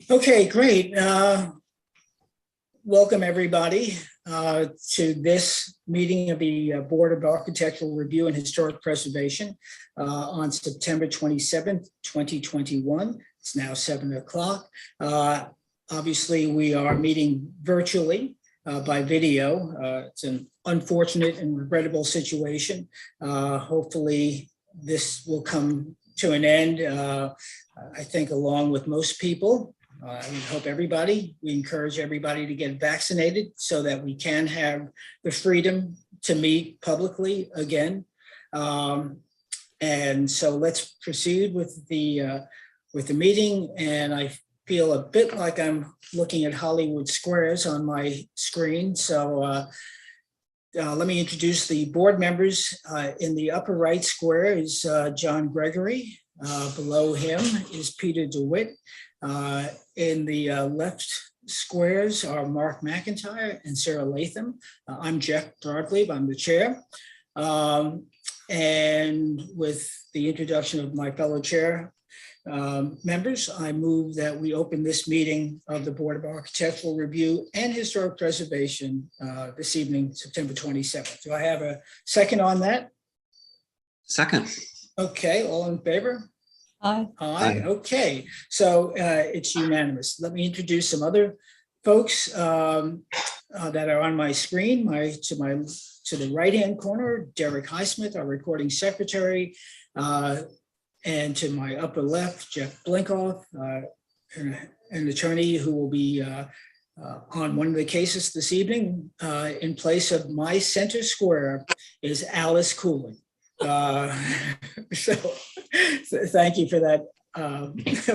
Okay, great. Welcome everybody to this meeting of the Board of Architectural Review and Historic Preservation on September 27th, 2021. It's now 7 o'clock. Obviously, we are meeting virtually by video. It's an unfortunate and regrettable situation. Hopefully, this will come to an end, I think, along with most people. We hope we encourage everybody to get vaccinated so that we can have the freedom to meet publicly again. And so let's proceed with the meeting. And I feel a bit like I'm looking at Hollywood Squares on my screen. So let me introduce the board members. In the upper right square is John Gregory. Below him is Peter DeWitt. In the left squares are Mark McIntyre and Sarah Latham. I'm Jeff Broadleaf, I'm the chair. And with the introduction of my fellow chair members, I move that we open this meeting of the Board of Architectural Review and Historic Preservation this evening, September 27th. Do I have a second on that? Second. Okay, all in favor? Aye. Aye. Okay, so it's unanimous. Let me introduce some other folks that are on my screen. To the right-hand corner, Derek Highsmith, our recording secretary, and to my upper left, Jeff Blinkoff, an attorney who will be on one of the cases this evening. In place of my center square is Alice Cooley. So thank you for that,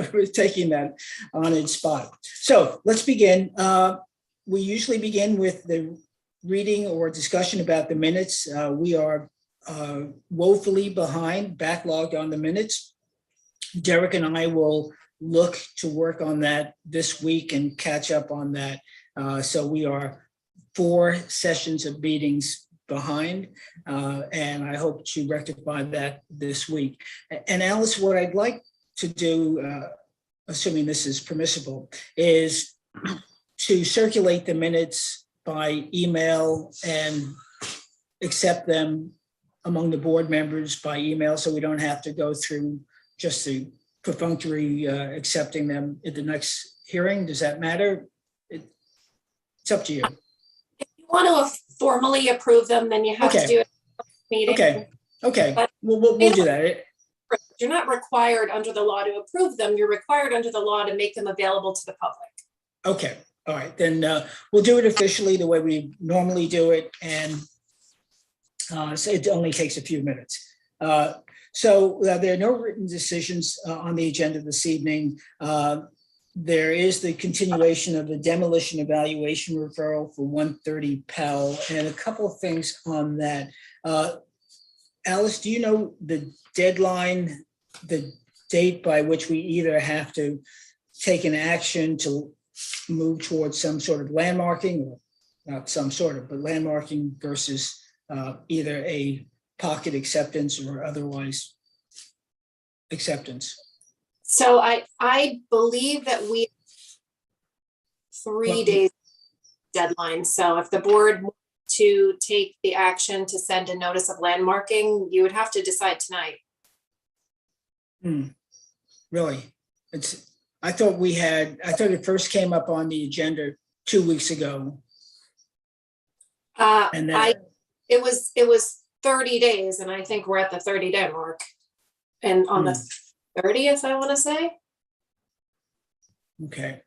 for taking that honored spot. So let's begin. We usually begin with the reading or discussion about the minutes. We are woefully behind, backlogged on the minutes. Derek and I will look to work on that this week and catch up on that. So we are 4 sessions of meetings behind, and I hope to rectify that this week. And Alice, what I'd like to do, assuming this is permissible, is to circulate the minutes by email and accept them among the board members by email, so we don't have to go through just the perfunctory accepting them at the next hearing. Does that matter? It's up to you. If you want to formally approve them, then you have to do it at the meeting. Okay. But We'll do that. You're not required under the law to approve them. You're required under the law to make them available to the public. Okay. All right. Then we'll do it officially the way we normally do it. And so it only takes a few minutes. So there are no written decisions on the agenda this evening. There is the continuation of the demolition evaluation referral for 130 Pell, and a couple of things on that. Alice, do you know the deadline, the date by which we either have to take an action to move towards some sort of landmarking, or not some sort of, but landmarking versus either a pocket acceptance or otherwise acceptance? So I believe that we have 3 days deadline. So if the board wanted to take the action to send a notice of landmarking, you would have to decide tonight. Really? I thought it first came up on the agenda 2 weeks ago. And then it was 30 days, and I think we're at the 30-day mark. And on the 30th, I want to say. Okay.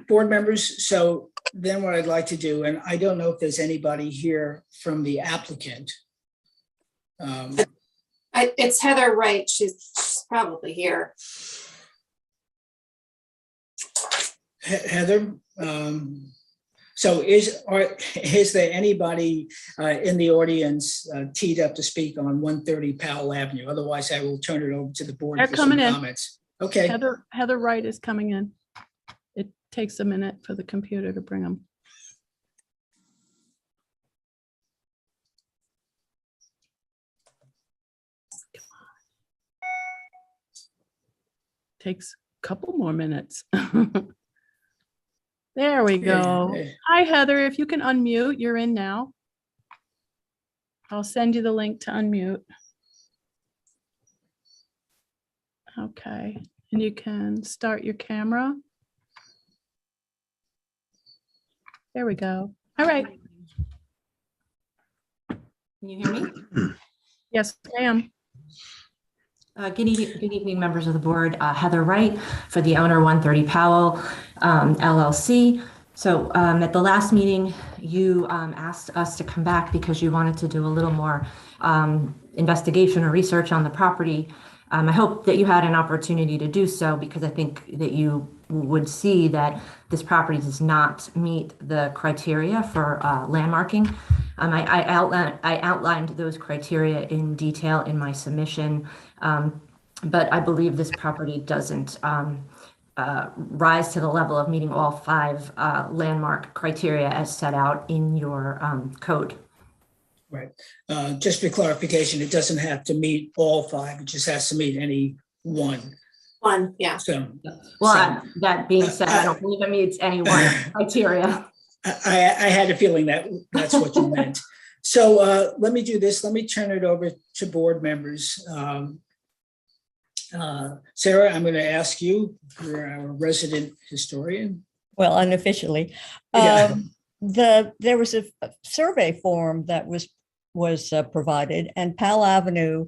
Board members, so then what I'd like to do, and I don't know if there's anybody here from the applicant. It's Heather Wright. She's probably here. Heather, so is there anybody in the audience teed up to speak on 130 Powell Avenue? Otherwise, I will turn it over to the board. They're for some coming in. comments. Okay. Heather Wright is coming in. It takes a minute for the computer to bring them. Takes a couple more minutes. There we go. Okay. Hi, Heather. If you can unmute, you're in now. I'll send you the link to unmute. Okay, and you can start your camera. There we go. All right. Can you hear me? Yes, ma'am. Good evening, members of the board. Heather Wright for the owner 130 Powell LLC. So at the last meeting, you asked us to come back because you wanted to do a little more investigation or research on the property. I hope that you had an opportunity to do so because I think that you would see that this property does not meet the criteria for landmarking. I outlined those criteria in detail in my submission, but I believe this property doesn't rise to the level of meeting all 5 landmark criteria as set out in your code. Right. Just for clarification, it doesn't have to meet all 5. It just has to meet any one. One, yeah. So, Well, that being said, I don't believe it meets any one of the criteria. I had a feeling that that's what you meant. So let me do this. Let me turn it over to board members. Sarah, I'm going to ask you. You're our resident historian. Well, unofficially. Yeah. There was a survey form that was provided, and Powell Avenue,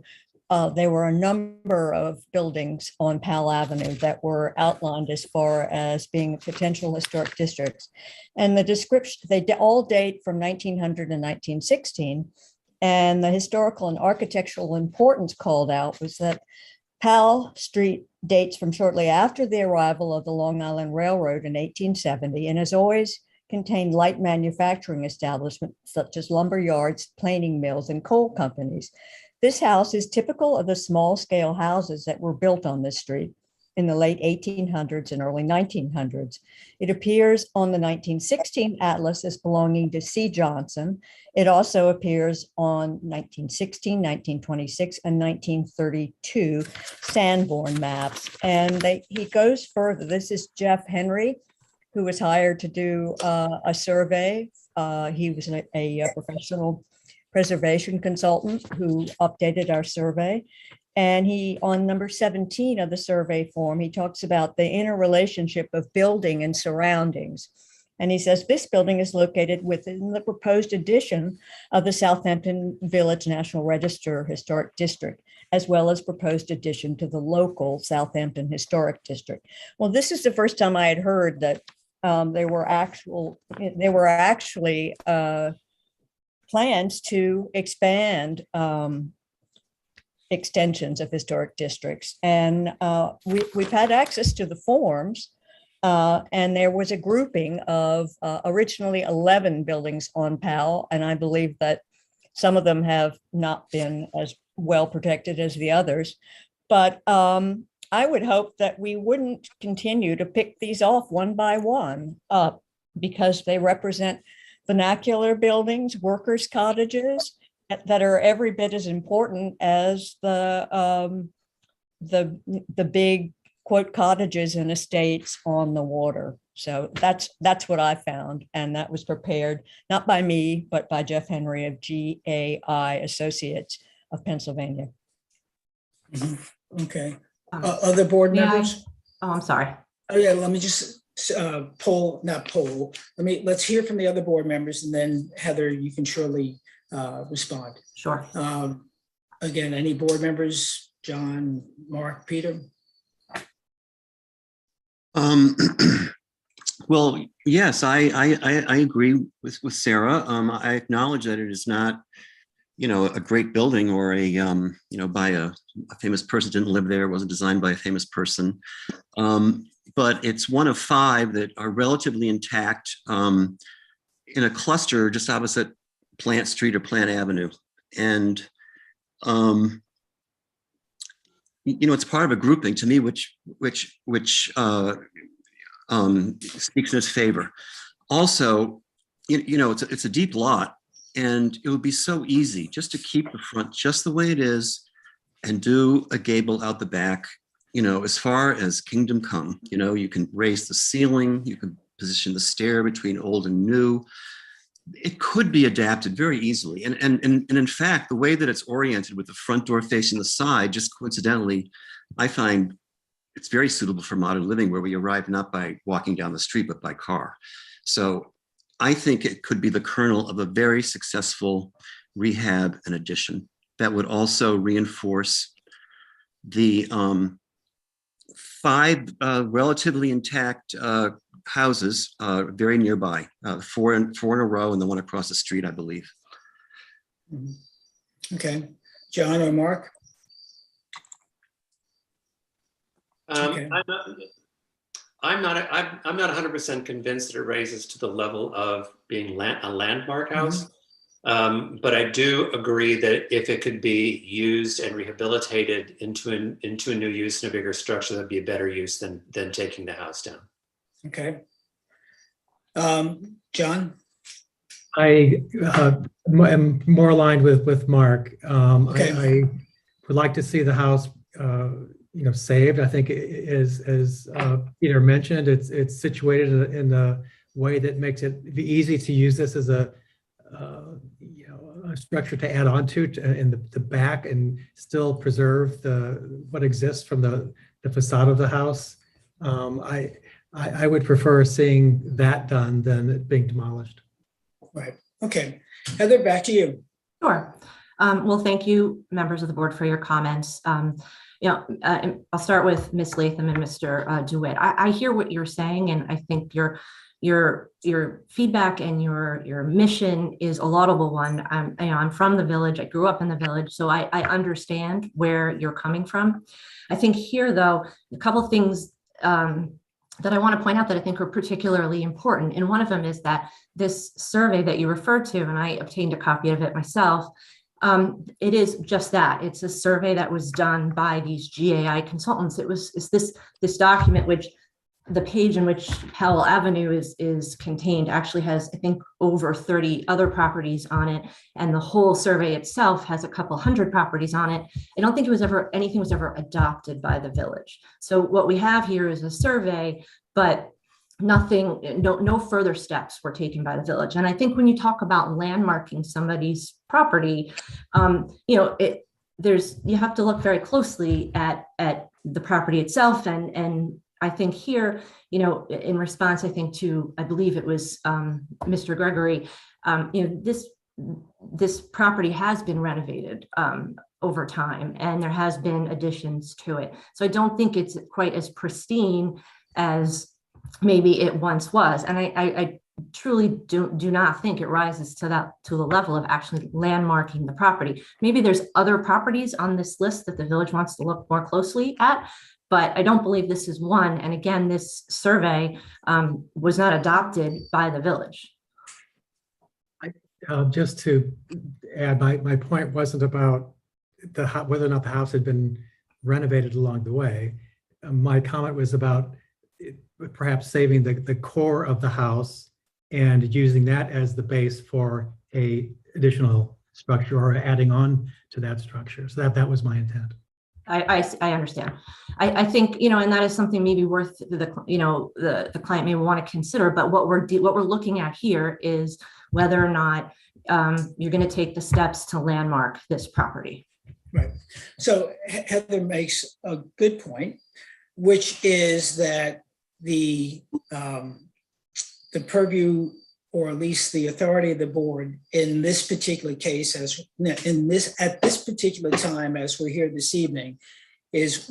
there were a number of buildings on Powell Avenue that were outlined as far as being potential historic districts. And the description, they all date from 1900 and 1916. And the historical and architectural importance called out was that Powell Street dates from shortly after the arrival of the Long Island Railroad in 1870 and has always contained light manufacturing establishments such as lumber yards, planing mills, and coal companies. This house is typical of the small scale houses that were built on this street in the late 1800s and early 1900s. It appears on the 1916 atlas as belonging to C. Johnson. It also appears on 1916, 1926, and 1932 Sanborn maps. And he goes further. This is Jeff Henry, who was hired to do a survey. He was a professional preservation consultant who updated our survey. And he, on number 17 of the survey form, he talks about the interrelationship of building and surroundings. And he says, this building is located within the proposed addition of the Southampton Village National Register Historic District, as well as proposed addition to the local Southampton Historic District. Well, this is the first time I had heard that there were actually plans to expand extensions of historic districts. And we've had access to the forms, and there was a grouping of originally 11 buildings on Powell, and I believe that some of them have not been as well protected as the others. But I would hope that we wouldn't continue to pick these off one by one because they represent vernacular buildings, workers' cottages that are every bit as important as the big quote cottages and estates on the water. So that's what I found, and that was prepared not by me but by Jeff Henry of GAI Associates of Pennsylvania. Mm-hmm. Okay. Other board members? I'm sorry. Oh yeah, let me just let's hear from the other board members, and then Heather, you can surely respond. Sure. Again, any board members? John, Mark, Peter? Well, yes, I agree with Sarah. I acknowledge that it is not, a great building or by a famous person. Didn't live there. It wasn't designed by a famous person. But it's one of 5 that are relatively intact in a cluster just opposite Plant Street or Plant Avenue. And, it's part of a grouping to me, which speaks in its favor. Also, it's a deep lot, and it would be so easy just to keep the front just the way it is and do a gable out the back. as far as kingdom come, you can raise the ceiling, you can position the stair between old and new. It could be adapted very easily. And in fact, the way that it's oriented with the front door facing the side, just coincidentally, I find it's very suitable for modern living, where we arrive not by walking down the street, but by car. So I think it could be the kernel of a very successful rehab and addition that would also reinforce the 5 relatively intact houses very nearby, 4 in a row, and the one across the street, I believe. Okay, John or Mark? Okay. I'm not 100% convinced that it raises to the level of being a landmark house. But I do agree that if it could be used and rehabilitated into a new use in a bigger structure, that'd be a better use than taking the house down. Okay. John? I am more aligned with Mark. Okay. I would like to see the house, saved. I think, as Peter mentioned, it's situated in a way that makes it be easy to use this as a structure to add on to in the back, and still preserve what exists from the facade of the house. I would prefer seeing that done than it being demolished. Right. Okay. Heather, back to you. Sure. Well, thank you, members of the board, for your comments. I'll start with Ms. Latham and Mr. DeWitt. I hear what you're saying, and I think your feedback and your mission is a laudable one. I'm from the village. I grew up in the village, so I understand where you're coming from. I think here, though, a couple of things that I want to point out that I think are particularly important. And one of them is that this survey that you referred to, and I obtained a copy of it myself, it is just that. It's a survey that was done by these GAI consultants. It's this document, which the page in which Powell Avenue is contained actually has, I think, over 30 other properties on it. And the whole survey itself has a couple hundred properties on it. I don't think anything was ever adopted by the village. So what we have here is a survey, but no further steps were taken by the village. And I think when you talk about landmarking somebody's property, you have to look very closely at the property itself. And I think here, in response, I believe it was Mr. Gregory, this property has been renovated over time, and there has been additions to it. So I don't think it's quite as pristine as maybe it once was. And I truly do not think it rises to the level of actually landmarking the property. Maybe there's other properties on this list that the village wants to look more closely at, but I don't believe this is one. And again, this survey was not adopted by the village. Just to add, my point wasn't about whether or not the house had been renovated along the way. My comment was about perhaps saving the core of the house and using that as the base for a additional structure, or adding on to that structure. So that was my intent. I understand. I think, and that is something maybe worth the client may want to consider. But what we're looking at here is whether or not you're going to take the steps to landmark this property. Right. So Heather makes a good point, which is that the purview, or at least the authority of the board in this particular case, at this particular time, as we're here this evening, is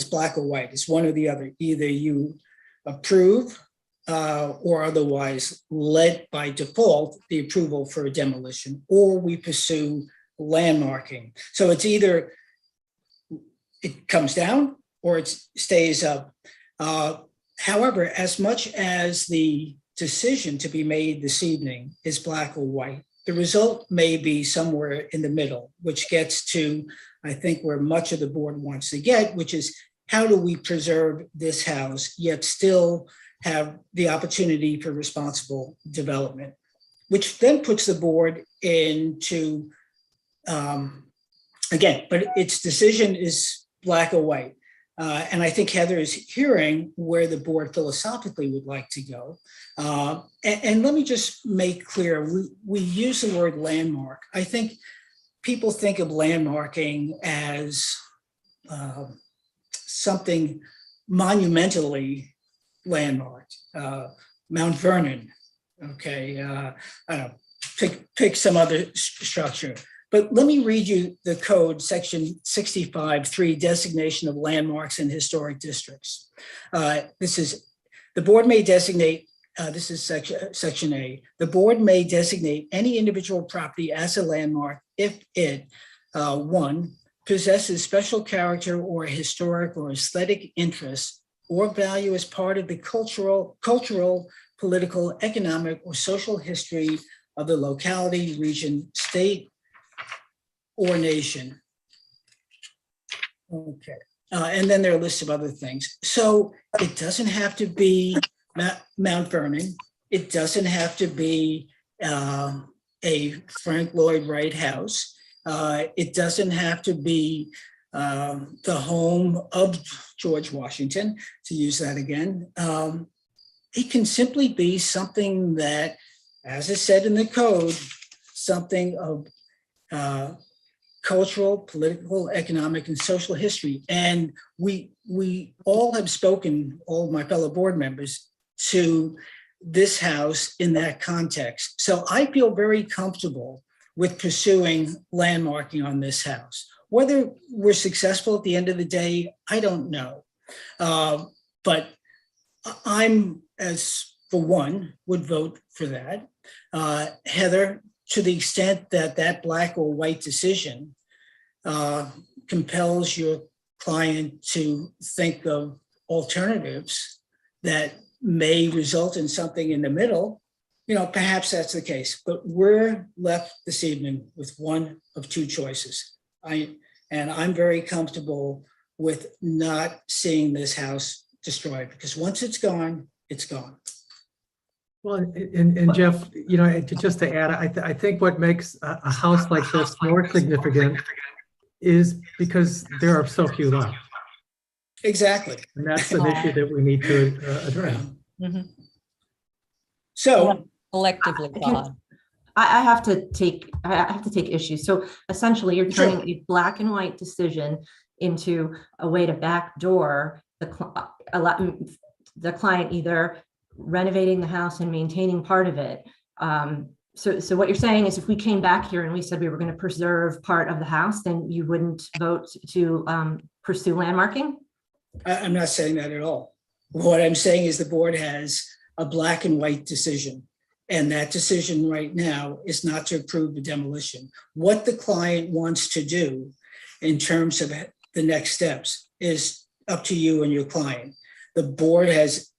black or white. It's one or the other. Either you approve or otherwise let by default the approval for a demolition, or we pursue landmarking. So it's either it comes down or it stays up. However, as much as the decision to be made this evening is black or white, the result may be somewhere in the middle, which gets to, I think, where much of the board wants to get, which is how do we preserve this house yet still have the opportunity for responsible development, which then puts the board into, again, but its decision is black or white. And I think Heather is hearing where the board philosophically would like to go. And let me just make clear, we use the word landmark. I think people think of landmarking as something monumentally landmarked. Mount Vernon, okay, I don't know, pick some other structure. But let me read you the code, section 65.3, designation of landmarks in historic districts. This is, the board may designate, this is section A, the board may designate any individual property as a landmark if it, one, possesses special character or historic or aesthetic interest or value as part of the cultural, political, economic, or social history of the locality, region, state, or nation. Okay, and then there are a list of other things. So it doesn't have to be Mount Vernon. It doesn't have to be a Frank Lloyd Wright house. It doesn't have to be the home of George Washington, to use that again. It can simply be something that, as is said in the code, something of cultural, political, economic, and social history. And we all have spoken, all of my fellow board members, to this house in that context. So I feel very comfortable with pursuing landmarking on this house. Whether we're successful at the end of the day, I don't know. But I'm, as for one, would vote for that. Heather, to the extent that that black or white decision compels your client to think of alternatives that may result in something in the middle, perhaps that's the case. But we're left this evening with one of two choices. I'm very comfortable with not seeing this house destroyed, because once it's gone, it's gone. Well, and Jeff, just to add, I think what makes a house like this more significant is because there are so few left. Exactly. And that's an issue that we need to address. So Collectively, God. I have to take issue. So essentially, you're Sure. turning a black and white decision into a way to backdoor the client either renovating the house and maintaining part of it. So what you're saying is, if we came back here and we said we were going to preserve part of the house, then you wouldn't vote to pursue landmarking? I'm not saying that at all. What I'm saying is the board has a black and white decision. And that decision right now is not to approve the demolition. What the client wants to do in terms of the next steps is up to you and your client. The board has,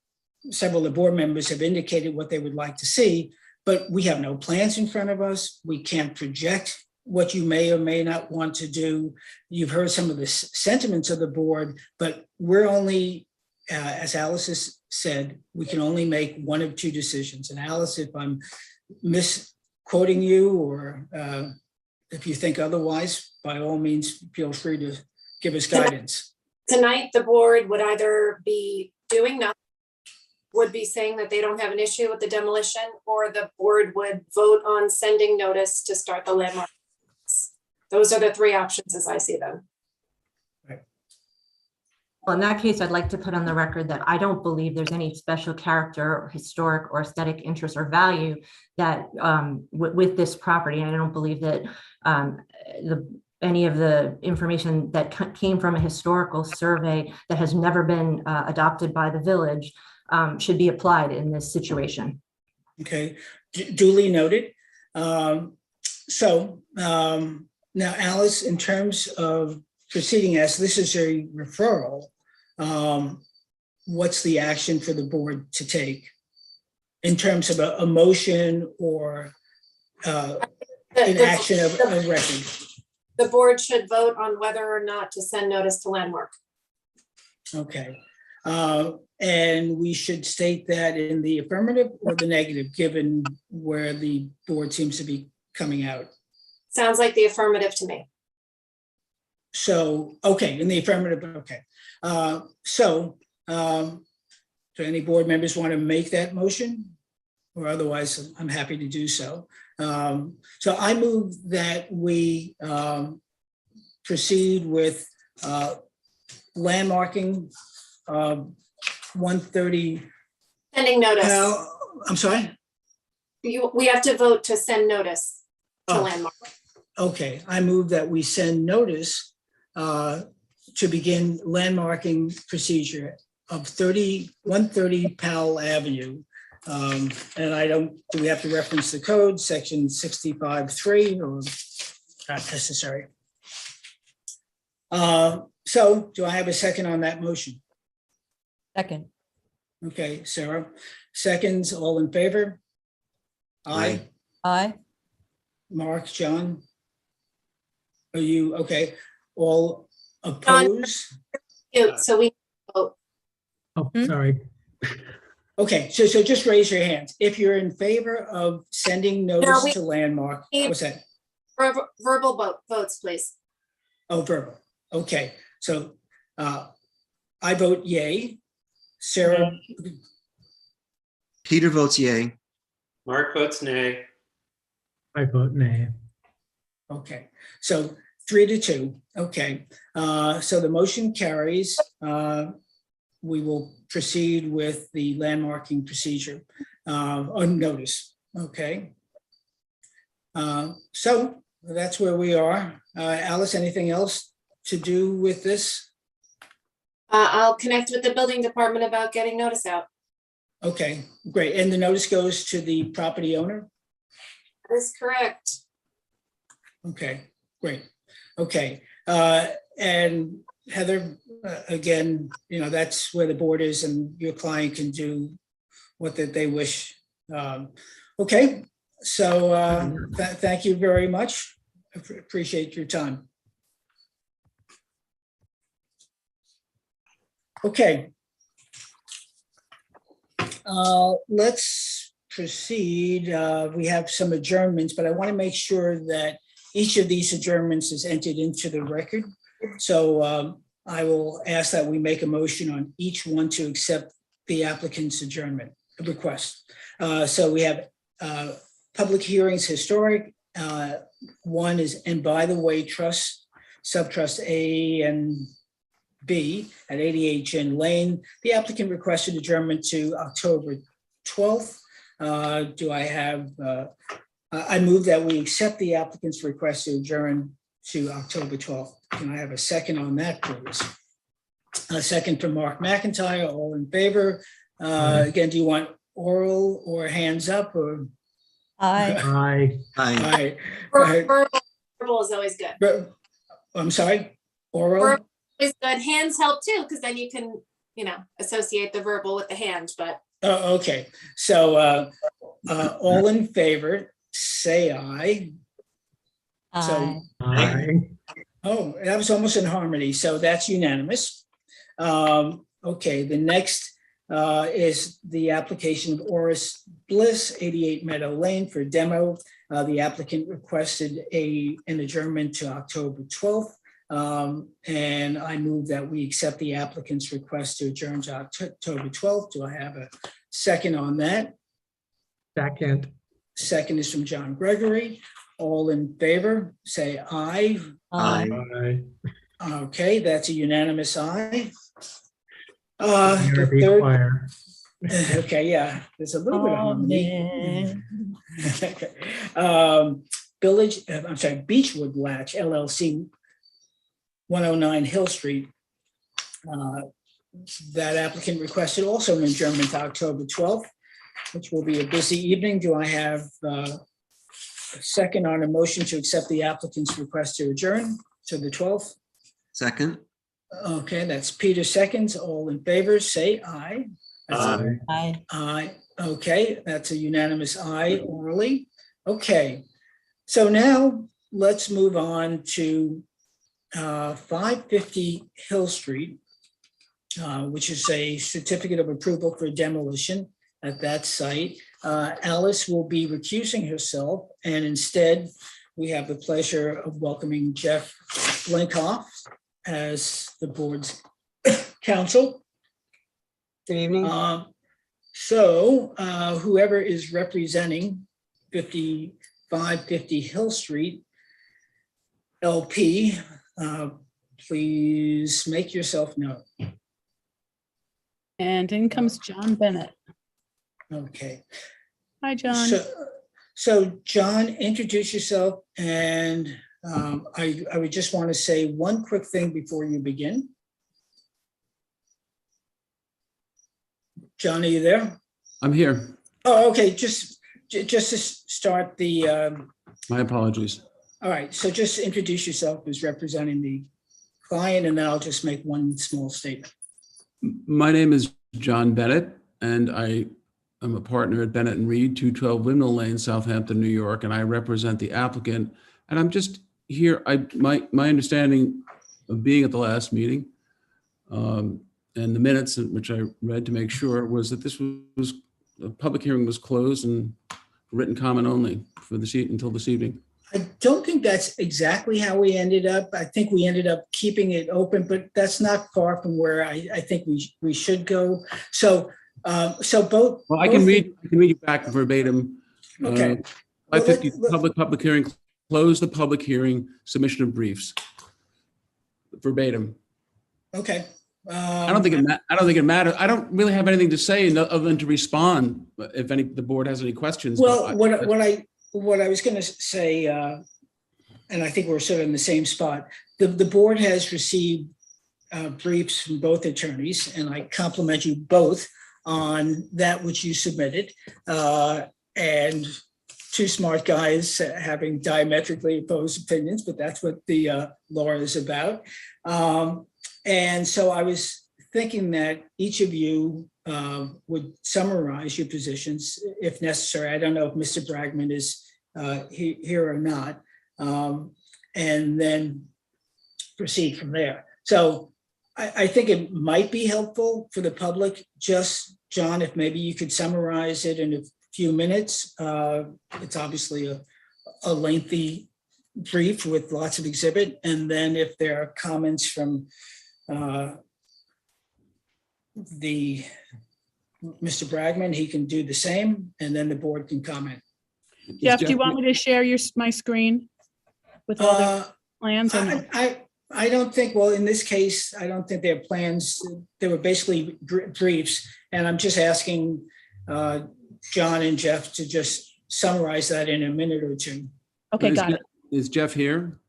several of the board members have indicated what they would like to see, but we have no plans in front of us. We can't project what you may or may not want to do. You've heard some of the sentiments of the board, but we're only, as Alice has said, we can only make one of two decisions. And Alice, if I'm misquoting you, or if you think otherwise, by all means, feel free to give us guidance. Tonight, the board would either be doing nothing, would be saying that they don't have an issue with the demolition, or the board would vote on sending notice to start the landmark. Those are the three options as I see them. Well, in that case, I'd like to put on the record that I don't believe there's any special character or historic or aesthetic interest or value that with this property. And I don't believe that any of the information that came from a historical survey that has never been adopted by the village should be applied in this situation. Okay, duly noted. Now, Alice, in terms of proceeding as this is a referral, what's the action for the board to take in terms of a motion or an action of a record? The board should vote on whether or not to send notice to landmark. Okay. And we should state that in the affirmative or the negative, given where the board seems to be coming out. Sounds like the affirmative to me. So, okay, in the affirmative, okay. Do any board members want to make that motion? Or otherwise, I'm happy to do so. So I move that we proceed with landmarking 130. Sending notice. I'm sorry? We have to vote to send notice to Oh. landmark. Okay, I move that we send notice to begin landmarking procedure of 130 Powell Avenue. And I don't, do we have to reference the code, section 65.3, or not necessary? So do I have a second on that motion? Second. Okay, Sarah, seconds, all in favor? Aye. Aye. Mark, John? Are you, okay, all opposed? So we vote. Oh, Hmm? sorry. Okay, so just raise your hands. If you're in favor of sending notice we- to landmark, what's that? Verbal votes, please. Oh, verbal. Okay, so I vote yay. Sarah, Peter votes yay. Mark votes nay. I vote nay. okay, so 3-2. Okay, so the motion carries. We will proceed with the landmarking procedure on notice. Okay. So that's where we are. Alice, anything else to do with this? I'll connect with the building department about getting notice out. Okay, great. And the notice goes to the property owner? That is correct. Okay, great. Okay, and Heather, again, you know, that's where the board is and your client can do what that they wish. Okay, so thank you very much. Appreciate your time. Okay. Let's proceed. We have some adjournments, but I want to make sure that each of these adjournments is entered into the record. So I will ask that we make a motion on each one to accept the applicant's adjournment request. So we have public hearings, historic. One is, and by the way, trust, subtrust A and B at 88 Gin Lane. The applicant requested adjournment to October 12th. Do I have, I move that we accept the applicant's request to adjourn to October 12th. Can I have a second on that, please? A second from Mark McIntyre, all in favor. Again, do you want oral or hands up or? Aye. Aye. Aye. All right. Verbal is always good. I'm sorry, oral? Verbal is good. Hands help too, because then you can, associate the verbal with the hand, but. Oh, okay. So all in favor, say aye. Aye. Aye. Oh, that was almost in harmony. So that's unanimous. Okay, the next is the application of Oris Bliss, 88 Meadow Lane for demo. The applicant requested an adjournment to October 12th. And I move that we accept the applicant's request to adjourn to October 12th. Do I have a second on that? Second. Second is from John Gregory. All in favor, say aye. Aye. Aye. Okay, that's a unanimous aye. The ARB third, choir. okay, yeah, there's a little bit of harmony. Amen. Beechwood Latch LLC, 109 Hill Street. That applicant requested also an adjournment to October 12th, which will be a busy evening. Do I have a second on a motion to accept the applicant's request to adjourn to the 12th? Second. Okay, that's Peter seconds. All in favor, say aye. That's a- Aye. Aye. Okay, that's a unanimous aye orally. Okay, so now let's move on to 550 Hill Street, which is a certificate of approval for demolition at that site. Alice will be recusing herself and instead we have the pleasure of welcoming Jeff Blinkoff as the board's counsel. Good evening. So whoever is representing 5550 Hill Street LP, please make yourself known. And in comes John Bennett. Okay. Hi, John. So John, introduce yourself, and I would just want to say one quick thing before you begin. John, are you there? I'm here. Oh, okay, just to start the, My apologies. all right, so just introduce yourself as representing the client, and then I'll just make one small statement. My name is John Bennett, and I am a partner at Bennett and Reed, 212 Windmill Lane, Southampton, New York, and I represent the applicant. And I'm just here, my understanding of being at the last meeting, and the minutes which I read to make sure, was that this was, the public hearing was closed and written comment only for this until this evening. I don't think that's exactly how we ended up. I think we ended up keeping it open, but that's not far from where I think we should go. So both. Well, I can read you back verbatim. Okay. 550 public hearing, close the public hearing, submission of briefs. Verbatim. Okay. I don't think it matters. I don't really have anything to say other than to respond if the board has any questions. Well, what I was going to say, and I think we're sort of in the same spot. The board has received briefs from both attorneys, and I compliment you both on that which you submitted. And two smart guys having diametrically opposed opinions, but that's what the law is about. And so I was thinking that each of you would summarize your positions if necessary. I don't know if Mr. Bragman is here or not, and then proceed from there. So I think it might be helpful for the public, just John, if maybe you could summarize it in a few minutes. It's obviously a lengthy brief with lots of exhibit, and then if there are comments from Mr. Bragman, he can do the same, and then the board can comment. Jeff, do you want me to share my screen with all the plans? Or no? I don't think, well, in this case, I don't think they have plans. They were basically briefs, and I'm just asking John and Jeff to just summarize that in a minute or two. Okay, got it. Is Jeff here?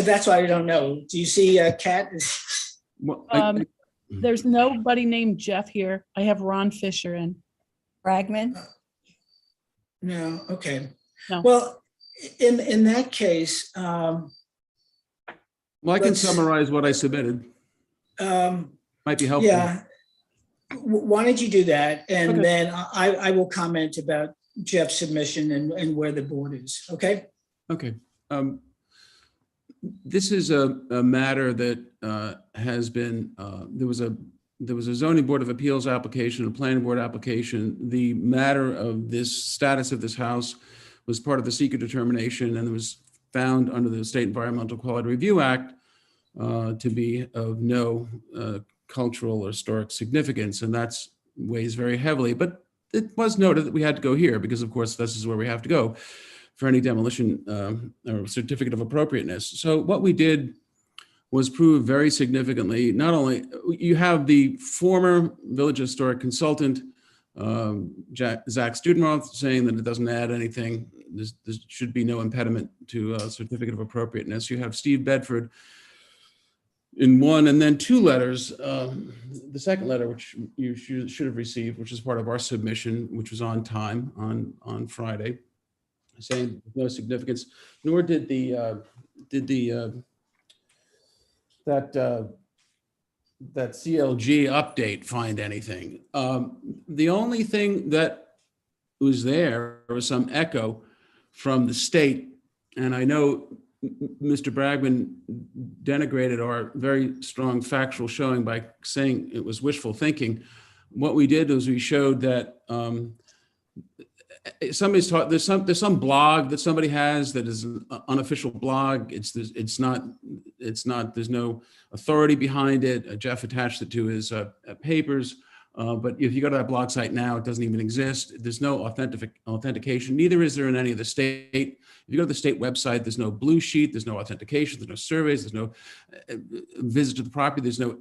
That's why I don't know. Do you see Kat? Well, There's nobody named Jeff here. I have Ron Fisher in. Bragman? No, okay. No. Well, in that case, well, I can summarize what I submitted. Might be helpful. Yeah. Why don't you do that? And Okay. then I will comment about Jeff's submission and where the board is. Okay. Okay. This is a matter that has been, there was a zoning board of appeals application, a planning board application. The matter of this status of this house was part of the seeker determination, and it was found under the State Environmental Quality Review Act to be of no cultural or historic significance, and that's weighs very heavily. But it was noted that we had to go here because, of course, this is where we have to go for any demolition or certificate of appropriateness. So what we did was prove very significantly, not only, you have the former village historic consultant, Zach Studenroth, saying that it doesn't add anything. There should be no impediment to a certificate of appropriateness. You have Steve Bedford in one and then two letters. The second letter, which you should have received, which is part of our submission, which was on time on Friday, saying no significance, nor did that CLG update find anything. The only thing that was there was some echo from the state, and I know Mr. Bragman denigrated our very strong factual showing by saying it was wishful thinking. What we did was we showed that somebody's taught, there's some blog that somebody has that is an unofficial blog. It's not, there's no authority behind it. Jeff attached it to his papers. But if you go to that blog site now, it doesn't even exist. There's no authentication. Neither is there in any of the state. If you go to the state website, there's no blue sheet, there's no authentication, there's no surveys, there's no visit to the property, there's no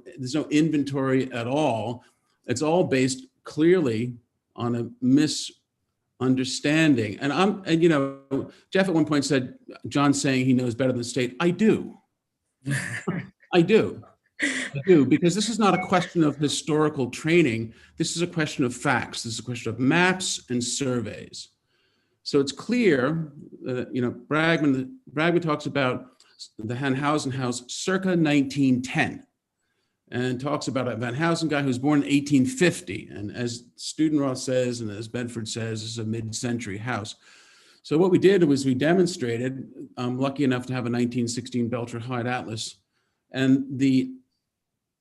inventory at all. It's all based clearly on a misunderstanding. And you know, Jeff at one point said, John's saying he knows better than the state. I do. I do, because this is not a question of historical training. This is a question of facts. This is a question of maps and surveys. So it's clear that, you know, Bragman talks about the Hanhausen house circa 1910 and talks about a Van Housen guy who was born in 1850. And as Studenroth says, and as Bedford says, this is a mid-century house. So what we did was we demonstrated, I'm lucky enough to have a 1916 Belcher Hyde Atlas, and the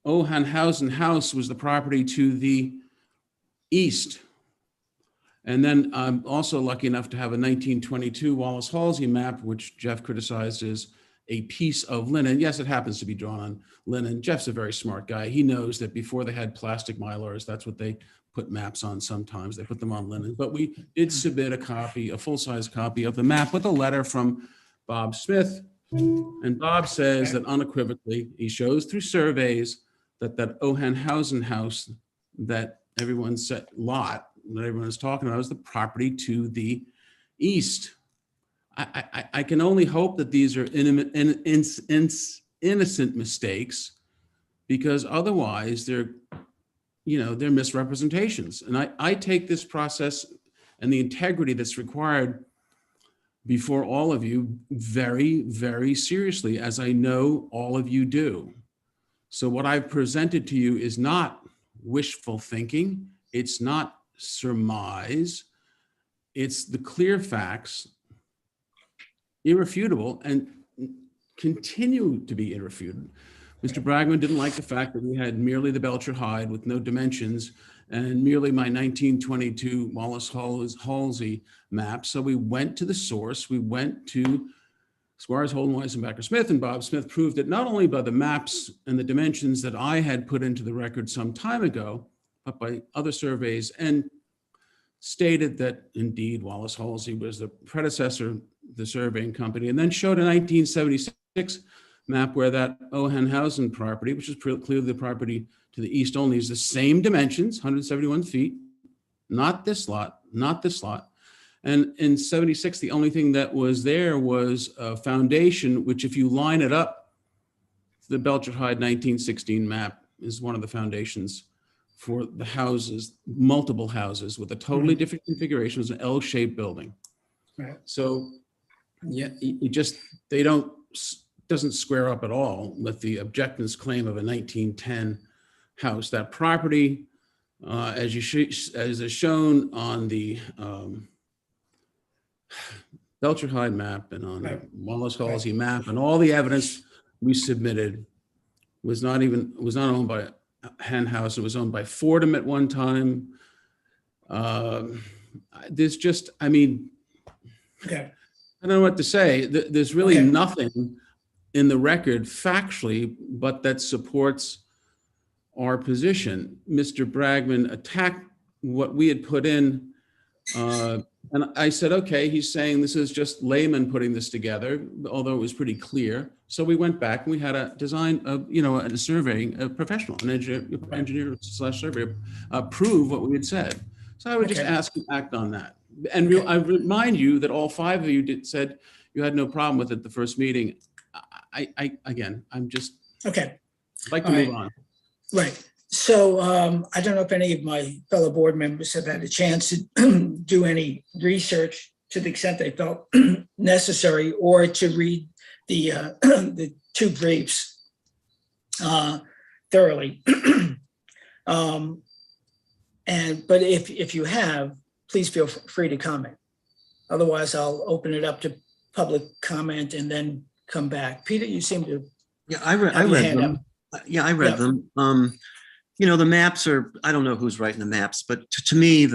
Hanhausen house was the property to the east. And then I'm also lucky enough to have a 1922 Wallace Halsey map, which Jeff criticized as a piece of linen. Yes, it happens to be drawn on linen. Jeff's a very smart guy. He knows that before they had plastic Mylars, that's what they put maps on sometimes. They put them on linen. But we did submit a copy, a full-size copy of the map with a letter from Bob Smith. And Bob says that unequivocally, he shows through surveys that Hanhausen house that everyone said lot that everyone is talking about is the property to the east. I can only hope that these are innocent mistakes, because otherwise they're misrepresentations. And I take this process and the integrity that's required before all of you very, very seriously, as I know all of you do. So what I've presented to you is not wishful thinking. It's not surmise. It's the clear facts, irrefutable, and continue to be irrefuted. Mr. Bragman didn't like the fact that we had merely the Belcher Hyde with no dimensions and merely my 1922 Wallace Halsey map. So we went to the source. We went to Squires, Holden, Weisenbacher Smith, and Bob Smith proved it not only by the maps and the dimensions that I had put into the record some time ago, but by other surveys, and stated that indeed Wallace Halsey was the predecessor of the surveying company, and then showed a 1976 map where that Hanhausen property, which is clearly the property to the east only, is the same dimensions, 171 feet, not this lot, not this lot. And in 76, the only thing that was there was a foundation, which if you line it up, the Belcher Hyde 1916 map is one of the foundations for the houses, multiple houses with a totally different configuration. It was an L-shaped building. Right. So yeah, doesn't square up at all with the objectors' claim of a 1910 house. That property, as is shown on the Belcher Hyde map and on the Wallace Halsey map, and all the evidence we submitted was not owned by Hanhausen. It was owned by Fordham at one time. There's just, I don't know what to say. There's really nothing in the record factually, but that supports our position. Mr. Bragman attacked what we had put in, and I said, okay, he's saying this is just layman putting this together, although it was pretty clear. So we went back and we had a design, a surveying, a professional, an engineer/surveyor, prove what we had said. So I would just ask you to act on that. And I remind you that all five of you said you had no problem with it the first meeting. I'm just like to move on. Right. So I don't know if any of my fellow board members have had a chance to do any research to the extent they felt necessary, or to read the two briefs thoroughly. But if you have, please feel free to comment. Otherwise, I'll open it up to public comment and then come back. Peter, you seem to. Yeah, I read them. Yeah, I read them. The maps are, I don't know who's writing the maps, but to me,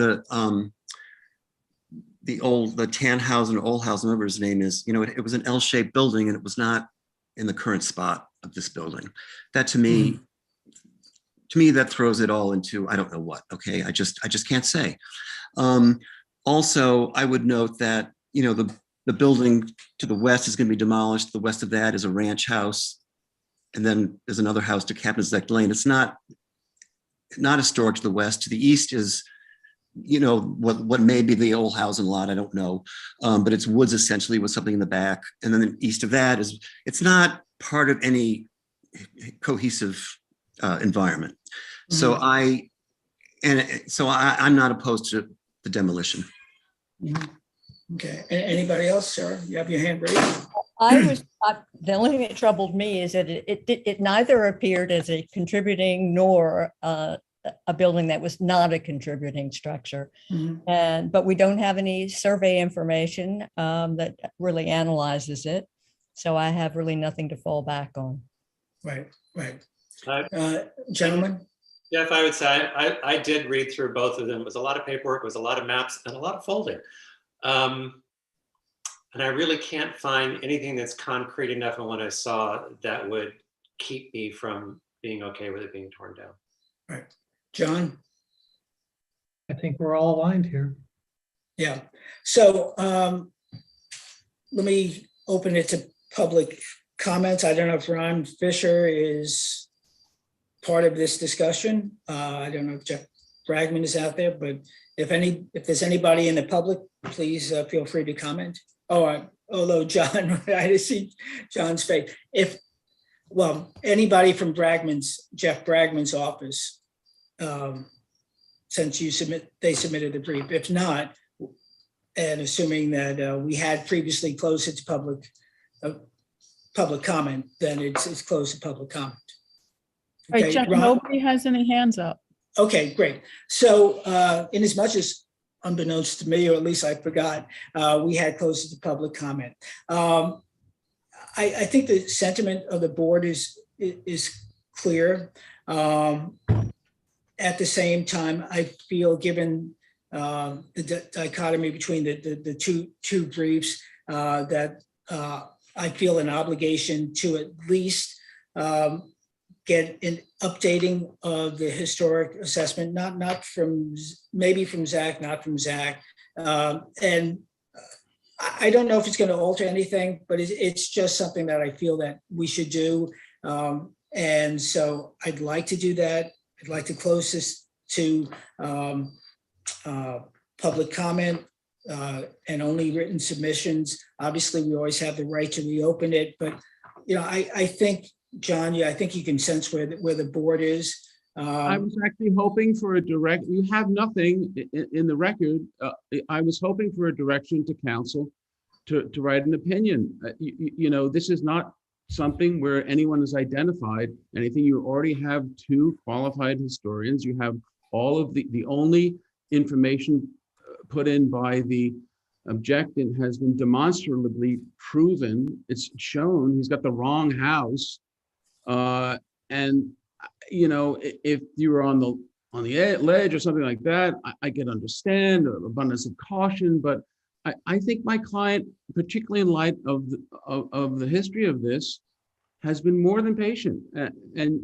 the Tannhausen Old House, whatever his name is, it was an L-shaped building and it was not in the current spot of this building. That to me, that throws it all into, I don't know what, okay? I just can't say. Also, I would note that, the building to the west is going to be demolished. The west of that is a ranch house. And then there's another house to Captain's Neck Lane. It's not historic to the west. To the east is, what may be the old housing lot, I don't know. But it's woods essentially with something in the back. And then east of that it's not part of any cohesive environment. So I'm not opposed to the demolition. Okay, anybody else, Sarah? You have your hand raised? The only thing that troubled me is that it neither appeared as a contributing nor a building that was not a contributing structure. But we don't have any survey information that really analyzes it. So I have really nothing to fall back on. Right. Gentlemen? Jeff, I would say I did read through both of them. It was a lot of paperwork, it was a lot of maps, and a lot of folding. And I really can't find anything that's concrete enough in what I saw that would keep me from being okay with it being torn down. Right. John? I think we're all aligned here. Yeah. So let me open it to public comments. I don't know if Ron Fisher is part of this discussion. I don't know if Jeff Bragman is out there, but if there's anybody in the public, please feel free to comment. Although John, I see John's face. Anybody from Jeff Bragman's office, since they submitted the brief. If not, and assuming that we had previously closed it to public comment, then it's closed to public comment. Right, Okay, Jeff, Ron? nobody has any hands up. Okay, great. So in as much as unbeknownst to me, or at least I forgot, we had closed to public comment. I think the sentiment of the board is clear. At the same time, I feel given the dichotomy between the two briefs that I feel an obligation to at least get an updating of the historic assessment, not from, maybe from Zach, not from Zach. And I don't know if it's going to alter anything, but it's just something that I feel that we should do. And so I'd like to do that. I'd like to close this to public comment and only written submissions. Obviously, we always have the right to reopen it, but I think, John, I think you can sense where the board is. I was actually hoping for a direct, you have nothing in the record. I was hoping for a direction to council to write an opinion. This is not something where anyone has identified anything. You already have two qualified historians. You have all of the only information put in by the objectant has been demonstrably proven. It's shown he's got the wrong house. And if you were on the ledge or something like that, I can understand abundance of caution, but I think my client, particularly in light of the history of this, has been more than patient. And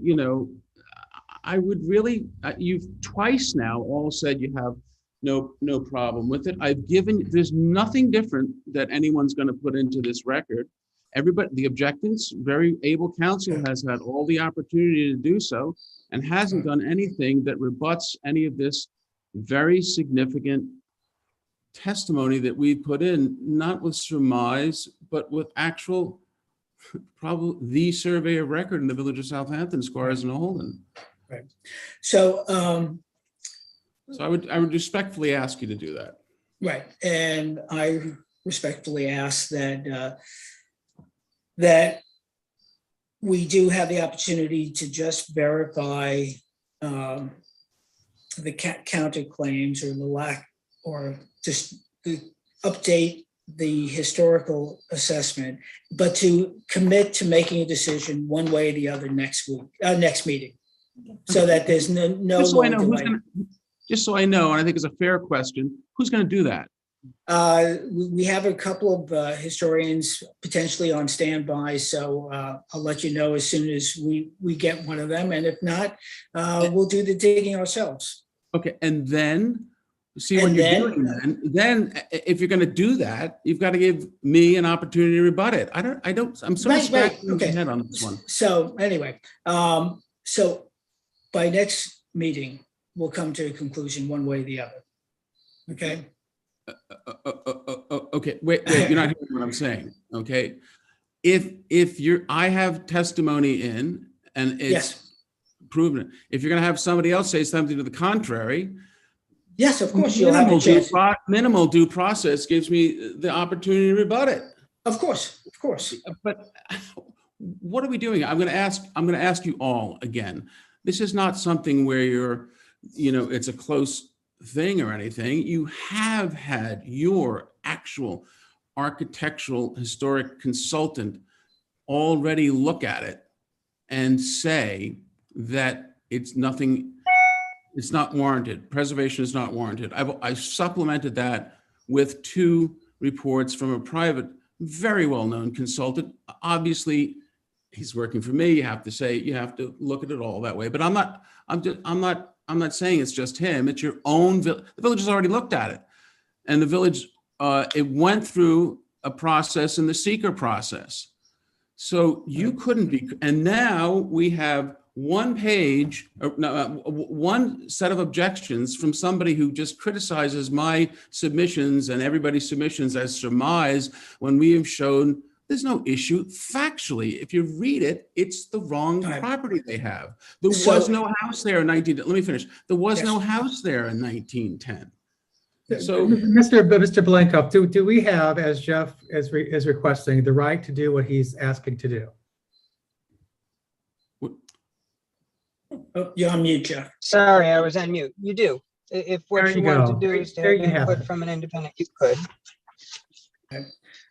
I would really, you've twice now all said you have no problem with it. There's nothing different that anyone's going to put into this record. Everybody, the objectants, very able counsel has had all the opportunity to do so and hasn't done anything that rebuts any of this very significant testimony that we put in, not with surmise, but with actual, probably the survey of record in the village of Southampton, Squires and Holden. Right. So, so I would respectfully ask you to do that. Right, and I respectfully ask that we do have the opportunity to just verify the counterclaims or the lack, or just update the historical assessment, but to commit to making a decision one way or the other next meeting, so that there's no Just so I know delay. just so I know, and I think it's a fair question, who's going to do that? We have a couple of historians potentially on standby, so I'll let you know as soon as we get one of them. And if not, we'll do the digging ourselves. Okay, and then see what And you're then- doing then if you're going to do that, you've got to give me an opportunity to rebut it. I'm sort of Right, scratching okay. my head on this one. So anyway, so by next meeting, we'll come to a conclusion one way or the other. Okay? Okay, wait, you're not hearing what I'm saying, okay? If I have testimony in and it's Yes. proven, if you're gonna have somebody else say something to the contrary, Yes, of course, you'll have a chance. minimal due process gives me the opportunity to rebut it. Of course, of course. But what are we doing? I'm gonna ask you all again. This is not something where it's a close thing or anything. You have had your actual architectural historic consultant already look at it and say that it's not warranted. Preservation is not warranted. I've supplemented that with 2 reports from a private, very well-known consultant. Obviously, he's working for me. You have to look at it all that way. But I'm not saying it's just him. It's your own village. The village has already looked at it. And the village, it went through a process in the seeker process. So you couldn't be, and now we have one set of objections from somebody who just criticizes my submissions and everybody's submissions as surmise when we have shown there's no issue factually. If you read it, it's the wrong property they have. There was no house there in let me finish. There was no house there in 1910. So, Mr. Blankoff, do we have, as Jeff is requesting, the right to do what he's asking to do? Oh, you're on mute, Jeff. Sorry, I was on mute. You do. If what There you you want go. to do is to There have you have input it. from an independent, you could.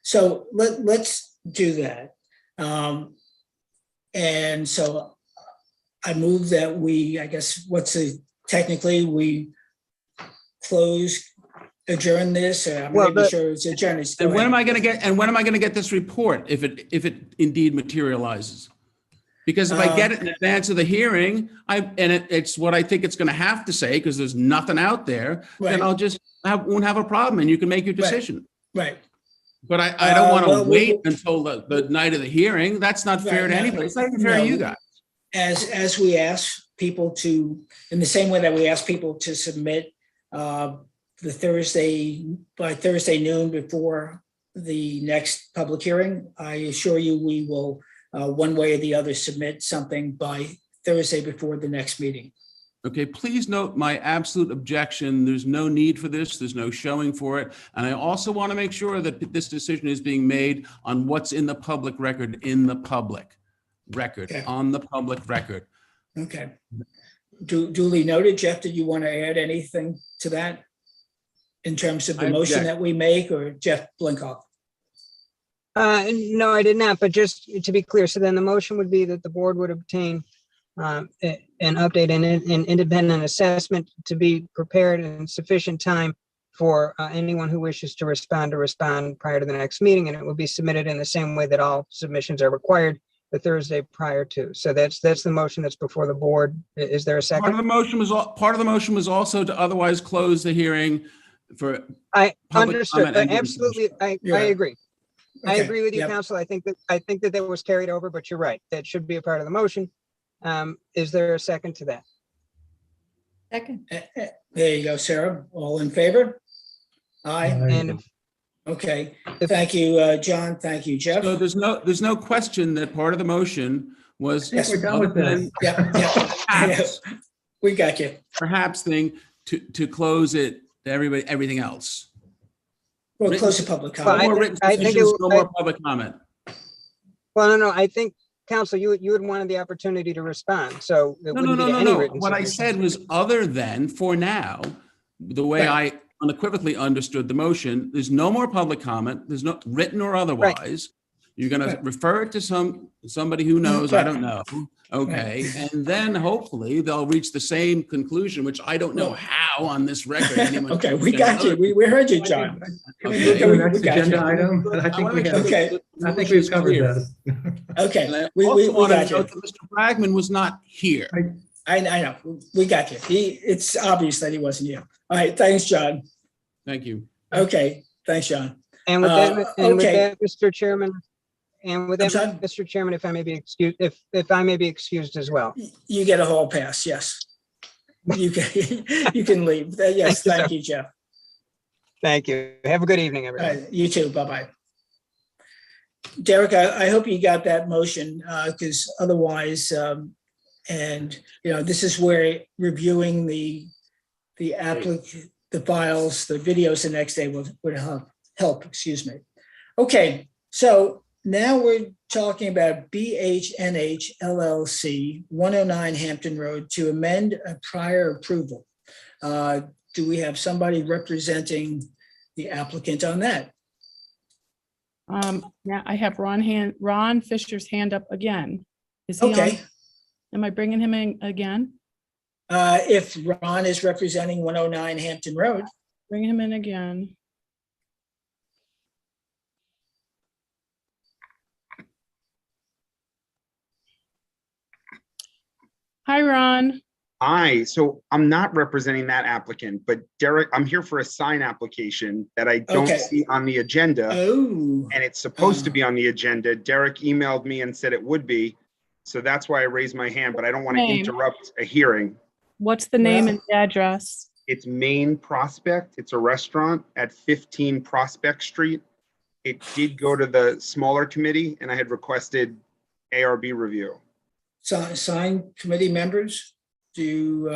So let's do that. And so I move that we, I guess, technically we adjourn this, or I'm Well, not even sure it's adjourned. It's and go when am ahead. I going to get this report if it indeed materializes? Because if I get it in advance of the hearing, it's what I think it's going to have to say, because there's nothing out there, then Right. I'll just won't have a problem, and you can make your decision. Right. But I don't want to well, wait until the night of the hearing. That's not fair Right, to no, anybody. It's not even fair to you guys. As we ask people to, in the same way that we ask people to submit by Thursday noon before the next public hearing, I assure you we will, one way or the other, submit something by Thursday before the next meeting. Okay, please note my absolute objection. There's no need for this. There's no showing for it. And I also want to make sure that this decision is being made on what's in the public record, Okay. on the public record. Okay. Duly noted. Jeff, did you want to add anything to that in terms of the I motion object. that we make, or Jeff Blinkoff? No, I did not, but just to be clear, so then the motion would be that the board would obtain an update and an independent assessment to be prepared in sufficient time for anyone who wishes to respond prior to the next meeting, and it will be submitted in the same way that all submissions are required the Thursday prior to. So that's the motion that's before the board. Is there a Part of second? the motion was also to otherwise close the hearing for I public understood. comment and Absolutely, I Yeah. agree. I Okay, agree with you, yep. counsel. I think that was carried over, but you're right. That should be a part of the motion. Is there a second to that? Second. There you go, Sarah. All in favor? Aye. And Okay. If- Thank you, John. Thank you, Jeff. So there's no question that part of the motion was Yes, we're done with this. Yeah, perhaps, we got you. perhaps thing to close it to everything else. We'll Written- close the public Well, No comment. more written I think submissions, it- no more public comment. well, no, I think, counsel, you had wanted the opportunity to respond, so it No. wouldn't be to any written. What I submission. said was other than for now, the way I unequivocally understood the motion, there's no more public comment. There's no written or otherwise. You're going to Right. refer it to somebody who knows, I don't know. Okay, and then hopefully they'll reach the same conclusion, which I don't know Well- how on this record. anyone Okay, can we get got you. another- We heard you, John. Can we Okay. move to the We next got you. agenda item? I I think wanna we make have, sure Okay. that the I think motion is we've covered clear. this. Okay, And I we also want to got you. note that Mr. Bragman was not here. I know, we got you. It's obvious that he wasn't here. All right, thanks, John. Thank you. Okay, thanks, John. And with that, okay. Mr. Chairman, and with I'm that, sorry? Mr. Chairman, if I may be excused, if I may be excused as well. You get a hall pass, yes. You can, you can leave. Yes, Thank you, thank sir. you, Jeff. Thank you. Have a good evening, All everyone. right, you too, bye-bye. Derek, I hope you got that motion, because otherwise, and, this is where reviewing the the files, the videos the next day would help, excuse me. Okay, so now we're talking about BHNH LLC, 109 Hampton Road, to amend a prior approval. Do we have somebody representing the applicant on that? Now I have Ron Fisher's hand up again. Is he on? Okay, Am I bringing him in again? if Ron is representing 109 Hampton Road, Bring him in again. Hi, Ron. Hi, so I'm not representing that applicant, but Derek, I'm here for a sign application that I don't Okay. see on the agenda, oh, and it's supposed to be on the agenda. Derek emailed me and said it would be, so that's why I raised my hand, but I don't want to Name. interrupt a hearing. What's the name Well- and the address? It's Main Prospect. It's a restaurant at 15 Prospect Street. It did go to the smaller committee, and I had requested ARB review. sign committee members, do,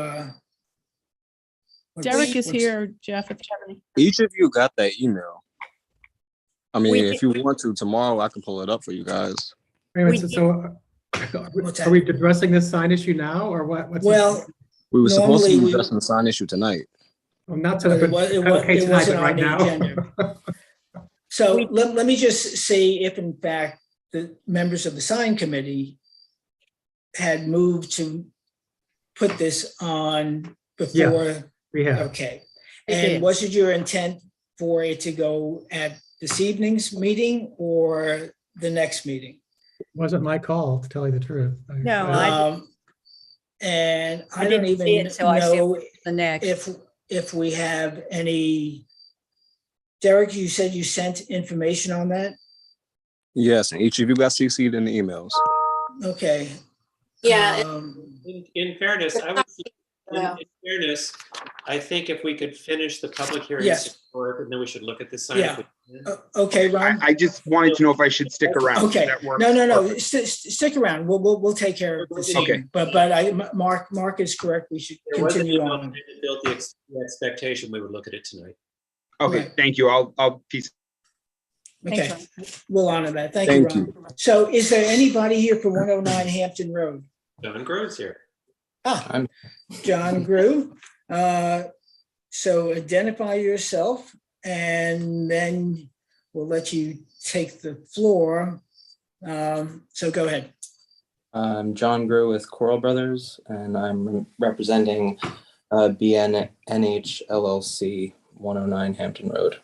Derek is what's- here, Jeff. If you have any- Each of you got that email. I mean, We if you want to, tomorrow I can pull it up for you guys. Wait a minute, We- so What's that? are we addressing this sign issue now or what? what's the- Well, We were supposed to Normally be we- addressing the sign issue tonight. Well, not Well, to, it wa- it but wa- okay, it tonight, wasn't but on right the now. agenda. So let me just see if in fact the members of the sign committee had moved to put this on before, We have. okay. They And did. was it your intent for it to go at this evening's meeting or the next meeting? Wasn't my call, to tell you the truth. No, I- And I I don't didn't see even it, so I see it know The next. if we have any. Derek, you said you sent information on that? Yes, and each of you got CC'd in the emails. Okay. Yeah, In fairness, I would, Yeah. in fairness, I think if we could finish the public hearing, Yes. and then we should look at this sign. Yeah. Okay, Ron? I just wanted to know if I should stick around. Okay. That works No, perfect. stick around. We'll take care of this. Okay. evening. But Mark is correct. We should There was an continue email on. that built the expectation we would look at it tonight. Okay, Right. thank you. I'll piece. Okay, Thanks, we'll honor that. Thank you, Thank Ron. So is there anybody here for 109 Hampton Road? John Grove's here. Ah, John Grew. So identify yourself and then we'll let you take the floor. So go ahead. I'm John Grew with Coral Brothers, and I'm representing BNH LLC, 109 Hampton Road.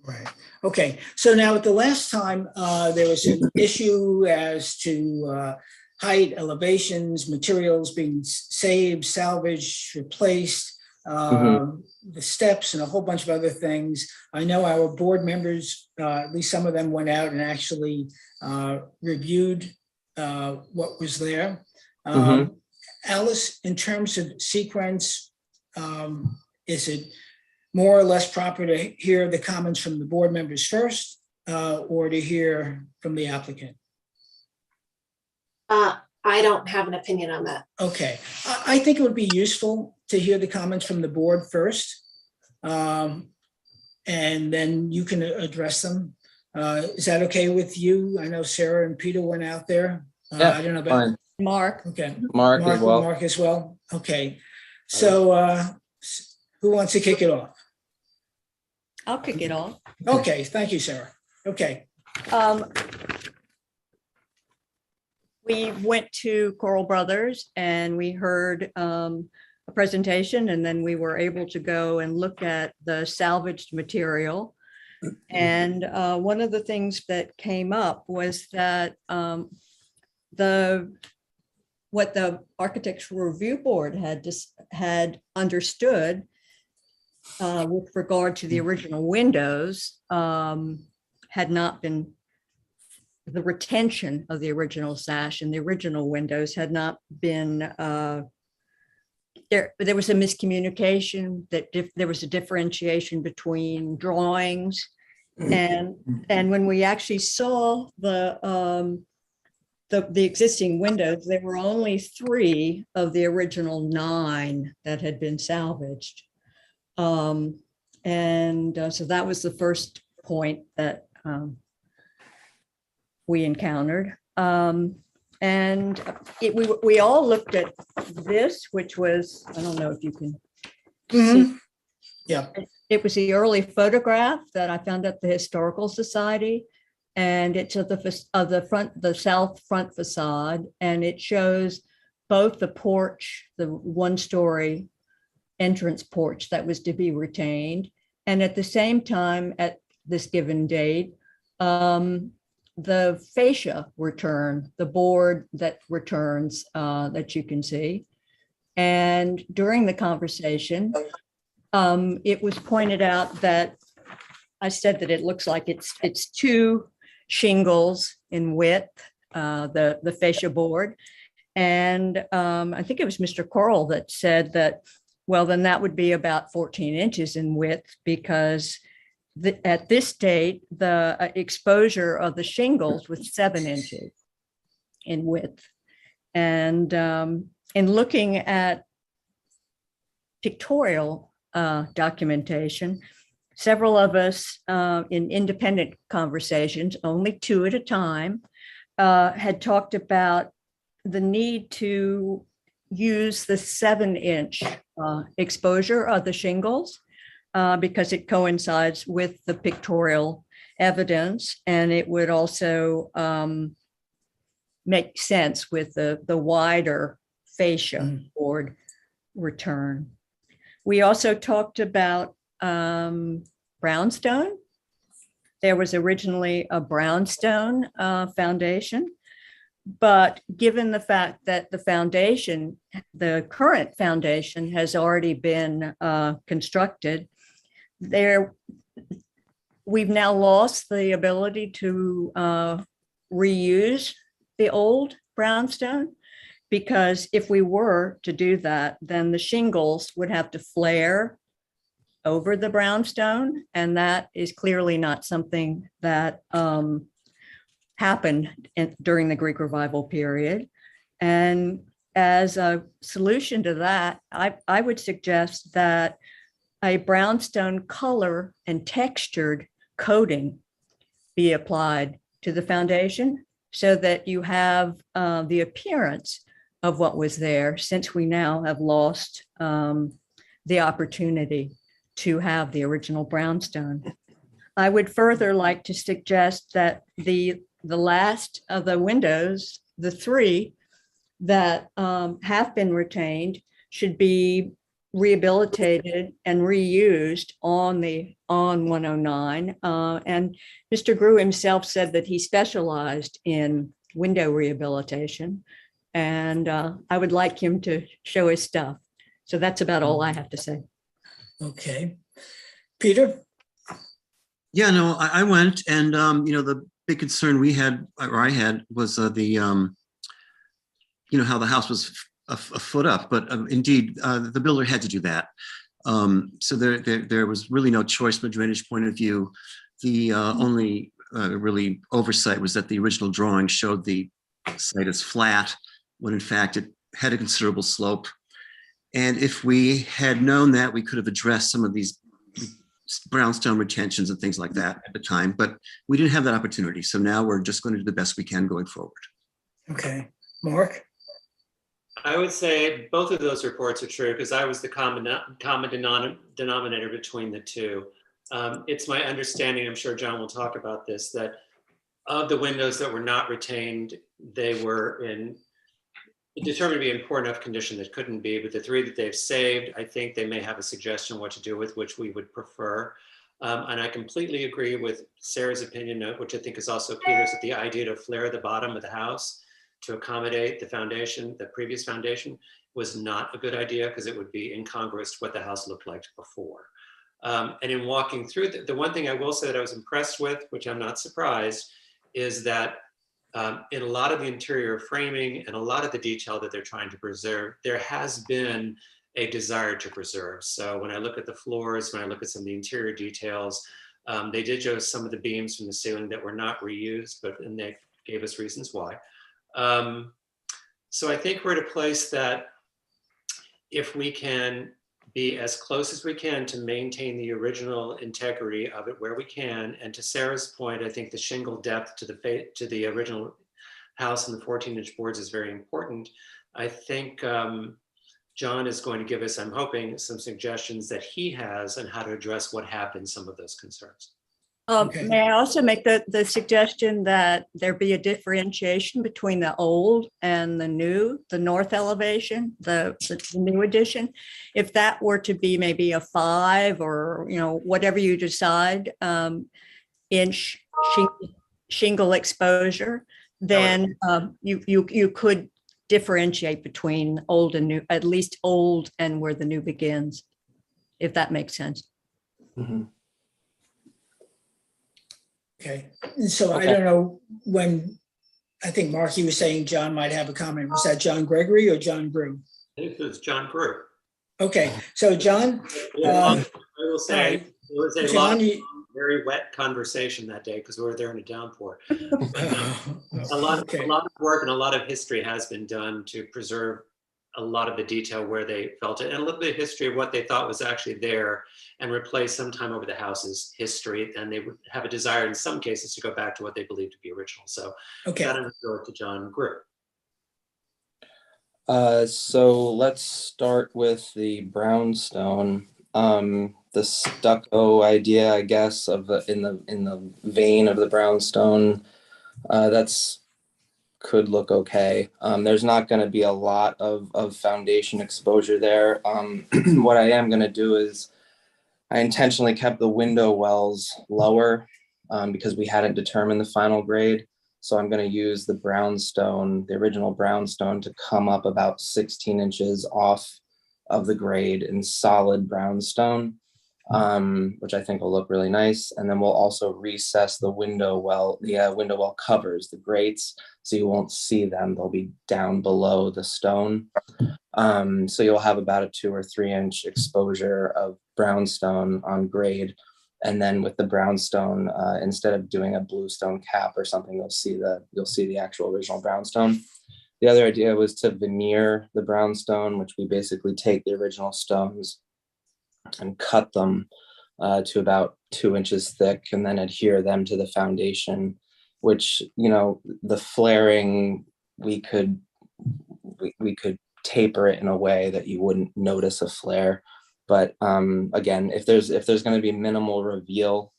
Right. Okay. So now at the last time, there was an issue as to height, elevations, materials being saved, salvaged, replaced, the steps and a whole bunch of other things. I know our board members, at least some of them went out and actually reviewed what was there. Alice, in terms of sequence, is it more or less proper to hear the comments from the board members first or to hear from the applicant? I don't have an opinion on that. Okay, I think it would be useful to hear the comments from the board first. And then you can address them. Is that okay with you? I know Sarah and Peter went out there. Yeah, I don't know about, fine. Mark, okay. Mark as well. Mark as well. Okay. So who wants to kick it off? I'll kick it off. Okay, thank you, Sarah. Okay, we went to Coral Brothers and we heard a presentation, and then we were able to go and look at the salvaged material. And one of the things that came up was that what the Architectural Review Board had understood with regard to the original windows had not been, the retention of the original sash and the original windows had not been, there was a miscommunication, that there was a differentiation between drawings. And when we actually saw the existing windows, there were only 3 of the original 9 that had been salvaged. So that was the first point that we encountered. We all looked at this, which was, I don't know if you can see. Yeah. It was the early photograph that I found at the Historical Society. And it's of the south front facade, and it shows both the porch, the 1-story entrance porch that was to be retained, and at the same time, at this given date, the fascia return, the board that returns that you can see. And during the conversation, it was pointed out that I said that it looks like it's 2 shingles in width, the fascia board. And I think it was Mr. Coral that said that, well, then that would be about 14 inches in width, because at this date, the exposure of the shingles was 7 inches in width. And in looking at pictorial documentation, several of us in independent conversations, only 2 at a time, had talked about the need to use the 7-inch exposure of the shingles because it coincides with the pictorial evidence, and it would also make sense with the wider fascia board return. We also talked about brownstone. There was originally a brownstone foundation, but given the fact that the foundation, the current foundation has already been constructed, we've now lost the ability to reuse the old brownstone, because if we were to do that, then the shingles would have to flare over the brownstone, and that is clearly not something that happened during the Greek Revival period. And as a solution to that, I would suggest that a brownstone color and textured coating be applied to the foundation, so that you have the appearance of what was there, since we now have lost the opportunity to have the original brownstone. I would further like to suggest that the last of the windows, the 3 that have been retained, should be rehabilitated and reused on 109. And Mr. Grew himself said that he specialized in window rehabilitation, and I would like him to show his stuff. So that's about all I have to say. Okay. Peter? Yeah, no, I went, and the big concern we had, or I had, was how the house was a foot up, but indeed the builder had to do that. So there was really no choice from a drainage point of view. The only really oversight was that the original drawing showed the site as flat, when in fact it had a considerable slope. And if we had known that, we could have addressed some of these brownstone retentions and things like that at the time, but we didn't have that opportunity. So now we're just going to do the best we can going forward. Okay. Mark? I would say both of those reports are true, because I was the common denominator between the 2. It's my understanding, I'm sure John will talk about this, that Of the windows that were not retained, they were determined to be in poor enough condition that couldn't be, but the 3 that they've saved, I think they may have a suggestion what to do with, which we would prefer. And I completely agree with Sarah's opinion, which I think is also Peter's, that the idea to flare the bottom of the house to accommodate the foundation, the previous foundation, was not a good idea because it would be incongruous to what the house looked like before. And in walking through, the one thing I will say that I was impressed with, which I'm not surprised, is that in a lot of the interior framing and a lot of the detail that they're trying to preserve, there has been a desire to preserve. So when I look at the floors, when I look at some of the interior details, they did show some of the beams from the ceiling that were not reused, and they gave us reasons why. So I think we're at a place that if we can be as close as we can to maintain the original integrity of it where we can, and to Sarah's point, I think the shingle depth to the original house and the 14-inch boards is very important. I think John is going to give us, I'm hoping, some suggestions that he has on how to address what have been some of those concerns. Okay. May I also make the suggestion that there be a differentiation between the old and the new, the north elevation, the new addition? If that were to be maybe a 5 or, whatever you decide, inch shingle exposure, then you could differentiate between old and new, at least old and where the new begins, if that makes sense. Mhm. Okay, and so I don't know when, I think Marky was saying John might have a comment. Was that John Gregory or John Grew? I think it was John Grew. Okay, so John. I will say, right. it was a John, lot of very wet conversation that day because we were there in a downpour. A lot of work and a lot of history has been done to preserve a lot of the detail where they felt it, and a little bit of history of what they thought was actually there, and replace sometime over the house's history. And they would have a desire in some cases to go back to what they believed to be original. So that I'm going to John Grew. So let's start with the brownstone. The stucco idea, I guess, of in the vein of the brownstone, that's could look okay. There's not going to be a lot of foundation exposure there. What I am going to do is I intentionally kept the window wells lower because we hadn't determined the final grade. So I'm going to use the brownstone, the original brownstone, to come up about 16 inches off of the grade in solid brownstone, which I think will look really nice. And then we'll also recess the window well covers, the grates, so you won't see them. They'll be down below the stone. So you'll have about a 2 or 3 inch exposure of brownstone on grade. And then with the brownstone, instead of doing a bluestone cap or something, you'll see the actual original brownstone. The other idea was to veneer the brownstone, which we basically take the original stones and cut them to about 2 inches thick, and then adhere them to the foundation, which, the flaring, we could taper it in a way that you wouldn't notice a flare. But again, if there's going to be minimal reveal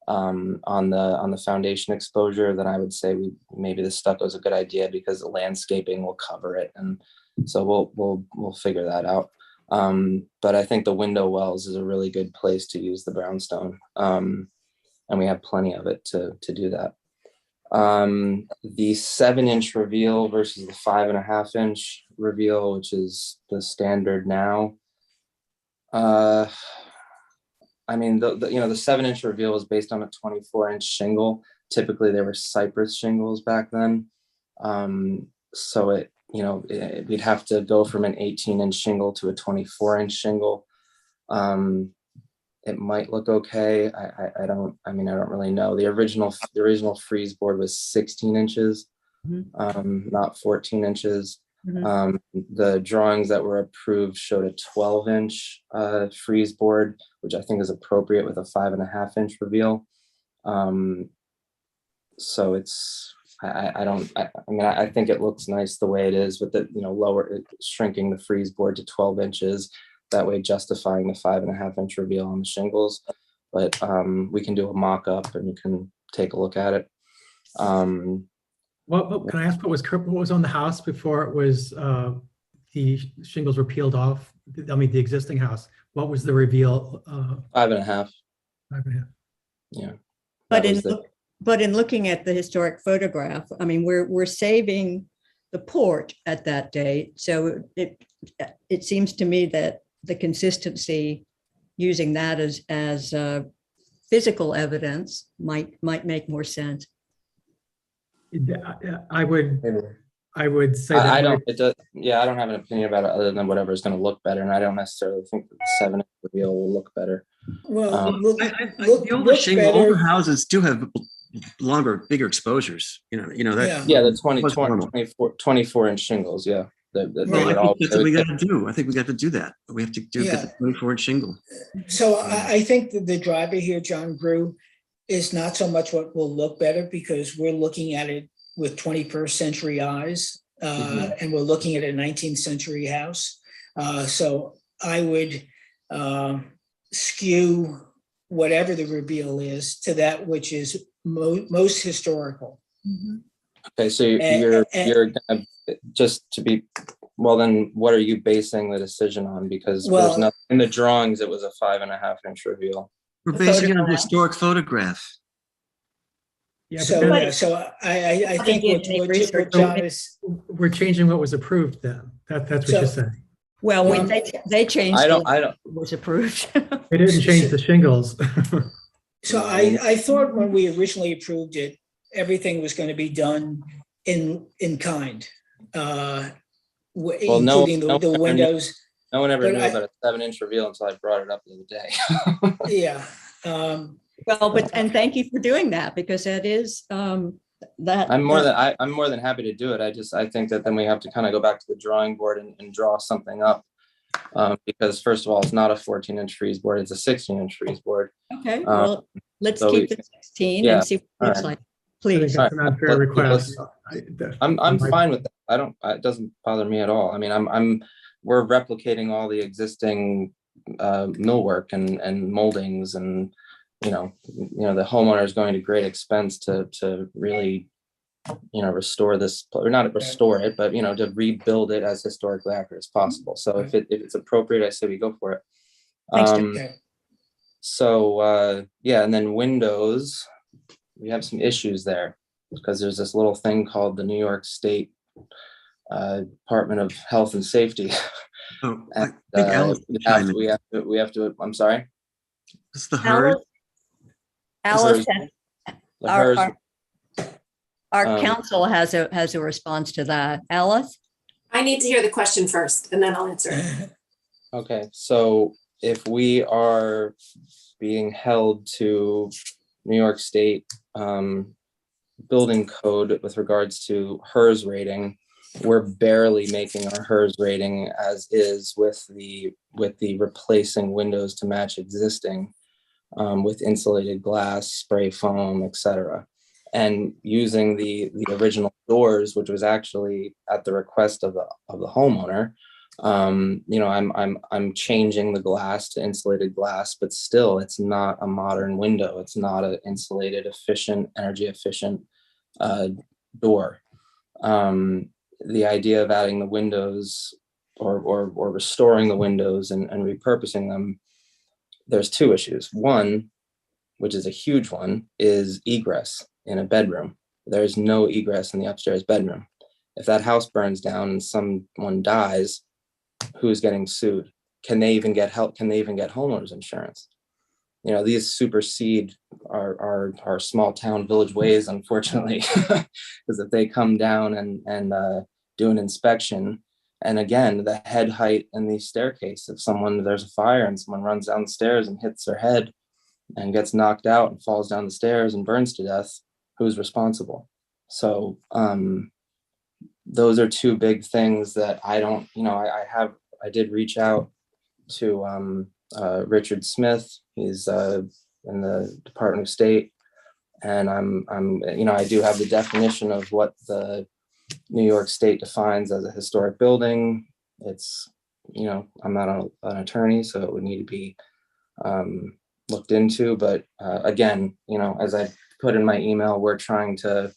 on the foundation exposure, then I would say maybe the stucco is a good idea because the landscaping will cover it, and so we'll figure that out. But I think the window wells is a really good place to use the brownstone, and we have plenty of it to do that. The 7-inch reveal versus the 5.5 inch reveal, which is the standard now. I mean, the 7-inch reveal is based on a 24-inch shingle. Typically, there were cypress shingles back then, so we'd have to go from an 18-inch shingle to a 24-inch shingle. It might look okay. I don't really know. The original frieze board was 16 inches, not 14 inches. The drawings that were approved showed a 12-inch frieze board, which I think is appropriate with a 5.5 inch reveal. So it's, I think it looks nice the way it is with the, shrinking the frieze board to 12 inches, that way justifying the 5.5 inch reveal on the shingles. But we can do a mock-up and you can take a look at it. What can I ask? What was on the house before it was the shingles were peeled off? I mean, the existing house. What was the reveal? 5.5. 5.5. Yeah. But That was but in looking at the historic photograph, I mean, we're saving the port at that date. So it seems to me that the consistency using that as physical evidence might make more sense. I would say that I don't, it does, yeah, I don't have an opinion about it other than whatever is going to look better. And I don't necessarily think that the 7-inch reveal will look better. Well, The older houses do have longer, bigger exposures. You know that. Yeah, the was normal. 24-inch shingles. Yeah. They Well, would I all, think that's what we got to do. I think we got to do that. We have to get Yeah. the 24-inch shingle. So I think that the driver here, John Grew, is not so much what will look better because we're looking at it with 21st century eyes, and we're looking at a 19th century house. So I would skew whatever the reveal is to that which is most historical. okay, so you're gonna, just to be, well, then what are you basing the decision on? Because there's nothing in the drawings. It was a 5.5-inch reveal. We're basing it on a historic photograph. Yeah, So I think what John is. We're changing what was approved then. That's what you're saying. Well, they changed. I don't. Was approved. They didn't change the shingles. So I thought when we originally approved it, everything was going to be done in kind, including the windows. No one ever knew about a 7-inch reveal until I brought it up the other day. Yeah. Well, and thank you for doing that because that is that. I'm more than happy to do it. I think that then we have to kind of go back to the drawing board and draw something up. Because first of all, it's not a 14-inch freeze board, it's a 16-inch freeze board. Okay, well, let's keep the 16 and see what it looks like. Please. That's an unfair request. I'm fine with that. It doesn't bother me at all. I mean, we're replicating all the existing millwork and moldings, and you know, the homeowner is going to great expense to really, restore this, or not restore it, but to rebuild it as historically accurate as possible. So if it's appropriate, I say we go for it. Thanks, so yeah, and then windows, we have some issues there because there's this little thing called the New York State Department of Health and Safety. Oh, And, I think Alice we have to. I'm sorry. It's the HERS. Alice, The HERS. our council has a response to that. Alice? I need to hear the question first and then I'll answer it. Okay, so if we are being held to New York State building code with regards to HERS rating, we're barely making our HERS rating as is with the replacing windows to match existing with insulated glass, spray foam, etc. And using the original doors, which was actually at the request of the homeowner. I'm changing the glass to insulated glass, but still it's not a modern window. It's not an insulated, energy efficient door. The idea of adding the windows or restoring the windows and repurposing them, there's two issues. One, which is a huge one, is egress in a bedroom. There's no egress in the upstairs bedroom. If that house burns down and someone dies, who's getting sued? Can they even get help? Can they even get homeowners insurance? These supersede our small town village ways, unfortunately, because if they come down and do an inspection, and again, the head height in the staircase, if there's a fire and someone runs down the stairs and hits their head and gets knocked out and falls down the stairs and burns to death, who's responsible? So those are two big things that I don't, I did reach out to Richard Smith. He's in the Department of State, and I do have the definition of what the New York State defines as a historic building. It's, I'm not an attorney, so it would need to be looked into. But again, as I put in my email, we're trying to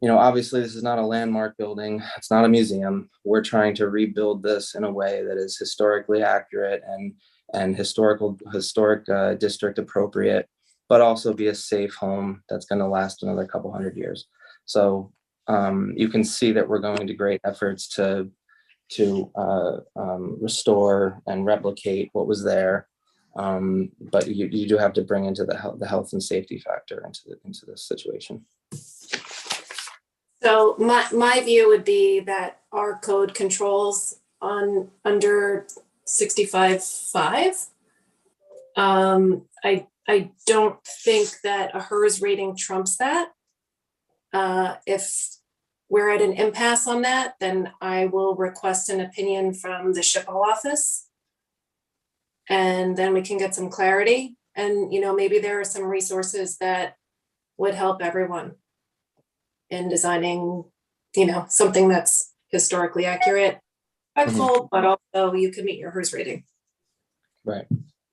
obviously this is not a landmark building. It's not a museum. We're trying to rebuild this in a way that is historically accurate and historic district appropriate, but also be a safe home that's going to last another couple hundred years. So you can see that we're going to great efforts to restore and replicate what was there. But you do have to bring into the health and safety factor into this situation. So my view would be that our code controls on under 65.5. I don't think that a HERS rating trumps that. If we're at an impasse on that, then I will request an opinion from the SHPO office. And then we can get some clarity. And, maybe there are some resources that would help everyone in designing, something that's historically accurate, respectful, but also you can meet your HERS rating. Right.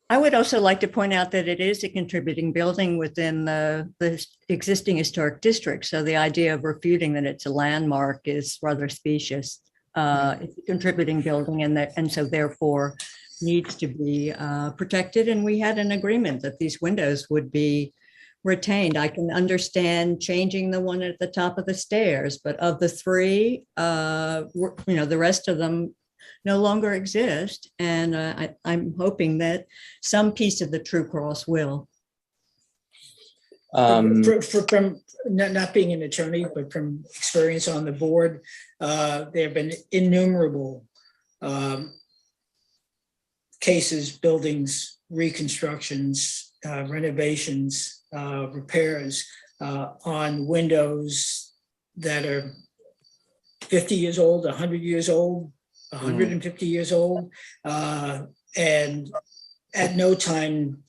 I would also like to point out that it is a contributing building within the existing historic district. So the idea of refuting that it's a landmark is rather specious. It's a contributing building and so therefore needs to be protected. And we had an agreement that these windows would be retained. I can understand changing the one at the top of the stairs, but of the three, the rest of them no longer exist. And I'm hoping that some piece of the True Cross will. From not being an attorney, but from experience on the board, there have been innumerable cases, buildings, reconstructions, renovations, repairs on windows that are 50 years old, 100 years old, 150 years old. And at no time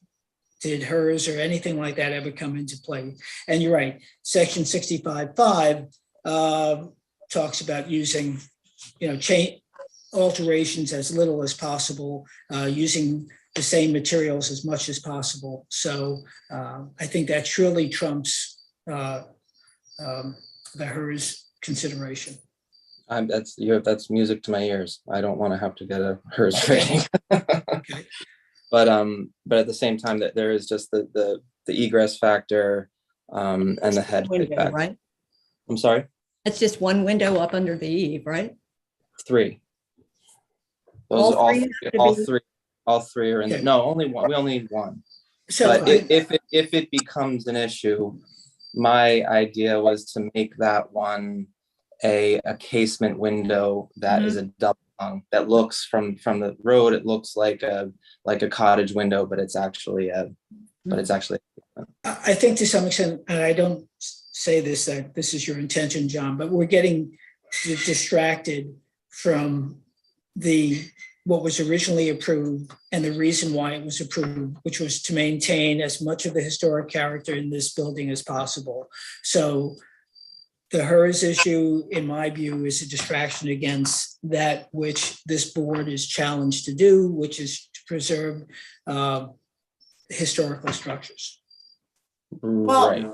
did HERS or anything like that ever come into play. And you're right, section 65.5 talks about using, change alterations as little as possible, using the same materials as much as possible. So I think that surely trumps the HERS consideration. That's music to my ears. I don't want to have to get a HERS rating. Okay. But at the same time, that there is just the egress factor and the head Window, factor. right? I'm sorry? It's just one window up under the eave, right? 3. Those all three are in there. No, only one. We only need one. So but if it becomes an issue, my idea was to make that one a casement window that is a double hung, that looks from the road, it looks like a cottage window, but it's actually I think to some extent, and I don't say this, that this is your intention, John, but we're getting distracted from what was originally approved and the reason why it was approved, which was to maintain as much of the historic character in this building as possible. So the HERS issue, in my view, is a distraction against that which this board is challenged to do, which is to preserve historical structures. Well,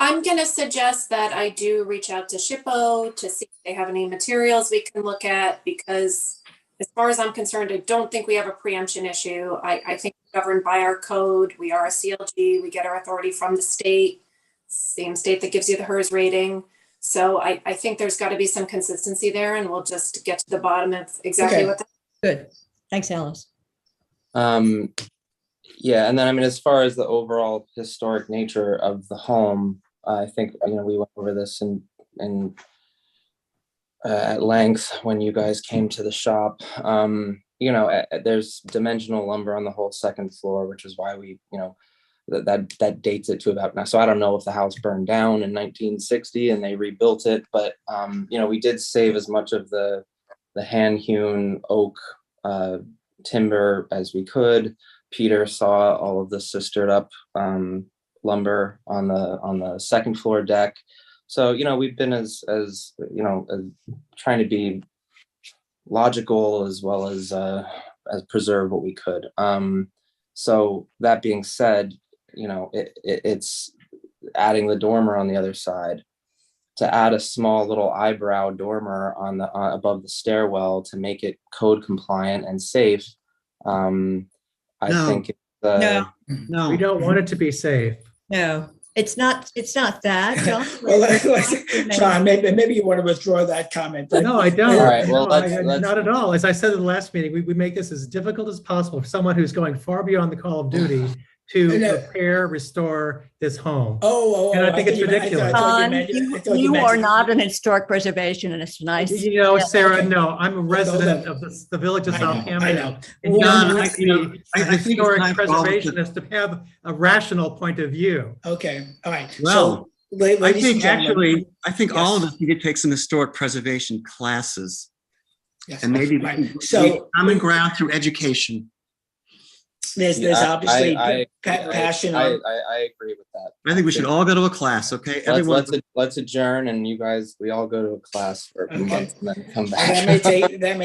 I'm going to suggest that I do reach out to SHPO to see if they have any materials we can look at, because as far as I'm concerned, I don't think we have a preemption issue. I think we're governed by our code. We are a CLG. We get our authority from the state, same state that gives you the HERS rating. So I think there's got to be some consistency there, and we'll just get to the bottom of exactly what that. Good. Thanks, Alice. Yeah, and then as far as the overall historic nature of the home, I think we went over this in at length when you guys came to the shop. There's dimensional lumber on the whole second floor, which is why we that dates it to about now. So I don't know if the house burned down in 1960 and they rebuilt it, but we did save as much of the hand-hewn oak timber as we could. Peter saw all of the sistered up lumber on the second floor deck. So we've been as trying to be logical as well as preserve what we could. So that being said, it's adding the dormer on the other side. to add a small little eyebrow dormer on the above the stairwell to make it code compliant and safe. I No. think No. No. We don't want it to be safe. No, it's not that, John. Well, John, maybe you want to withdraw that comment. No, I don't. All right, well, No, let's- not at all. As I said in the last meeting, we make this as difficult as possible for someone who's going far beyond the call of duty to No. repair, restore this home. Oh, And I think it's thought you meant- ridiculous. I thought you John, meant- I thought you meant- are not an historic preservationist, nice. You know, Sarah, okay. no, I'm a resident no. of the village of I know, Southampton. I know. And John, you I- have you know, to be I a think it's historic time for all of us to- preservationist to have a rational point of view. Okay, all right. Well, So, I ladies and think gentlemen, I think all of Yes. us need to take some historic preservation classes yes, and maybe we right. can So- make common ground through education. there's I- obviously I passion I on. agree with that. I think we should all go to a class, okay? Let's adjourn and you guys, we all go to a class for a Okay. month and then come That may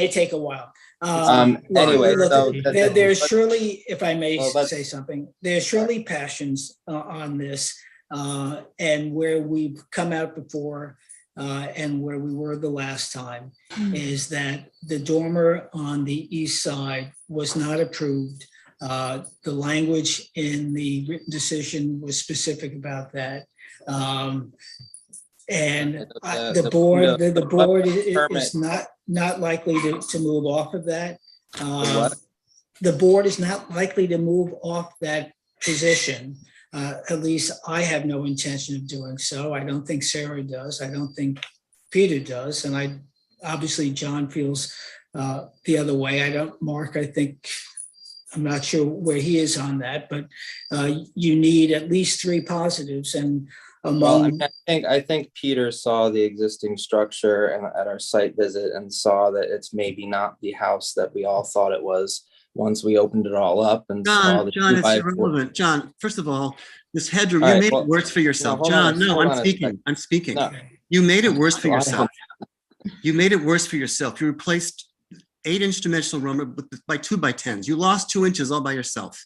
back. take a while. Anyway, so There's surely, if I may Well, let's- say something, there's surely passions on this, and where we've come out before, and where we were the last time, is that the dormer on the east side was not approved. The language in the written decision was specific about that. And the board is not likely to move off of that. what? The board is not likely to move off that position. At least I have no intention of doing so. I don't think Sarah does. I don't think Peter does. And obviously John feels the other way. Mark, I think, I'm not sure where he is on that, but you need at least 3 positives. And Well, among, I think Peter saw the existing structure and at our site visit and saw that it's maybe not the house that we all thought it was once we opened it all up and saw the John, it's 2x4. irrelevant. John, first of all, this headroom, All you right, made well, it worse for yourself. hold John, on, no, hold I'm on a speaking. second. I'm speaking. No. You made it worse for Well, I yourself. You made it worse for yourself. You replaced 8-inch dimensional roomer by 2x10s. You lost 2 inches all by yourself.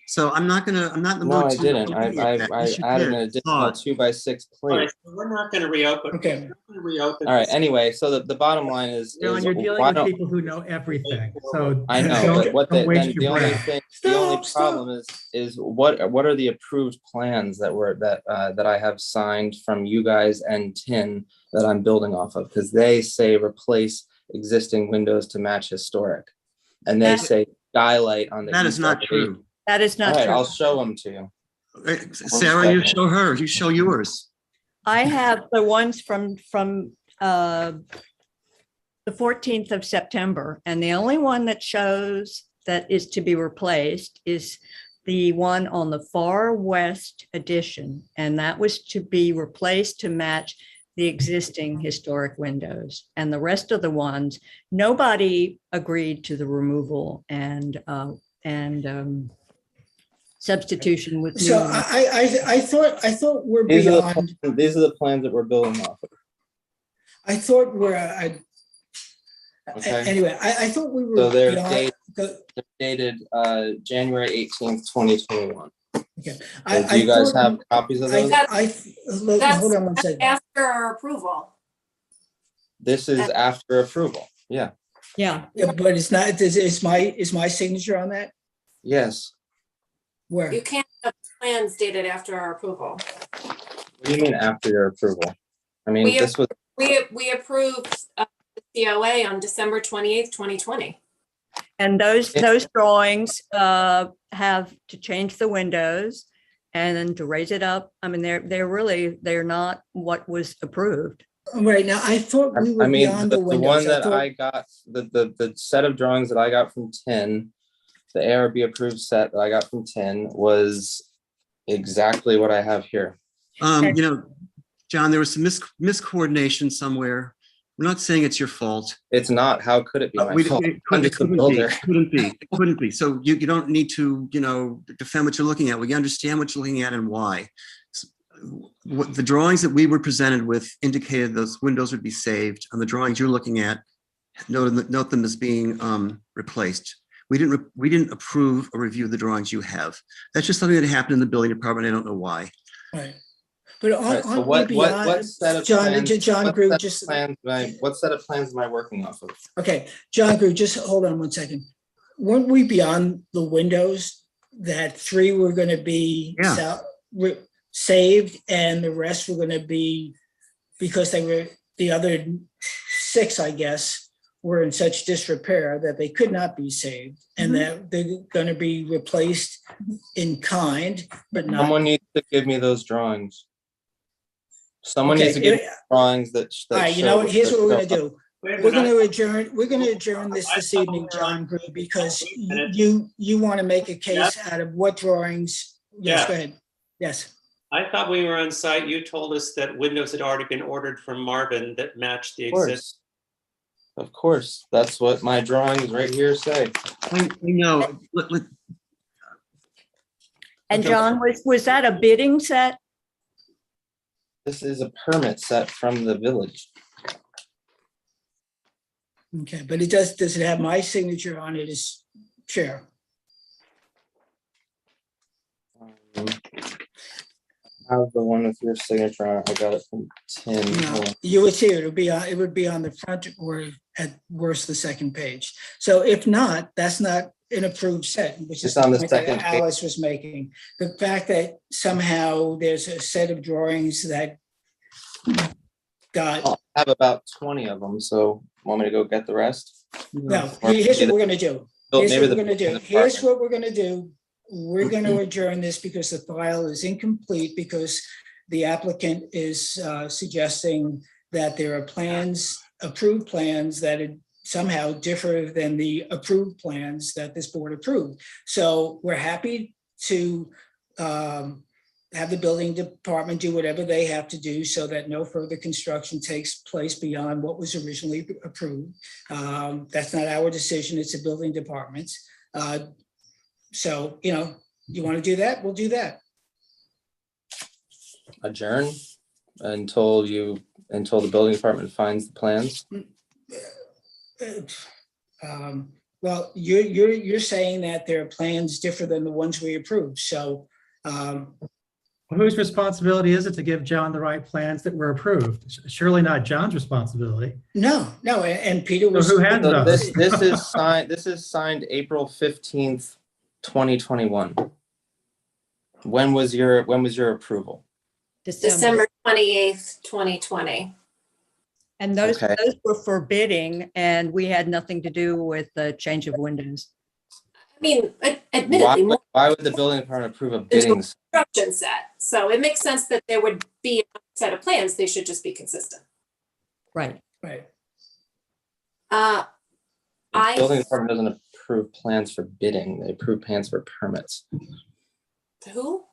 So I'm not in the No, mood I to didn't. remediate I that. Yes, you added an did. additional Saw it. 2x6 All right, plate. so we're not going to reopen. okay. All right, anyway, so the bottom line is John, you're dealing why with don't, people who know everything. So I know, don't- but what don't they, waste then your the only breath. thing, the only Stop. problem is what are the approved plans that I have signed from you guys and Tin that I'm building off of? Because they say replace existing windows to match historic. And they say skylight on the That is east not elevation. true. That is All not right, true. I'll show them to you. Sarah, you show her. You show yours. I have the ones from the 14th of September, and the only one that shows that is to be replaced is the one on the far west addition, and that was to be replaced to match the existing historic windows. And the rest of the ones, nobody agreed to the removal and substitution with. So new ones. I thought we're These are beyond, these are the plans that we're building off of. I thought Okay. anyway, I thought we were So they're beyond. They're dated January 18th, 2021. Okay. So do you guys have copies of those? Hold on one That's second. after our approval. This is after approval. Yeah. Yeah, Yeah, but it's not, is my signature on that? Yes. Where? You can't have plans dated after our approval. What do you mean after your approval? I mean, We this was, We approved the COA on December 28th, 2020. and those drawings have to change the windows and then to raise it up. I mean, they're not what was approved. Right now, I thought we I were mean, beyond the the one windows. that thought- I got, the set of drawings that I got from Tin, the ARB approved set that I got from Tin was exactly what I have here. You know, John, there was some miscoordination somewhere. We're not saying it's your fault. It's not. How could it be my fault? I'm just a Couldn't builder. be. It couldn't be. So you don't need to, defend what you're looking at. We understand what you're looking at and why. What the drawings that we were presented with indicated those windows would be saved. On the drawings you're looking at, note them as being replaced. We didn't approve or review the drawings you have. That's just something that happened in the building department. I don't know why. Right. But Right, so aren't we what beyond, set of John, plans? John what Grew, set of just, plans what set of plans am I working off of? okay, John Grew, just hold on one second. Weren't we beyond the windows that 3 were gonna be Yeah. saved and the rest were gonna be, because they were, the other 6, I guess, were in such disrepair that they could not be saved, and that they're gonna be replaced in kind, but not. Someone needs to give me those drawings. Someone Okay, needs to give me drawings that All right, you know what, here's what we're gonna do. We're gonna adjourn this evening, John Grew, because you want to make a case out of what drawings. Yes, Yeah. go ahead. Yes. I thought we were on site. You told us that windows had already been ordered from Marvin that matched the existing. Of course, that's what my drawings right here say. We know. And John, was that a bidding set? This is a permit set from the village. Okay, but does it have my signature on it as chair? I have the one with your signature on it. I got it from Tim. No, you would see it. It would be on the front or at worst the second page. So if not, that's not an approved set, which is It's on the point that second page. Alice was making. The fact that somehow there's a set of drawings that got, I have about 20 of them, so want me to go get the rest? no, Or here's what maybe we're gonna do. the- Here's maybe what the we're gonna do. building Here's department. what we're gonna do. We're gonna adjourn this because the file is incomplete, because the applicant is suggesting that there are plans, approved plans that somehow differ than the approved plans that this board approved. So we're happy to have the building department do whatever they have to do so that no further construction takes place beyond what was originally approved. That's not our decision, it's a building department's. So, you want to do that, we'll do that. Adjourn until the building department finds the plans. Well, you're saying that their plans differ than the ones we approved, so. Whose responsibility is it to give John the right plans that were approved? Surely not John's responsibility. No, and Peter was. So who had So those? this is signed April 15th, 2021. When was your approval? December 28th, 2020. And those Okay. were for bidding, and we had nothing to do with the change of windows. I mean, admittedly, Why would the building department approve a bidding? construction set. So it makes sense that there would be a set of plans. They should just be consistent. Right. Right. The I, building department doesn't approve plans for bidding. They approve plans for permits. who?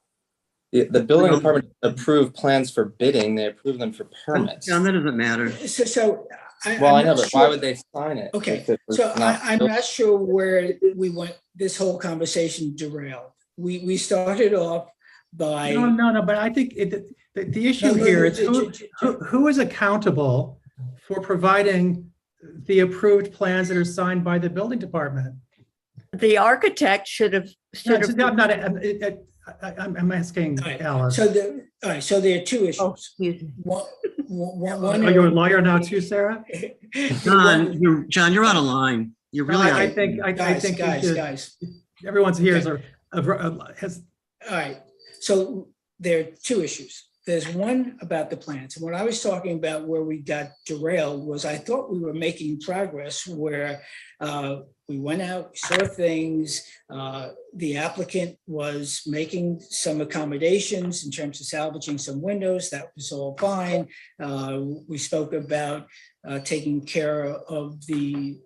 The building department approve plans for bidding. They approve them for permits. John, that doesn't matter. So. Well, I I'm know, not but sure- why would they sign it? Okay, if it was so not I'm built? not sure where we went, this whole conversation derailed. We started off by. No, but I think the issue No, here is who is accountable for providing the approved plans that are signed by the building department? The architect should have. I'm asking All right, Alice. So there are two issues. Oh, excuse me. One. Are you a lawyer now too, Sarah? John, you're out of line. You're really out I of think we should- Guys. everyone's here Okay. has All right, so there are two issues. There's one about the plans. And what I was talking about where we got derailed was I thought we were making progress where we went out, saw things. The applicant was making some accommodations in terms of salvaging some windows. That was all fine. We spoke about taking care of the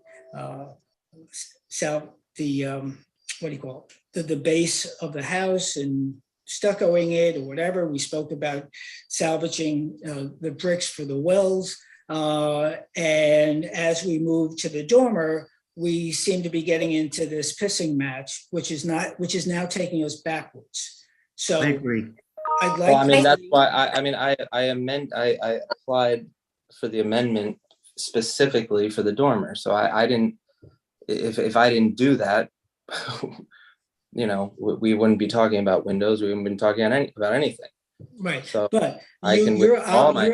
what do you call it? The base of the house and stuccoing it or whatever. We spoke about salvaging the bricks for the wells. And as we moved to the dormer, we seem to be getting into this pissing match, which is now taking us backwards. So I agree. I'd like. Well, I mean, that's why I applied for the amendment specifically for the dormer. So I didn't, if I didn't do that, we wouldn't be talking about windows. We wouldn't be talking about anything. Right, So but I can withdraw my,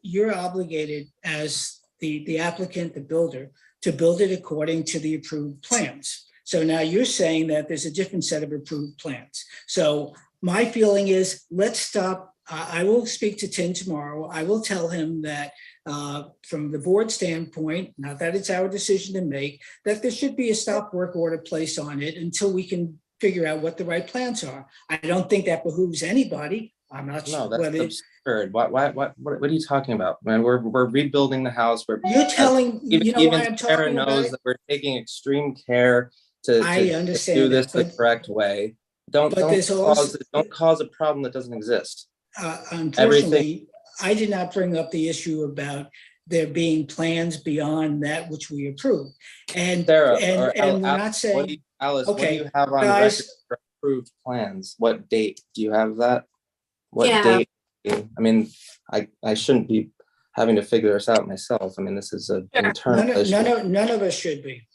you're obligated as the applicant, the builder, to build it according to the approved plans. So now you're saying that there's a different set of approved plans. So my feeling is, let's stop. I will speak to Tim tomorrow. I will tell him that from the board standpoint, not that it's our decision to make, that there should be a stop work order placed on it until we can figure out what the right plans are. I don't think that behooves anybody. I'm not no, sure that's whether absurd. What are you talking about? Man, we're rebuilding the house. you're telling, Even, you know why even I'm Sarah talking about knows it? that we're taking extreme care to I to understand do that, this the but- correct way. Don't there's also- cause a problem that doesn't exist. Unfortunately, I did not bring up the issue about there being plans beyond that which we approved. And, Sarah, and, or and we're Al- not saying, Alice, what do okay, you have on the guys- record for approved plans? What date? Do you have that? What Yeah. date? I mean, I shouldn't be having to figure this out myself. I mean, this is an internal issue. none of us should be.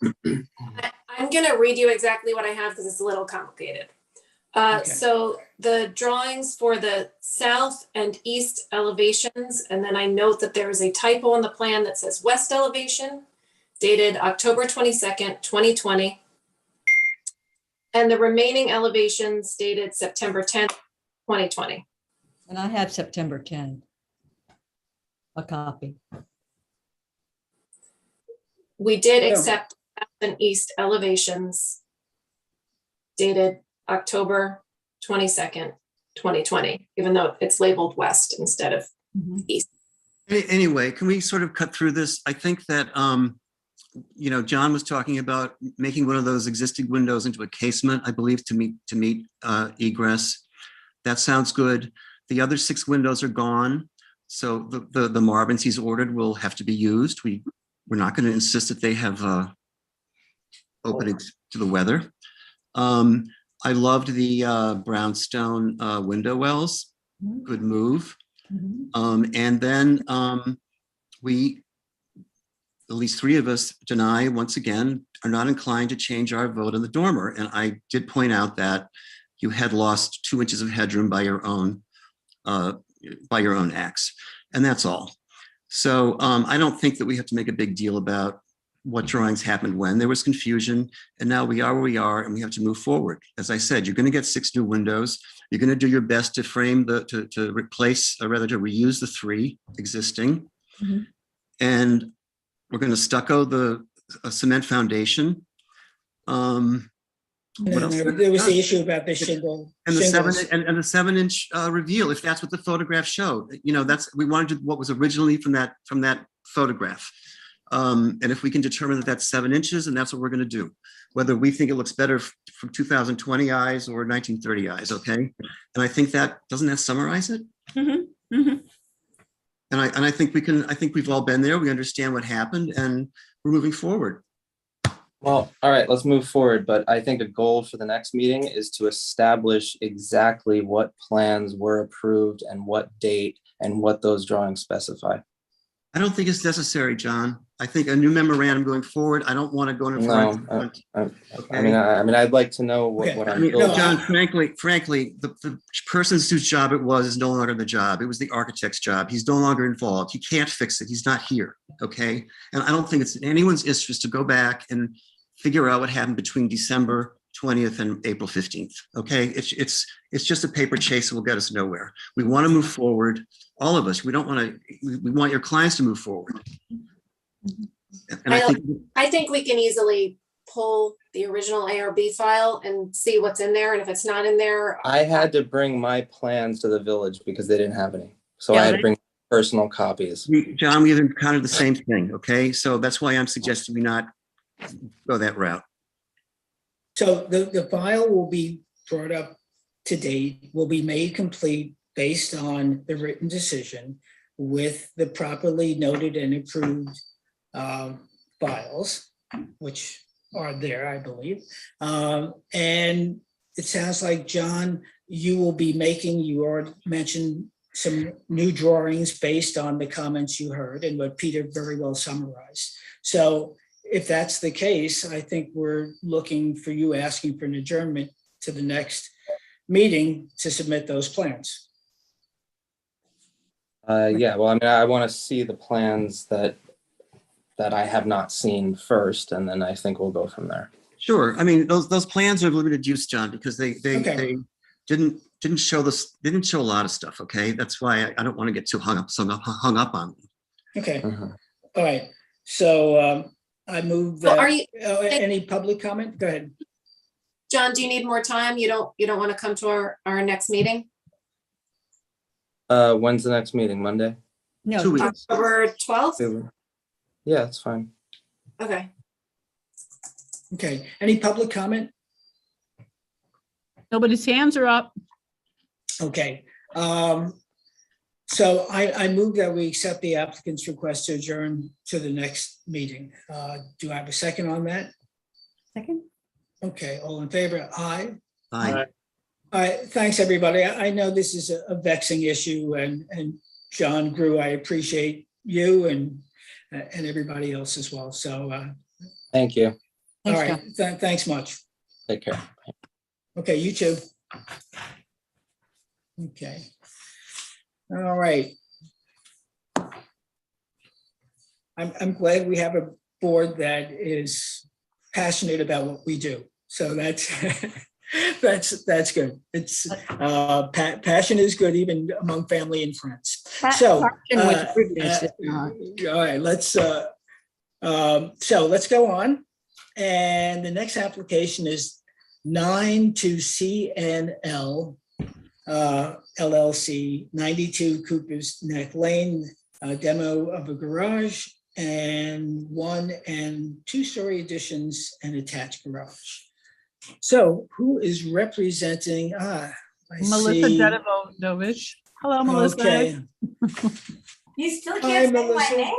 I'm gonna read you exactly what I have because it's a little complicated. Okay. So the drawings for the south and east elevations, and then I note that there is a typo on the plan that says west elevation dated October 22nd, 2020. And the remaining elevations dated September 10th, 2020. And I have September 10, a copy. We did Yeah. accept south and east elevations dated October 22nd, 2020, even though it's labeled west instead of east. Anyway, can we sort of cut through this? I think that, John was talking about making one of those existing windows into a casement, I believe, to meet egress. That sounds good. The other 6 windows are gone. So the Marvins he's ordered will have to be used. We're not going to insist that they have openings to the weather. I loved the brownstone window wells. Good move. And then we, at least 3 of us, Denai, once again, are not inclined to change our vote on the dormer. And I did point out that you had lost 2 inches of headroom by your own acts, and that's all. So I don't think that we have to make a big deal about what drawings happened when. There was confusion, and now we are where we are, and we have to move forward. As I said, you're going to get 6 new windows. You're going to do your best to frame to replace, or rather to reuse the 3 existing. And we're going to stucco the cement foundation. What else? There was the issue about the shingle. And the shingles. 7-inch reveal, if that's what the photograph showed. We wanted to, what was originally from that photograph. And if we can determine that that's 7 inches, and that's what we're going to do, whether we think it looks better from 2020 eyes or 1930 eyes. Okay. And I think doesn't that summarize it? And I think we've all been there. We understand what happened, and we're moving forward. Well, all right, let's move forward. But I think a goal for the next meeting is to establish exactly what plans were approved and what date and what those drawings specify. I don't think it's necessary, John. I think a new memorandum going forward. I don't want to go in front. I mean, I'd like to know what I'm building. John, frankly, the person whose job it was is no longer the job. It was the architect's job. He's no longer involved. He can't fix it. He's not here. Okay. And I don't think it's in anyone's interest to go back and figure out what happened between December 20th and April 15th. Okay. It's just a paper chase that will get us nowhere. We want to move forward. All of us. We want your clients to move forward. And I think we can easily pull the original ARB file and see what's in there. And if it's not in there, I had to bring my plans to the village because they didn't have any. So I had to bring personal copies. John, we have encountered the same thing. Okay. So that's why I'm suggesting we not go that route. So the file will be brought up to date, will be made complete based on the written decision with the properly noted and approved files, which are there, I believe. And it sounds like, John, you already mentioned some new drawings based on the comments you heard and what Peter very well summarized. So if that's the case, I think we're looking for you asking for an adjournment to the next meeting to submit those plans. Yeah, well, I mean, I want to see the plans that I have not seen first, and then I think we'll go from there. Sure. I mean, those plans are limited use, John, because they Okay. didn't show this, they didn't show a lot of stuff. Okay, that's why I don't want to get too hung up on them. Okay, Mhm. all right. So I move So that, are you, any public comment? Go ahead. John, do you need more time? You don't want to come to our next meeting? When's the next meeting? Monday? No, 2 weeks. October 12th? Yeah, that's fine. Okay. Okay, any public comment? Nobody's hands are up. Okay. So I move that we accept the applicant's request to adjourn to the next meeting. Do I have a second on that? second. Okay, all in favor? Aye. Aye. All right, thanks, everybody. I know this is a vexing issue, and John Grew, I appreciate you and everybody else as well. So, Thank you. all Thanks, right, John. thanks much. Take care. Okay, you too. Okay. All right. I'm glad we have a board that is passionate about what we do. So that's that's good. It's passion is good even among family and friends. So Passion with goodness, if not. all right, so let's go on. And the next application is 9 to CNL LLC, 92 Cooper's Neck Lane, demo of a garage and 1- and 2-story additions and attached garage. So who is representing? I Melissa see. Dedovich. Hello, Melissa. Okay. You still Hi, can't say my Melissa. name?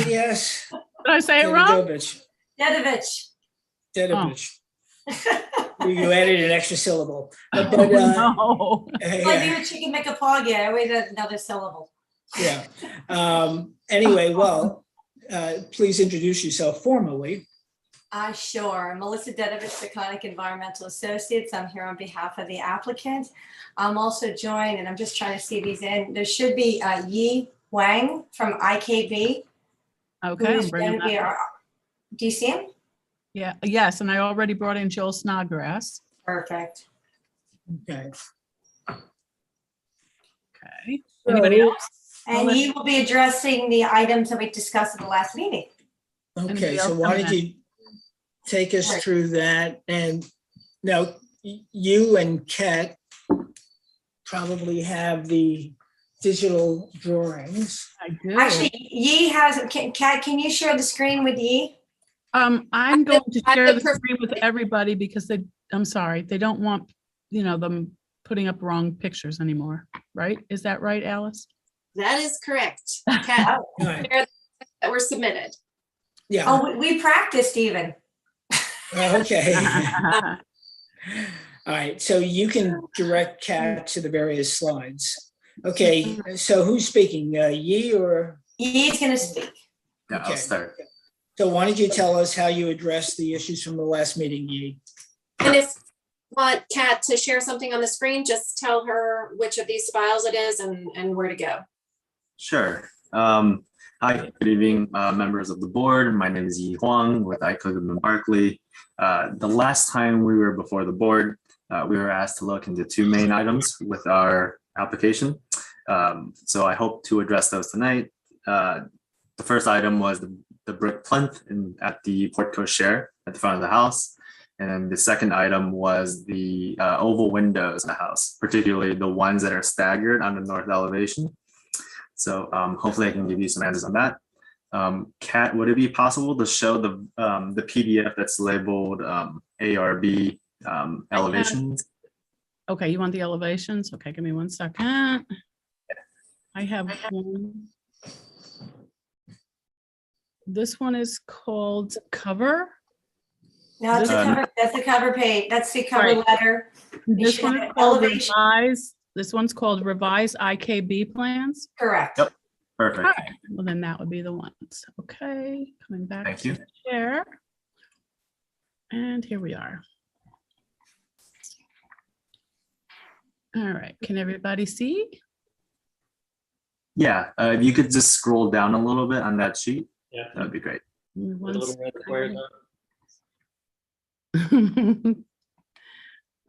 Yes. Did I say it wrong? Dedovich. Dedovich. Dedovich. You added an extra syllable. But, Oh, no. Like yeah. you chicken make a pog, I waited another syllable. Yeah. Anyway, well, please introduce yourself formally. Sure. Melissa Dedovich, Peconic Environmental Associates. I'm here on behalf of the applicant. I'm also joined, and I'm just trying to see these in. There should be Yi Wang from IKB. Okay, I'm bringing that up. Do you see him? Yeah, yes, and I already brought in Joel Snodgrass. Perfect. Okay. Okay. Anybody else? And he will be addressing the items that we discussed at the last meeting. Okay, Anybody so else why coming don't in? you take us Sure. through that? And now you and Kat probably have the digital drawings. I do. Actually, Yi has, Kat, can you share the screen with Yi? I'm going to I share would the screen with everybody because I'm sorry, they don't want, them putting up wrong pictures anymore, right? Is that right, Alice? That is correct. Kat, All right. that were submitted. Yeah, Oh, we practiced even. okay. All right, so you can direct Kat to the various slides. Okay, so who's speaking, Yi or? Yi's gonna speak. Yeah, Okay. I'll start. So why don't you tell us how you addressed the issues from the last meeting, Yi? And if you want Kat to share something on the screen, just tell her which of these files it is and where to go. Sure. Hi, good evening, members of the board. My name is Yi Huang with Ar&Hpb Berkeley. The last time we were before the board, we were asked to look into 2 main items with our application. So I hope to address those tonight. The first item was the brick plinth at the portico share at the front of the house. And then the second item was the oval windows in the house, particularly the ones that are staggered on the north elevation. So hopefully I can give you some answers on that. Kat, would it be possible to show the PDF that's labeled ARB elevations? Okay, you want the elevations? Okay, give me 1 second. I have one. This one is called cover. No, it's that's the cover page. That's the cover Right. letter. This should one have is called elevation. revise. This one's called revised IKB plans. Correct. Yep. Perfect. All right, well then that would be the ones. Okay, coming back Thank to you. the chair. And here we are. All right, can everybody see? Yeah, if you could just scroll down a little bit on that sheet, Yeah. that would be great. With a little red squares on.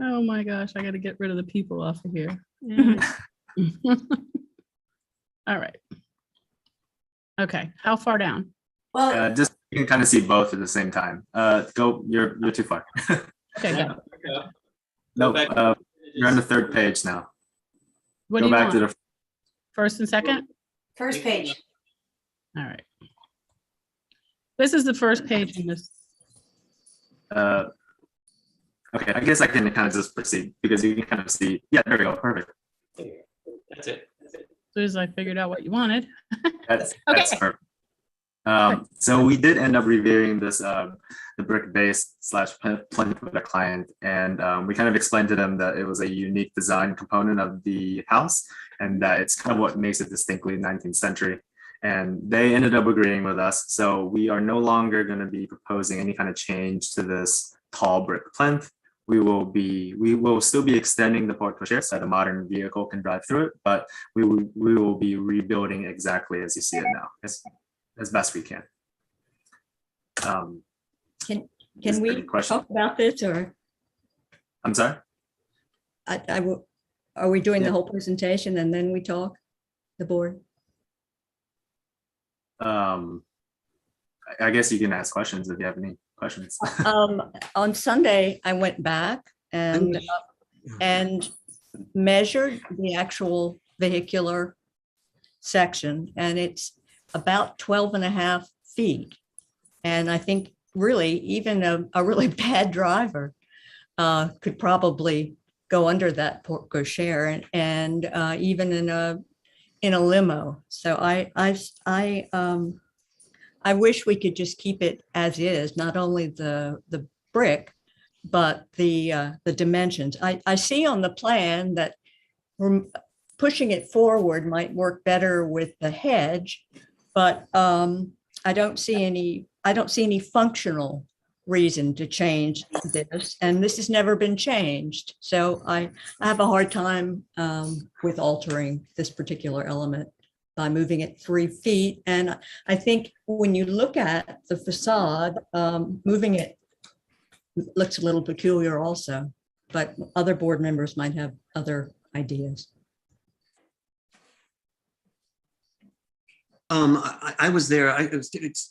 Oh my gosh, I gotta get rid of the people off of here. Yeah. All right. Okay, how far down? Well, Just you can kind of see both at the same time. Go, you're too far. Okay, Yeah, got it. okay. No, Go back. you're on the third page now. What do Go you back to want? the First and second? first page. All right. This is the first page in this. okay, I guess I can kind of just proceed because you can kind of see. Yeah, there we go. Perfect. That's it. As soon as I figured out what you wanted. That's Okay. perfect. So we did end up reviewing this, the brick base / plinth with a client, and we kind of explained to them that it was a unique design component of the house, and that it's kind of what makes it distinctly 19th century. And they ended up agreeing with us. So we are no longer going to be proposing any kind of change to this tall brick plinth. We will still be extending the porte cochere so that a modern vehicle can drive through it, but we will be rebuilding exactly as you see it now, as best we can. Can is there we any question? talk about this, or I'm sorry? are we doing Yeah. the whole presentation and then we talk, the board? I guess you can ask questions if you have any questions. On Sunday, I went back and measured the actual vehicular section, and it's about 12 and a half feet. And I think really even a really bad driver could probably go under that porte cochere, and even in a limo. So I wish we could just keep it as is, not only the brick, but the dimensions. I see on the plan that we're pushing it forward might work better with the hedge, but I don't see any functional reason to change this, and this has never been changed. So I have a hard time with altering this particular element by moving it 3 feet. And I think when you look at the facade, moving it looks a little peculiar also, but other board members might have other ideas. I was there.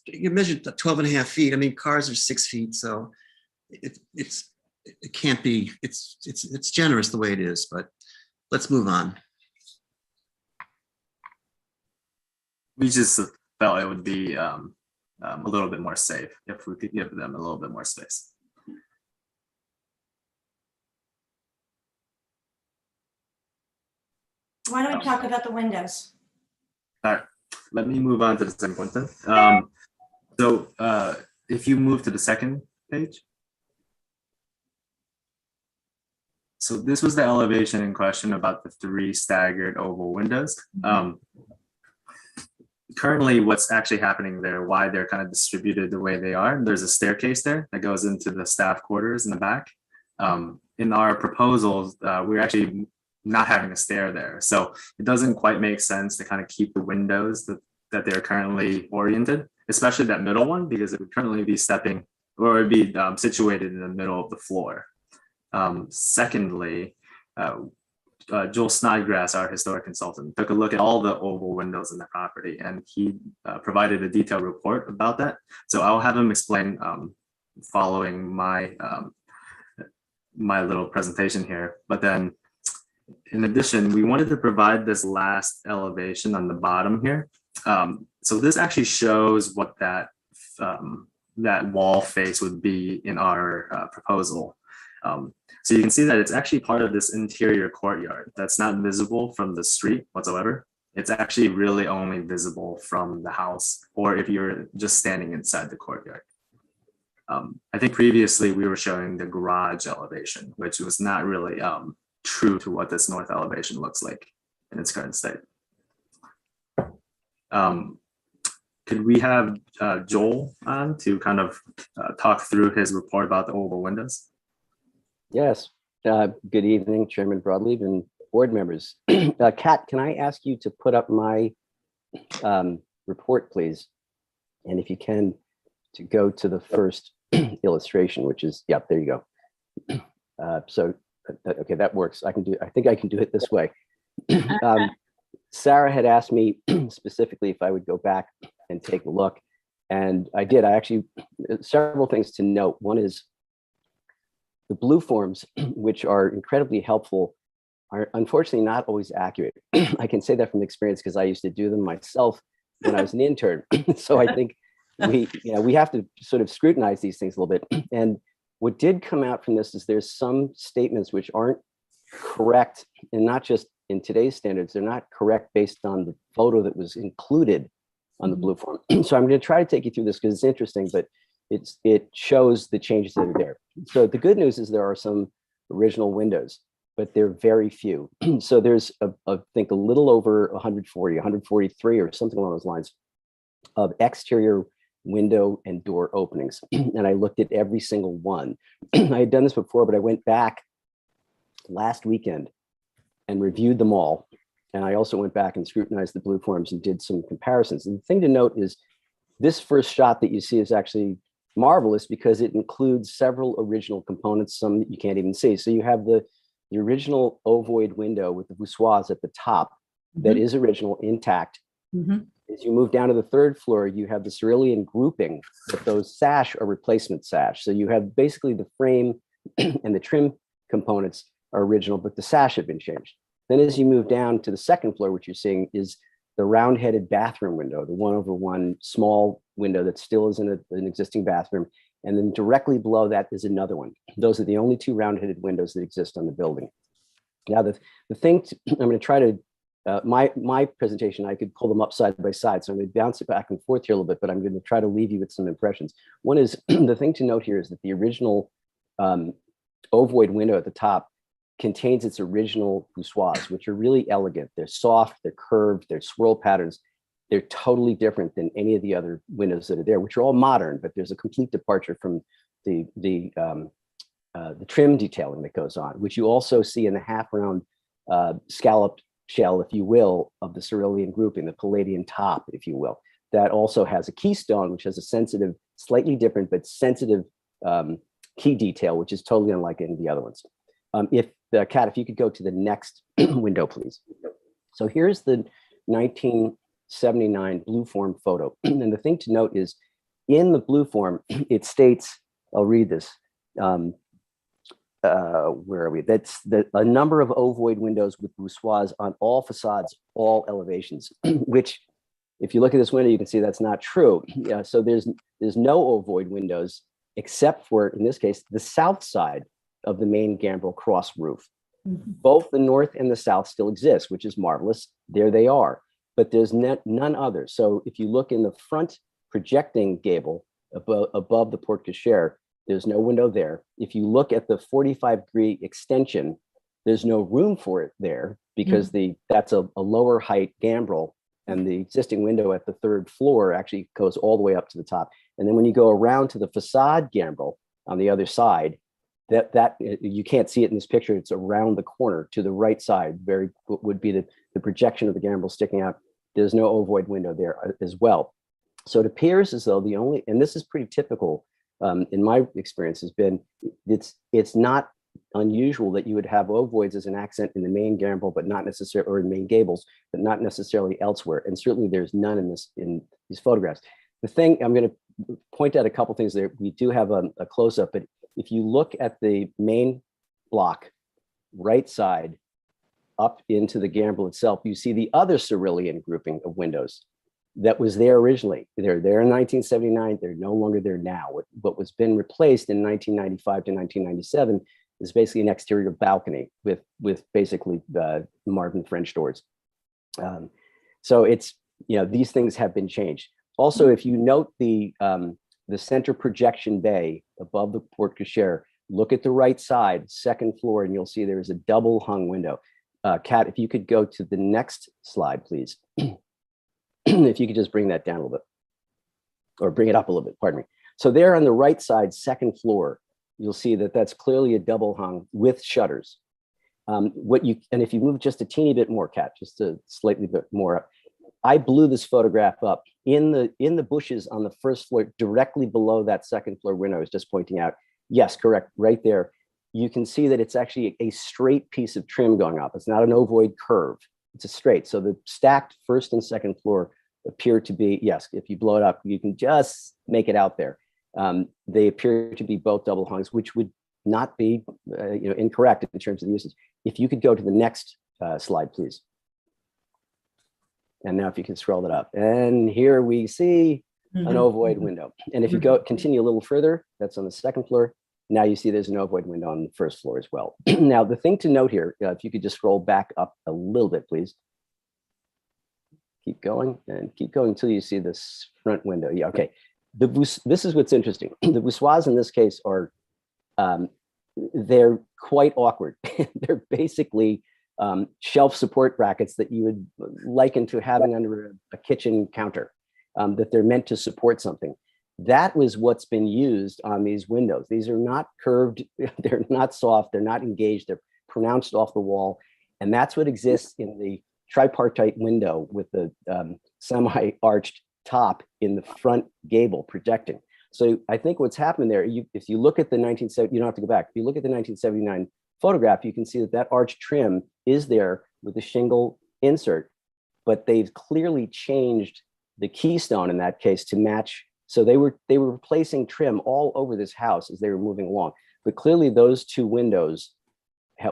You measured 12 and a half feet. I mean, cars are 6 feet, so it can't be, it's generous the way it is, but let's move on. We just felt it would be a little bit more safe if we could give them a little bit more space. Why don't we talk about the windows? All right, let me move on to the second point then. So if you move to the second page. So this was the elevation in question about the 3 staggered oval windows. Currently, what's actually happening there, why they're kind of distributed the way they are, there's a staircase there that goes into the staff quarters in the back. In our proposals, we're actually not having a stair there. So it doesn't quite make sense to kind of keep the windows that they're currently oriented, especially that middle one, because it would currently be stepping, or it would be situated in the middle of the floor. Secondly, Joel Snodgrass, our historic consultant, took a look at all the oval windows in the property, and he provided a detailed report about that. So I'll have him explain following my my little presentation here. But then, in addition, we wanted to provide this last elevation on the bottom here. So this actually shows what that wall face would be in our proposal. So you can see that it's actually part of this interior courtyard that's not visible from the street whatsoever. It's actually really only visible from the house, or if you're just standing inside the courtyard. I think previously we were showing the garage elevation, which was not really true to what this north elevation looks like in its current state. Could we have Joel on to kind of talk through his report about the oval windows? Yes. Good evening, Chairman Broadleaf and board members. Kat, can I ask you to put up my report, please. And if you can, to go to the first illustration, which is, yep, there you go. Okay, that works. I think I can do it this way. Sarah had asked me specifically if I would go back and take a look. And I did. I actually, several things to note. One is the blue forms, which are incredibly helpful, are unfortunately not always accurate. I can say that from experience because I used to do them myself when I was an intern. So I think we have to sort of scrutinize these things a little bit. And what did come out from this is there's some statements which aren't correct, and not just in today's standards, they're not correct based on the photo that was included on the blue form. So I'm going to try to take you through this because it's interesting, but it shows the changes that are there. So the good news is there are some original windows, but they're very few. So there's, I think, a little over 140, 143 or something along those lines of exterior window and door openings. And I looked at every single one. I had done this before, but I went back last weekend and reviewed them all. And I also went back and scrutinized the blue forms and did some comparisons. And the thing to note is this first shot that you see is actually marvelous because it includes several original components, some that you can't even see. So you have the original ovoid window with the voussoirs at the top that is original, intact. As you move down to the third floor, you have the cerulean grouping, but those sash are replacement sash. So you have basically the frame and the trim components are original, but the sash have been changed. Then as you move down to the second floor, what you're seeing is the round-headed bathroom window, the 1/1 small window that still is in an existing bathroom. And then directly below that is another one. Those are the only two round-headed windows that exist on the building. Now, the thing I'm going to try to, my presentation, I could pull them up side by side. So I'm going to bounce it back and forth here a little bit, but I'm going to try to leave you with some impressions. One is, the thing to note here is that the original ovoid window at the top contains its original voussoirs, which are really elegant. They're soft, they're curved, they're swirl patterns. They're totally different than any of the other windows that are there, which are all modern, but there's a complete departure from the trim detailing that goes on, which you also see in the half-round scalloped shell, if you will, of the cerulean grouping, the Palladian top, if you will. That also has a keystone, which has a sensitive, slightly different, but sensitive key detail, which is totally unlike any of the other ones. Kat, if you could go to the next window, please. So here's the 1979 blue form photo. And the thing to note is in the blue form, it states, I'll read this. Where are we? That's a number of ovoid windows with voussoirs on all facades, all elevations, which if you look at this window, you can see that's not true. Yeah, so there's no ovoid windows except for, in this case, the south side of the main gambrel cross roof. Both the north and the south still exist, which is marvelous. There they are, but there's none other. So if you look in the front projecting gable above the porte cochere, there's no window there. If you look at the 45-degree extension, there's no room for it there because that's a lower height gambrel, and the existing window at the third floor actually goes all the way up to the top. And then when you go around to the facade gambrel on the other side, that you can't see it in this picture. It's around the corner to the right side. Would be the projection of the gambrel sticking out. There's no ovoid window there as well. So it appears as though the only, and this is pretty typical in my experience, has been it's not unusual that you would have ovoids as an accent in the main gambrel, but not necessarily, or in main gables, but not necessarily elsewhere. And certainly there's none in these photographs. The thing I'm going to point out a couple things there. We do have a close-up, but if you look at the main block, right side, up into the gambrel itself, you see the other cerulean grouping of windows that was there originally. They're there in 1979. They're no longer there now. What was been replaced in 1995 to 1997 is basically an exterior balcony with basically the Marvin French doors. So it's, these things have been changed. Also, if you note the center projection bay above the porte cochere, look at the right side, second floor, and you'll see there's a double hung window. Kat, if you could go to the next slide, please. If you could just bring that down a little bit, or bring it up a little bit, pardon me. So there on the right side, second floor, you'll see that that's clearly a double hung with shutters. And if you move just a teeny bit more, Kat, just a slightly bit more up, I blew this photograph up in the bushes on the first floor, directly below that second floor window I was just pointing out. Yes, correct, right there. You can see that it's actually a straight piece of trim going up. It's not an ovoid curve. It's a straight. So the stacked first and second floor appear to be, yes, if you blow it up, you can just make it out there. They appear to be both double hungs, which would not be incorrect in terms of the usage. If you could go to the next slide, please. And now if you can scroll it up. And here we see an ovoid window. And if you continue a little further, that's on the second floor. Now you see there's an ovoid window on the first floor as well. Now, the thing to note here, if you could just scroll back up a little bit, please. Keep going and keep going until you see this front window. Yeah, okay. This is what's interesting. The voussoirs in this case are, they're quite awkward. They're basically shelf support brackets that you would liken to having under a kitchen counter, that they're meant to support something. That was what's been used on these windows. These are not curved, they're not soft, they're not engaged, they're pronounced off the wall. And that's what exists in the tripartite window with the semi-arched top in the front gable projecting. So I think what's happened there, if you look at the 1970, you don't have to go back. If you look at the 1979 photograph, you can see that that arch trim is there with the shingle insert, but they've clearly changed the keystone in that case to match. So they were replacing trim all over this house as they were moving along. But clearly those two windows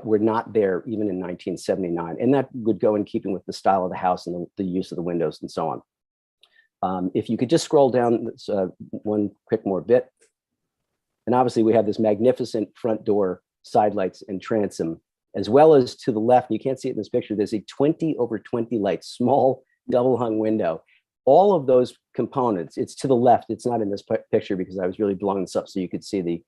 were not there even in 1979. And that would go in keeping with the style of the house and the use of the windows and so on. If you could just scroll down one quick more bit. And obviously we have this magnificent front door, side lights and transom, as well as to the left, you can't see it in this picture, there's a 20/20 light, small double hung window. All of those components, it's to the left, it's not in this picture because I was really blowing this up so you could see the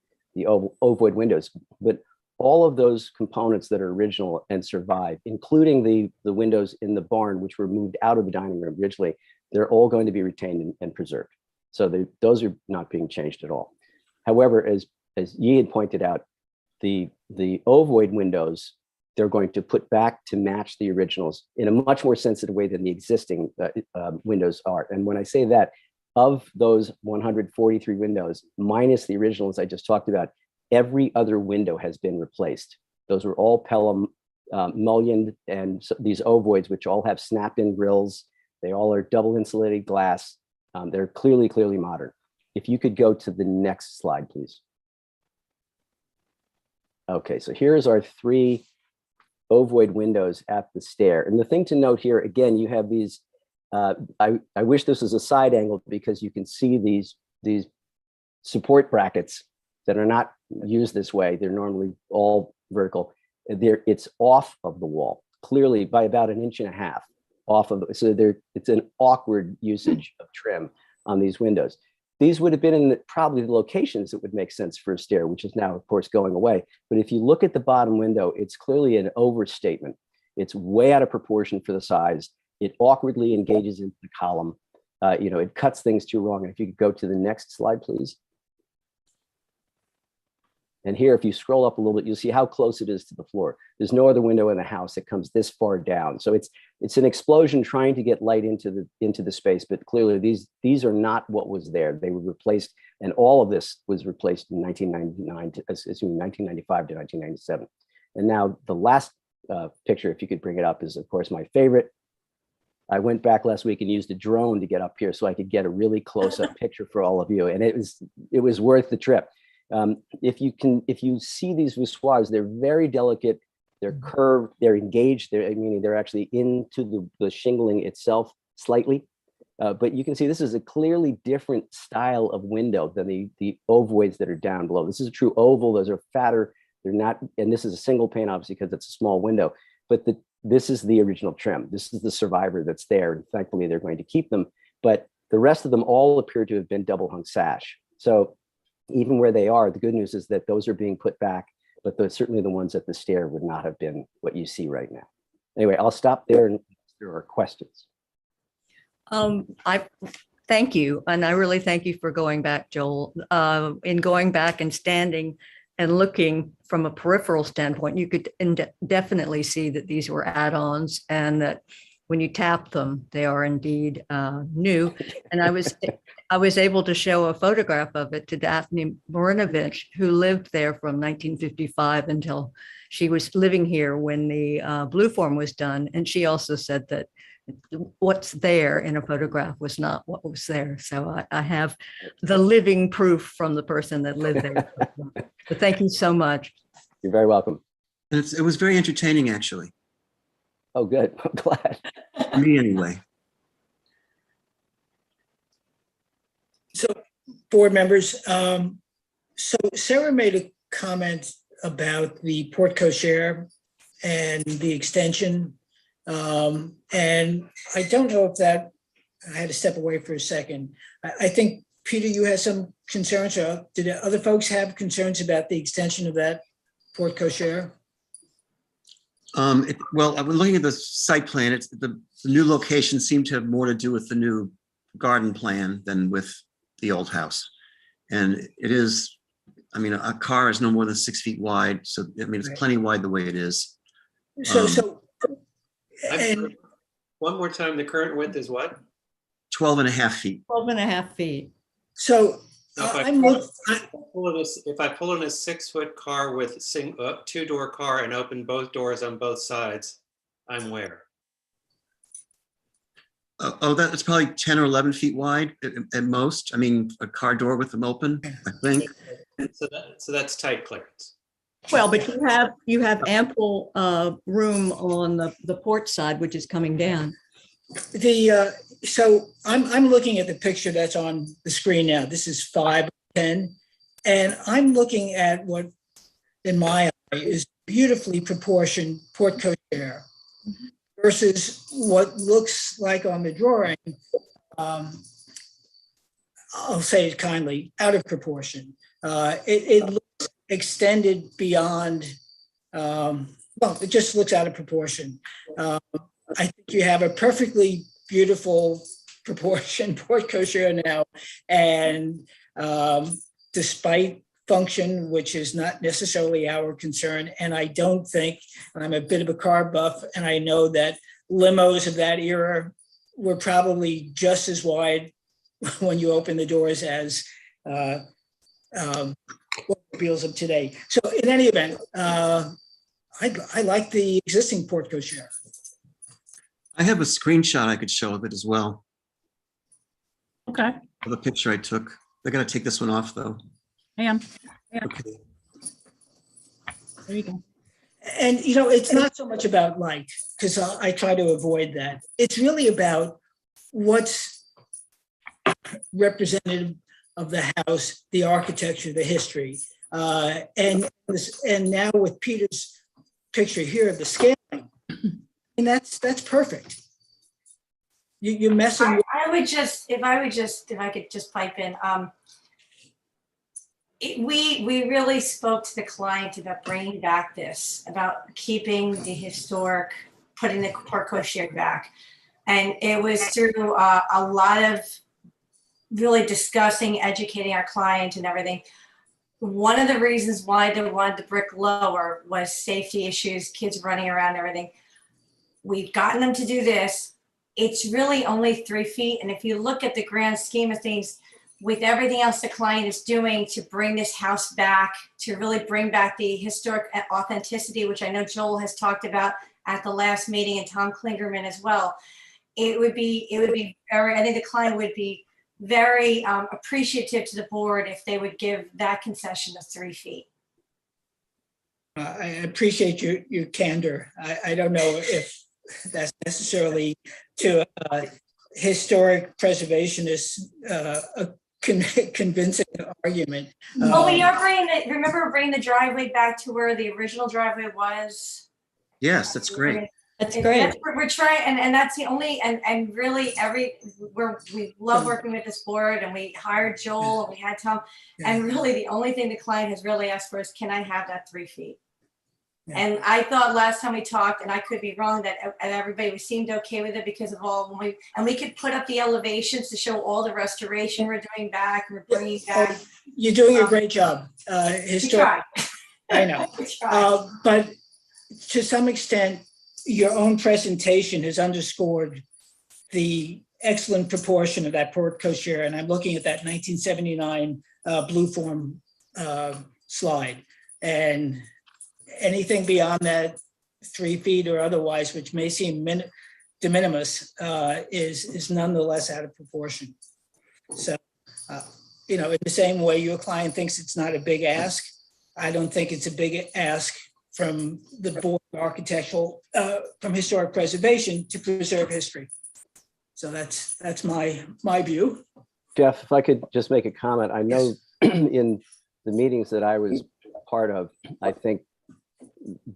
ovoid windows, but all of those components that are original and survive, including the windows in the barn, which were moved out of the dining room originally, they're all going to be retained and preserved. So those are not being changed at all. However, as Yi had pointed out, the ovoid windows, they're going to put back to match the originals in a much more sensitive way than the existing windows are. And when I say that, of those 143 windows, minus the originals I just talked about, every other window has been replaced. Those were all Pella mullioned, and so these ovoids, which all have snap-in grills, they all are double insulated glass. They're clearly modern. If you could go to the next slide, please. Okay, so here's our three ovoid windows at the stair. And the thing to note here, again, you have these, I wish this was a side angle because you can see these support brackets that are not used this way. They're normally all vertical. It's off of the wall, clearly by about 1.5 inches off of, so it's an awkward usage of trim on these windows. These would have been in probably the locations that would make sense for a stair, which is now, of course, going away. But if you look at the bottom window, it's clearly an overstatement. It's way out of proportion for the size. It awkwardly engages into the column. It cuts things too wrong. And if you could go to the next slide, please. And here, if you scroll up a little bit, you'll see how close it is to the floor. There's no other window in the house that comes this far down. So it's an explosion trying to get light into the space, but clearly these are not what was there. They were replaced, and all of this was replaced in 1995 to 1997. And now the last picture, if you could bring it up, is of course my favorite. I went back last week and used a drone to get up here so I could get a really close-up picture for all of you, and it was worth the trip. If you see these voussoirs, they're very delicate, they're curved, they're engaged, meaning they're actually into the shingling itself slightly. But you can see this is a clearly different style of window than the ovoids that are down below. This is a true oval, those are fatter, they're not, and this is a single pane obviously because it's a small window, but this is the original trim. This is the survivor that's there, and thankfully they're going to keep them. But the rest of them all appear to have been double hung sash. So even where they are, the good news is that those are being put back, but certainly the ones at the stair would not have been what you see right now. Anyway, I'll stop there and there are questions. I thank you. And I really thank you for going back, Joel. In going back and standing and looking from a peripheral standpoint, you could definitely see that these were add-ons and that when you tap them, they are indeed new. And I was able to show a photograph of it to Daphne Marinovich, who lived there from 1955 until she was living here when the Blue Form was done. And she also said that what's there in a photograph was not what was there. So I have the living proof from the person that lived there. But thank you so much. You're very welcome. And it was very entertaining, actually. Oh, good. I'm glad. For me, anyway. So, board members, so Sarah made a comment about the port cochere and the extension. And I don't know if that, I had to step away for a second. I think, Peter, you had some concerns. Did other folks have concerns about the extension of that port cochere? Well, I was looking at the site plan. It's the new location seemed to have more to do with the new garden plan than with the old house. And it is, I mean, a car is no more than 6 feet wide. So, I mean, it's plenty wide the way it is. And one more time, the current width is what? 12 and a half feet. 12 and a half feet. So If I pull in a 6 foot car with a 2-door car and open both doors on both sides, I'm where? That's probably 10 or 11 feet wide at most. I mean, a car door with them open, I think. So that's tight clearance. Well, but you have ample room on the port side, which is coming down. So I'm looking at the picture that's on the screen now. This is 510, and I'm looking at what, in my eye, is beautifully proportioned port cochere versus what looks like on the drawing. I'll say it kindly, out of proportion. It looks extended beyond. Well, it just looks out of proportion. I think you have a perfectly beautiful proportion port cochere now, and despite function, which is not necessarily our concern, and I don't think, I'm a bit of a car buff, and I know that limos of that era were probably just as wide when you open the doors as automobiles of today. So in any event, I like the existing port cochere. I have a screenshot I could show of it as well. Okay. Of the picture I took. They're gonna take this one off though. Hang on. Okay. There you go. And, you know, it's not so much about like, because I try to avoid that. It's really about what's representative of the house, the architecture, the history. And now with Peter's picture here, the scaling, and that's perfect. You're messing with. If I could just pipe in, we really spoke to the client about bringing back this, about keeping the historic, putting the port cochere back. And it was through a lot of really discussing, educating our client and everything. One of the reasons why they wanted the brick lower was safety issues, kids running around and everything. We've gotten them to do this. It's really only 3 feet. And if you look at the grand scheme of things, with everything else the client is doing to bring this house back, to really bring back the historic authenticity, which I know Joel has talked about at the last meeting, and Tom Klingerman as well, it would be very, I think the client would be very appreciative to the board if they would give that concession of 3 feet. I appreciate your candor. I don't know if that's necessarily to historic preservationists a convincing argument. Well, we are bringing the driveway back to where the original driveway was. Yes, that's great. That's great. We're trying, and that's the only, and really we love working with this board, and we hired Joel and we had Tom, and really the only thing the client has really asked for is, can I have that 3 feet? And I thought last time we talked, and I could be wrong, that everybody seemed okay with it because of all, we could put up the elevations to show all the restoration we're doing back, we're bringing back. You're doing a great job. Historic, I know. But to some extent, your own presentation has underscored the excellent proportion of that porte cochere, and I'm looking at that 1979 blue form slide. And anything beyond that 3 feet or otherwise, which may seem de minimis, is nonetheless out of proportion. So, you know, in the same way your client thinks it's not a big ask, I don't think it's a big ask from the Board of Architectural, from Historic Preservation to preserve history. So that's my view. Jeff, if I could just make a comment, I know in the meetings that I was part of, I think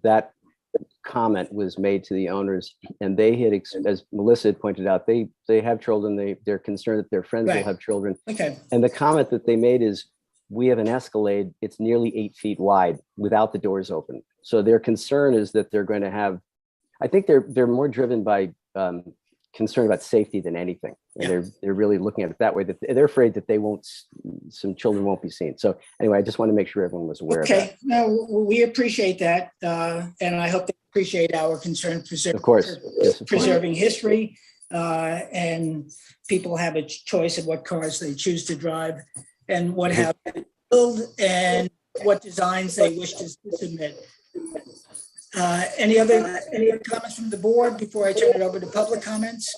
that comment was made to the owners, and they had, as Melissa had pointed out, they have children, they're concerned that their friends will Right. have children. Okay. And the comment that they made is, we have an Escalade, it's nearly 8 feet wide without the doors open. So their concern is that they're going to have, I think they're more driven by concern about safety than anything. And Yeah. they're really looking at it that way, that they're afraid that some children won't be seen. So anyway, I just want to make sure everyone was aware of that. Okay, no, we appreciate that. And I hope they appreciate our concern Of course. Yes, of course. preserving history. And people have a choice of what cars they choose to drive and what have they build and what designs they wish to submit. Any other comments from the board before I turn it over to public comments?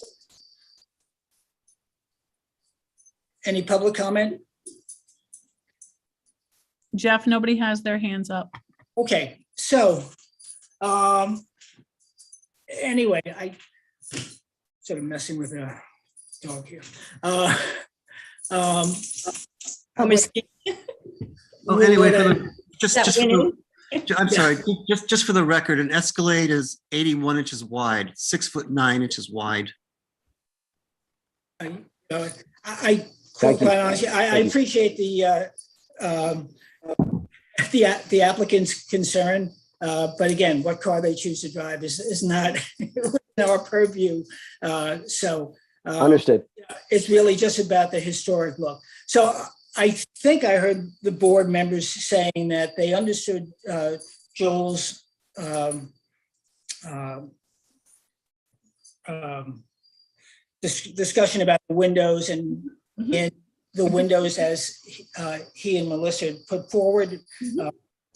Any public comment? Jeff, nobody has their hands up. Okay, so anyway, I sort of messing with a dog here. Anyway, just That for winning? I'm sorry, just for the record, an Escalade is 81 inches wide, 6'9" wide. I Thank you. quite honestly, I Thank you. appreciate the applicant's concern, but again, what car they choose to drive is not in our purview. Understood. It's really just about the historic look. So I think I heard the board members saying that they understood Joel's discussion about the windows and the windows as he and Melissa had put forward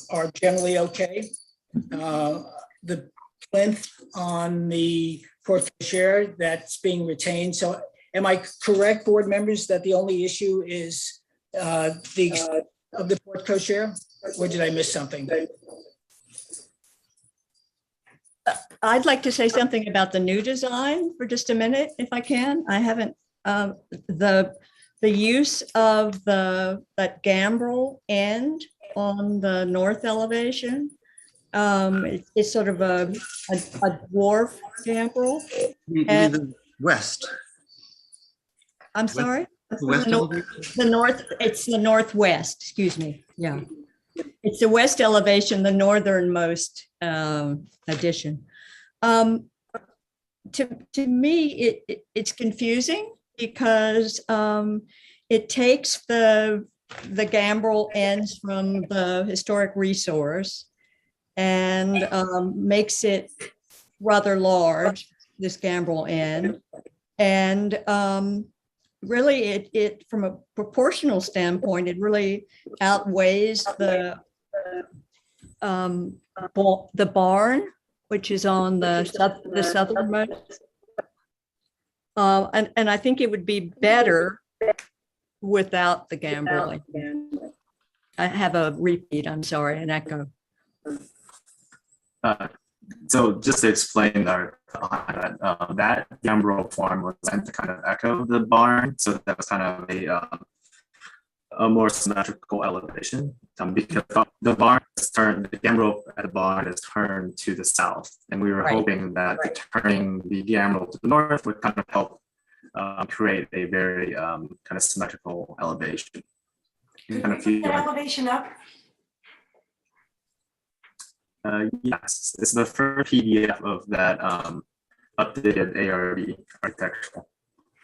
are generally okay. The plinth on the porte cochere, that's being retained. So am I correct, board members, that the only issue is the of the porte cochere, or did I miss something? I'd like to say something about the new design for just a minute, if I can. I haven't, the use of that gambrel end on the north elevation. It's sort of a dwarf gambrel. You mean And- the west? I'm sorry? The west elevation? It's the northwest, excuse me. Yeah. It's the west elevation, the northernmost addition. To me, it's confusing because it takes the gambrel ends from the historic resource and makes it rather large, this gambrel end. And really, it from a proportional standpoint, it really outweighs the barn, which is on the southernmost. And I think it would be better without the gambrel. I have a repeat, I'm sorry, an echo. So just to explain that gambrel form was meant to kind of echo the barn, so that was kind of a more symmetrical elevation, because the barn is turned, the gambrel at the barn is turned to the south, and we were hoping that turning the gambrel to the north would kind of help create a very kind of symmetrical elevation. Kind of Put that elevation up. Yes, it's the first PDF of that updated ARB architectural.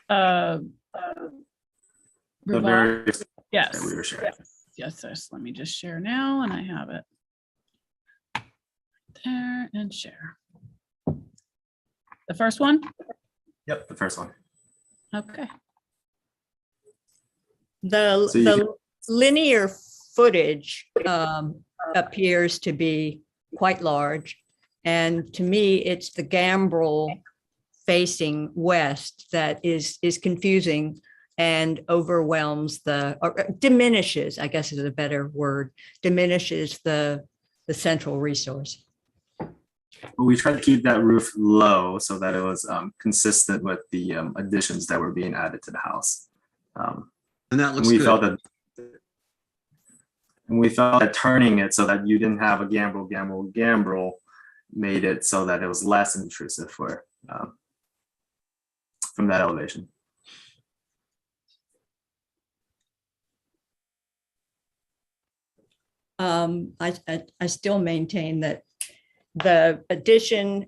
The very yes. that we were sharing. Yes. Let me just share now, and I have it there and share. The first one? Yep, the first one. Okay. The, So you the linear footage appears to be quite large. And to me, it's the gambrel facing west that is confusing and overwhelms or diminishes, I guess is a better word, diminishes the central resource. We tried to keep that roof low so that it was consistent with the additions that were being added to the house. And that looks we good. felt that turning it so that you didn't have a gambrel made it so that it was less intrusive from that elevation. I still maintain that the addition,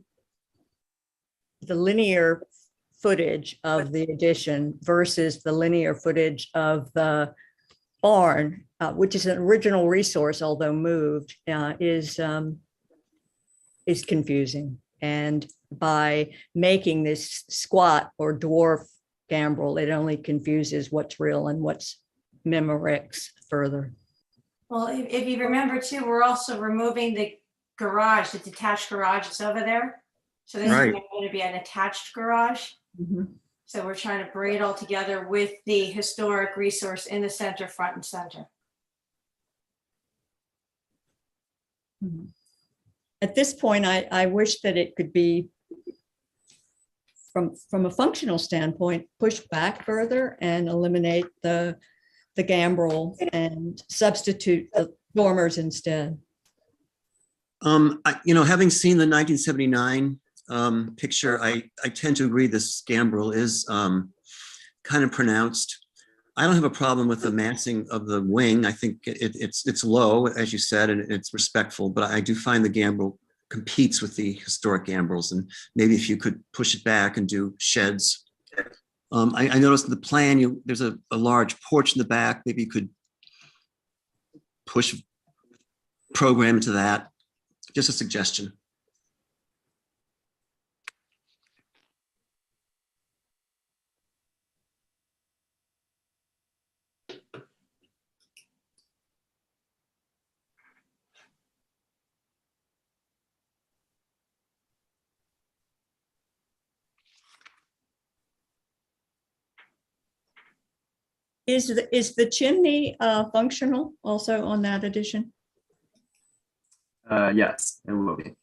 the linear footage of the addition versus the linear footage of the barn, which is an original resource, although moved, is confusing. And by making this squat or dwarf gambrel, it only confuses what's real and what's Memorex further. Well, if you remember too, we're also removing the garage, the detached garage is over there. So this is Right. going to be an attached garage. So we're trying to bring it all together with the historic resource in the center, front and center. At this point, I wish that it could be, from a functional standpoint, pushed back further and eliminate the gambrel and substitute the dormers instead. Having seen the 1979 picture, I tend to agree this gambrel is kind of pronounced. I don't have a problem with the massing of the wing. I think it's low, as you said, and it's respectful, but I do find the gambrel competes with the historic gambrels, and maybe if you could push it back and do sheds. I noticed in the plan, there's a large porch in the back. Maybe you could push program into that. Just a suggestion. Is the chimney functional also on that addition? Yes, it will be.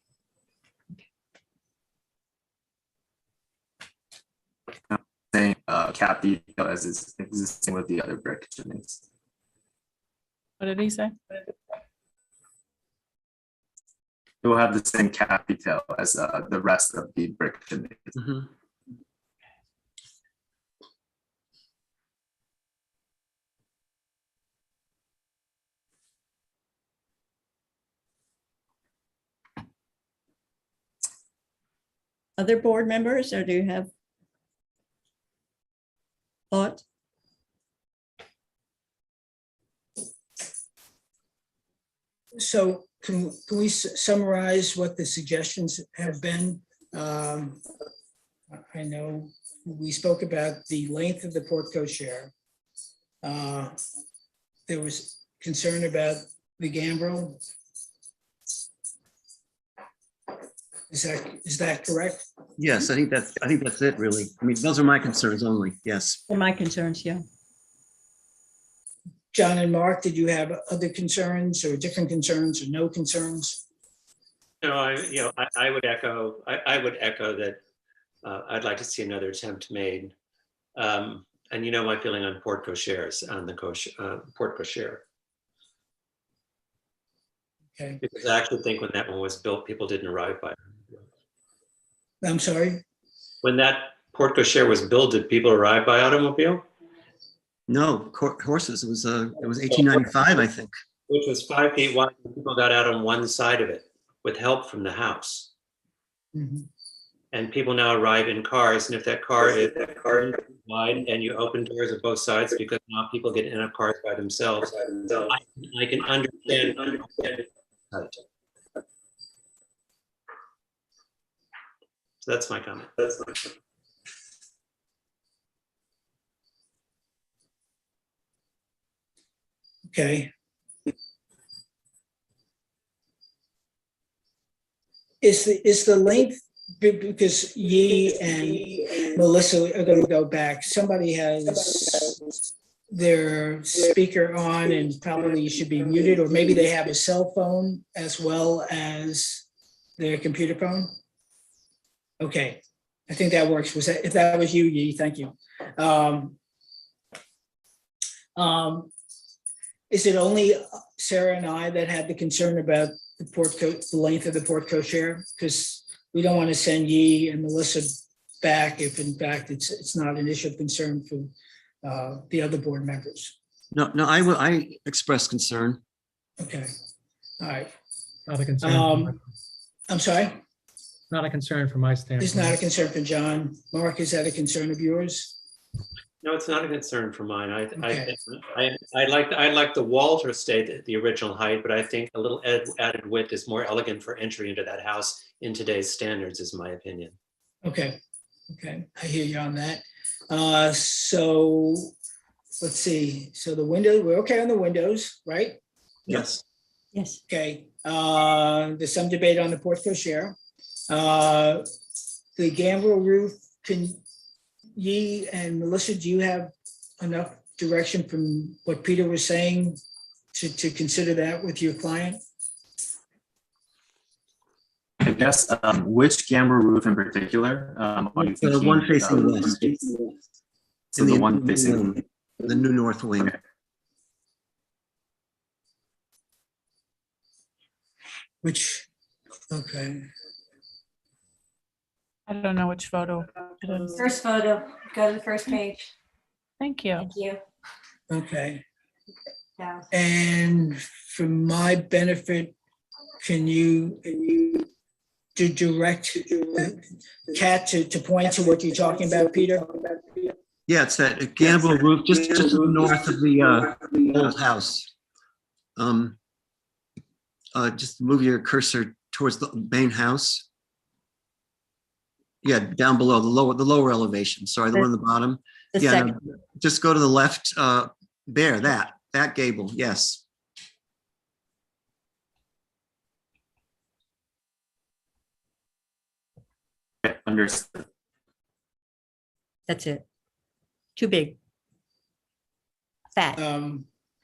Same cap detail as is existing with the other brick chimneys. What did he say? It will have the same cap detail as the rest of the brick chimneys. Other board members, or do you have thoughts? So can we summarize what the suggestions have been? I know we spoke about the length of the porte cochere. There was concern about the gambrel. Is that correct? Yes, I think that's it, really. I mean, those are my concerns only. Yes. My concerns, yeah. John and Mark, did you have other concerns or different concerns or no concerns? No, I would echo that. I'd like to see another attempt made. And my feeling on porte cocheres, on the porte cochere. Okay. Because I actually think when that one was built, people didn't arrive by it. I'm sorry? When that porte cochere was built, did people arrive by automobile? No, horses. It was 1895, I think. Which was 5 feet wide. And people got out on one side of it with help from the house. And people now arrive in cars, and if that car is wide and you open doors at both sides, because now people get in cars by themselves, I can understand. So that's my comment. Okay. Is the length, because Yi and Melissa are going to go back, somebody has their speaker on and probably should be muted, or maybe they have a cell phone as well as their computer phone? Okay, I think that works. Was that, if that was you, Yi, thank you. Is it only Sarah and I that had the concern about the length of the porte cochere? Because we don't want to send Yi and Melissa back if in fact it's not an issue of concern for the other board members. No, I express concern. Okay, all right. Not a concern. I'm sorry? Not a concern from my standpoint. It's not a concern for John. Mark, is that a concern of yours? No, it's not a concern for mine. Okay. I like the wall to stay the original height, but I think a little added width is more elegant for entry into that house in today's standards, is my opinion. Okay, okay, I hear you on that. So let's see. So the window, we're okay on the windows, right? Yes. Yes. Okay. There's some debate on the porte cochere. The gambrel roof, can Yi and Melissa, do you have enough direction from what Peter was saying to consider that with your client? I guess which gambrel roof in particular are you The thinking? one facing west. So the one facing the new north wing. Okay. Which, okay. I don't know which photo it is. First photo, go to the first page. Thank you. Thank you. Okay. Yeah. And for my benefit, can you direct Kat to point to what you're talking about, Peter? Yeah, it's that gambrel roof just to the north of the old house. Just move your cursor towards the main house. Yeah, down below the lower elevation. Sorry, the one on the bottom. The Yeah, second. no, just go to the left. There, that gable. Yes. Understood. That's it. Too big. Fat.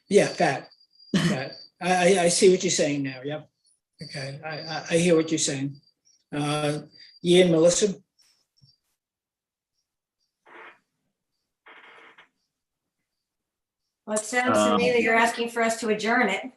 Yeah, fat. I see what you're saying now. Yep. Okay, I hear what you're saying. Yi and Melissa? Well, it sounds to me that you're asking for us to adjourn it.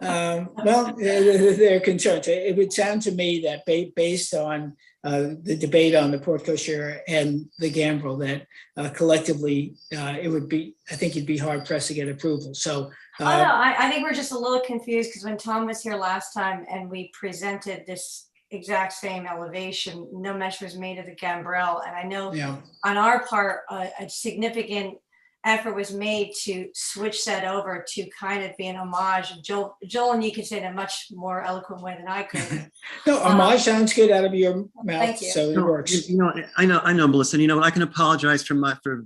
Well, they're concerned. It would sound to me that based on the debate on the porte cochere and the gambrel, that collectively it would be, I think you'd be hard pressed to get approval. So Oh, no, I think we're just a little confused because when Tom was here last time and we presented this exact same elevation, no mention was made of the gambrel. And I know yeah. on our part, a significant effort was made to switch that over to kind of be an homage. Joel and you could say it in a much more eloquent way than I could. No, homage sounds good out of your mouth, Thank you. so it No, works. you know, I know, Melissa. You know what? I can apologize for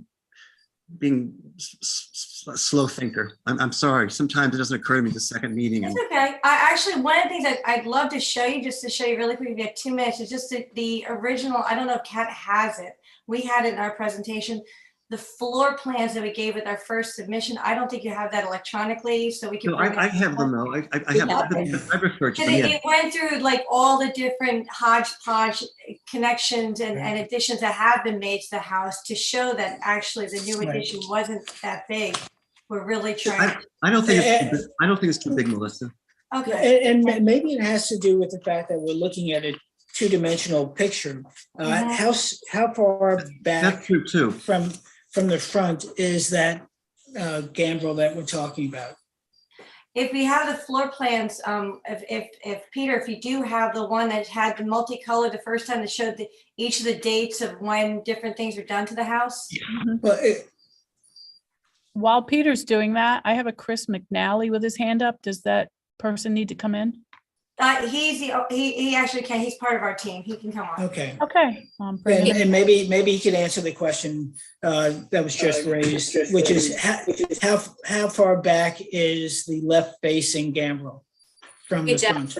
being slow thinker. I'm sorry. Sometimes it doesn't occur to me the second meeting. It's okay. I actually, one of the things that I'd love to show you, just to show you really quick, if you have 2 minutes, is just the original. I don't know if Kat has it. We had it in our presentation. The floor plans that we gave with our first submission. I don't think you have that electronically, so we can. No, I have them though. I have. I referred to them. Yeah. It went through like all the different hodgepodge connections and additions that have been made to the house to show that actually the new addition wasn't that big. We're really trying. I don't think it's too big, Melissa. Okay. And maybe it has to do with the fact that we're looking at a two-dimensional picture. How far back? That's true too. From the front is that gambrel that we're talking about? If we have the floor plans, if Peter, if you do have the one that had the multicolor the first time that showed each of the dates of when different things were done to the house. Well, While Peter's doing that, I have a Chris McNally with his hand up. Does that person need to come in? He actually can, he's part of our team. He can come on. Okay. Okay. Bring him in. And maybe he could answer the question that was just raised, which is how far back is the left facing gambrel from the front?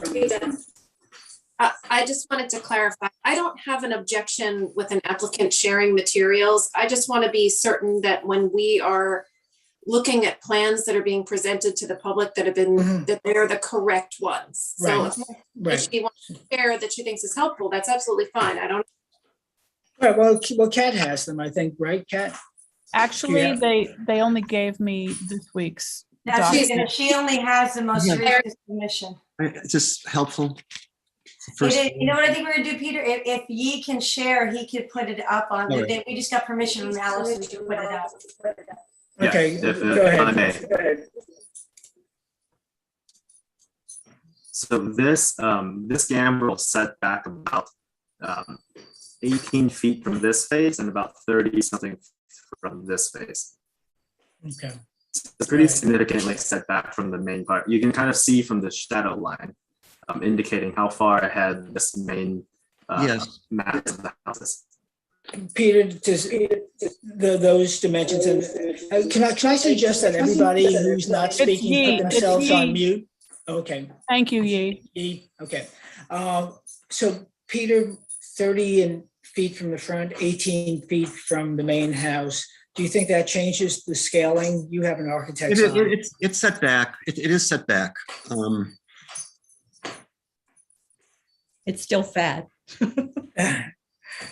I just wanted to clarify, I don't have an objection with an applicant sharing materials. I just want to be certain that when we are looking at plans that are being presented to the public that have been, that they're the correct ones. So if she wants to share that she thinks is helpful, that's absolutely fine. I don't. Right, well, Kat has them, I think, right, Kat? Actually, they only gave me this week's. She only has the most recent submission. It's just helpful. You know what I think we're gonna do, Peter? If Yi can share, he could put it up on the, we just got permission from Allison to put it up. Okay, Yeah, go ahead. Go ahead. So this gambrel set back about 18 feet from this face and about 30 something from this face. Okay. It's pretty significantly set back from the main part. You can kind of see from the shadow line, indicating how far ahead this main mass of the house is. Peter, does those dimensions, and can I suggest that everybody who's not speaking put themselves on mute? Okay. Thank you, Yi. Okay. So Peter, 30 feet from the front, 18 feet from the main house. Do you think that changes the scaling? You have an architect's eye. It's set back. It is set back. It's still fat.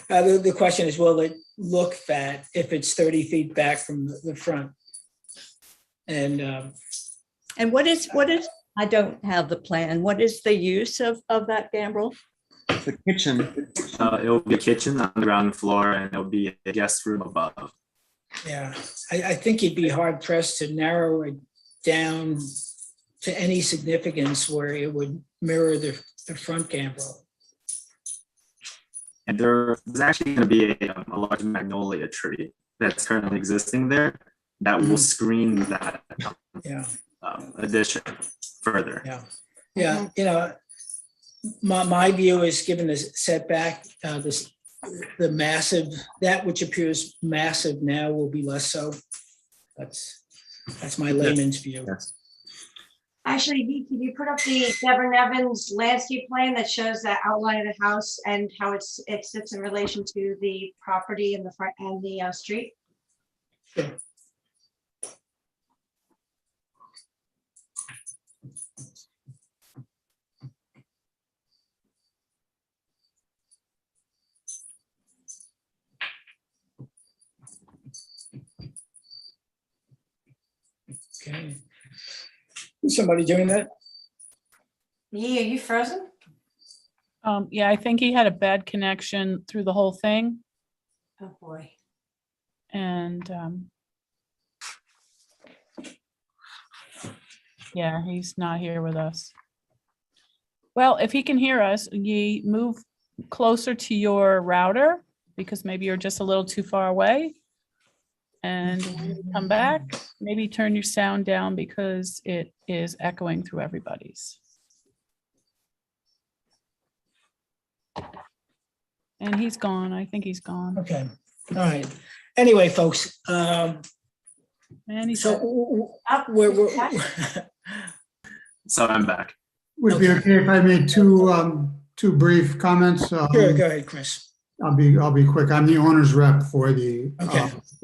The question is, will it look fat if it's 30 feet back from the front? And what is, I don't have the plan. What is the use of that gambrel? The kitchen. It will be a kitchen on the ground floor, and it will be a guest room above. Yeah, I think you'd be hard pressed to narrow it down to any significance where it would mirror the front gambrel. And there's actually going to be a large magnolia tree that's currently existing there that will screen that addition further. Yeah. You know, my view is, given the setback, the massive, that which appears massive now will be less so. That's my layman's view. Yes. Actually, Vicky, can you put up the Devon Evans landscape plan that shows the outline of the house and how it sits in relation to the property in the front and the street? Sure. Okay. Is somebody doing that? Yeah, are you frozen? Yeah, I think he had a bad connection through the whole thing. Oh, boy. And yeah, he's not here with us. Well, if he can hear us, you move closer to your router, because maybe you're just a little too far away. And when you come back, maybe turn your sound down because it is echoing through everybody's. And he's gone. I think he's gone. Okay. All right. Anyway, folks. And he's So So I'm back. Would it be okay if I made two brief comments? Sure, go ahead, Chris. I'll be quick. I'm the owner's rep for the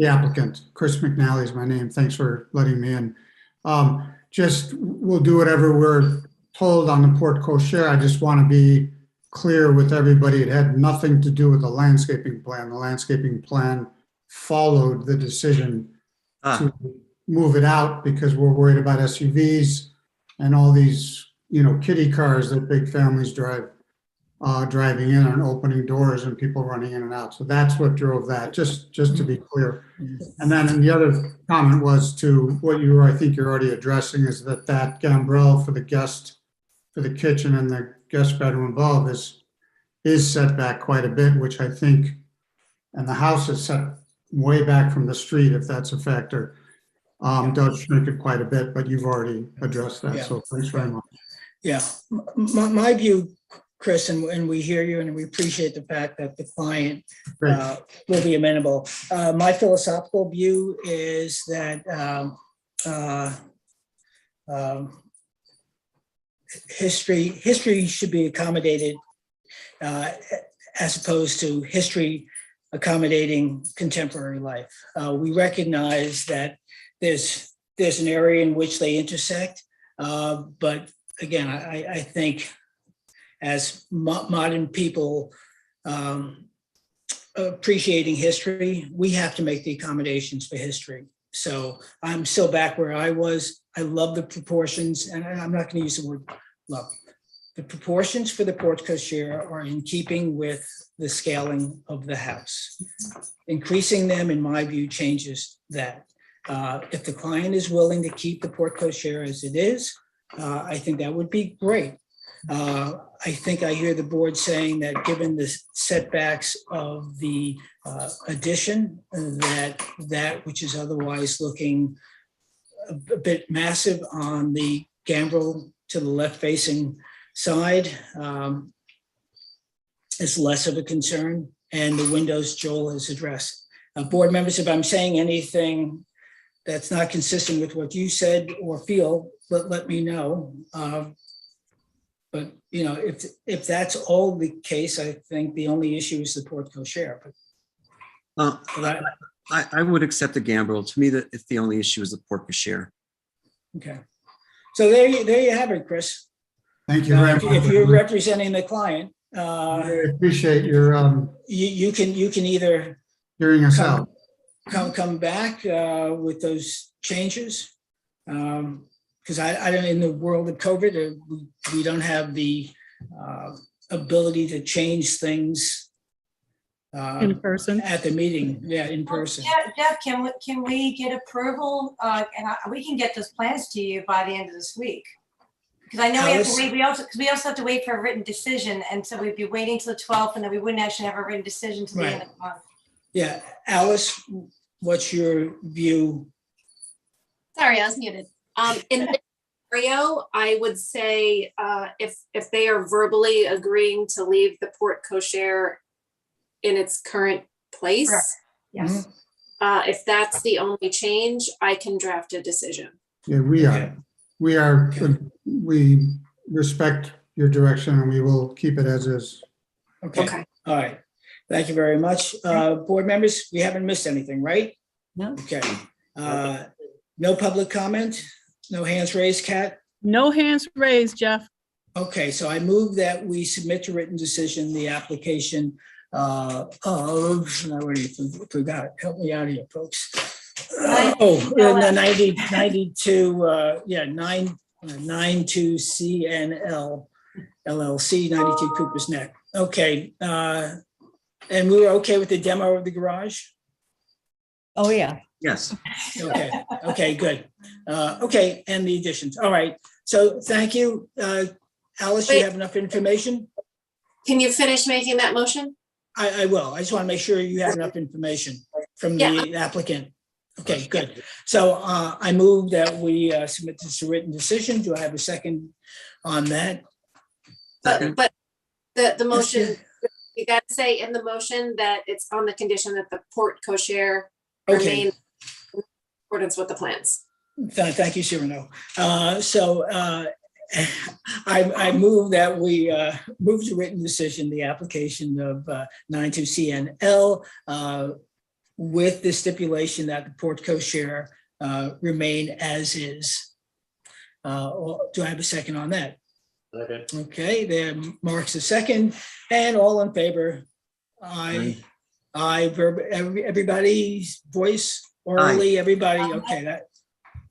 applicant. Chris McNally is my name. Thanks for letting me in. Just we'll do whatever we're told on the porte cochere. I just want to be clear with everybody. It had nothing to do with the landscaping plan. The landscaping plan followed the decision to move it out because we're worried about SUVs and all these, kiddie cars that big families drive. Driving in and opening doors and people running in and out. So that's what drove that, just to be clear. And then the other comment was to what I think you're already addressing, is that gambrel for the kitchen and the guest bedroom above is set back quite a bit, which I think, and the house is set way back from the street, if that's a factor, does shrink it quite a bit, but you've already addressed that. So thanks very much. Yeah, my view, Chris, and we hear you and we appreciate the fact that the client Great. will be amenable. My philosophical view is that history should be accommodated as opposed to history accommodating contemporary life. We recognize that there's an area in which they intersect, but again, I think as modern people appreciating history, we have to make the accommodations for history. So I'm still back where I was. I love the proportions, and I'm not going to use the word love. The proportions for the porte cochere are in keeping with the scaling of the house. Increasing them, in my view, changes that. If the client is willing to keep the porte cochere as it is, I think that would be great. I think I hear the board saying that given the setbacks of the addition, that which is otherwise looking a bit massive on the gambrel to the left facing side is less of a concern, and the windows Joel has addressed. Board members, if I'm saying anything that's not consistent with what you said or feel, let me know. But you know, if that's all the case, I think the only issue is the porte cochere. I would accept the gambrel. To me, if the only issue is the porte cochere. Okay, so there you have it, Chris. Thank you very much. If you're representing the client, I appreciate your you can either hearing us out. Come back with those changes. Because I don't, in the world of COVID, we don't have the ability to change things In person. at the meeting. Yeah, in person. Jeff, can we get approval? And we can get those plans to you by the end of this week. Because I know we have to wait. We also have to wait for a written decision, and so we'd be waiting till the 12th, and then we wouldn't actually have a written decision to the end of the month. Yeah, Alice, what's your view? Sorry, I was muted. In this scenario, I would say if they are verbally agreeing to leave the porte cochere in its current place, Correct. Yes. if that's the only change, I can draft a decision. Yeah, we are. We respect your direction, and we will keep it as is. Okay. All right. Thank you very much. Board members, we haven't missed anything, right? No. Okay. No public comment? No hands raised, Kat? No hands raised, Jeff. Okay, so I move that we submit to written decision the application of, I already forgot, help me out here, folks. 92 CNL LLC, 92 Cooper's Neck. Okay, and we were okay with the demo of the garage? Oh, yeah. Yes. Okay, good. Okay, and the additions. All right, so thank you. Alice, you have enough information? Can you finish making that motion? I will. I just want to make sure you have enough information from the applicant. Okay, good. So I move that we submit this to written decision. Do I have a second on that? But the motion, you got to say in the motion that it's on the condition that the porte cochere remain in accordance with the plans. Thank you, Cyrano. So I move that we move to written decision the application of 92 CNL with the stipulation that the porte cochere remain as is. Do I have a second on that? Okay, there Mark's a second, and all in favor. Aye. Everybody's voice orally. Everybody.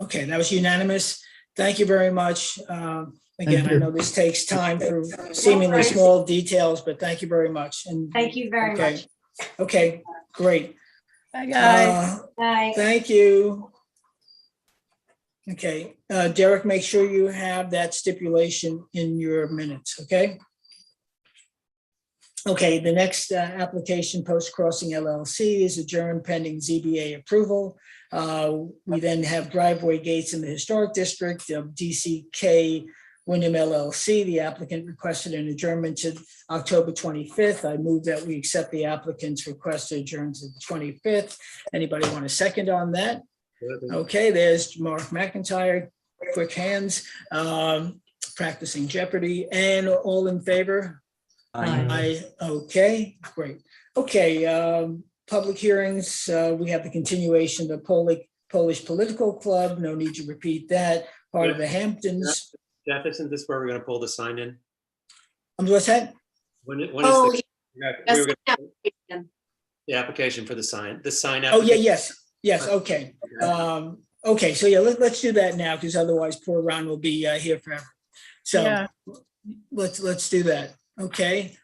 Okay, that was unanimous. Thank you very much. Again, I know this takes time for seemingly small details, but thank you very much. And thank you very much. Okay, great. Bye, guys. Bye. Thank you. Okay, Derek, make sure you have that stipulation in your minutes, okay? Okay, the next application, Post Crossing LLC, is adjourned pending ZBA approval. We then have driveway gates in the historic district of DCK Wyndham LLC. The applicant requested an adjournment to October 25th. I move that we accept the applicant's request to adjourn to the 25th. Anybody want a second on that? Okay, there's Mark McIntyre, quick hands, practicing Jeopardy, and all in favor? Okay, great. Okay, public hearings, we have the continuation of the Polish Political Club, no need to repeat that, part of the Hamptons. Jeff, isn't this where we're gonna pull the sign in? What's that? When is Oh, the? yes, we were gonna- application. The application for the sign. Oh, yeah, yes, okay. Okay, so yeah, let's do that now, because otherwise poor Ron will be here forever. So Yeah. let's do that, okay?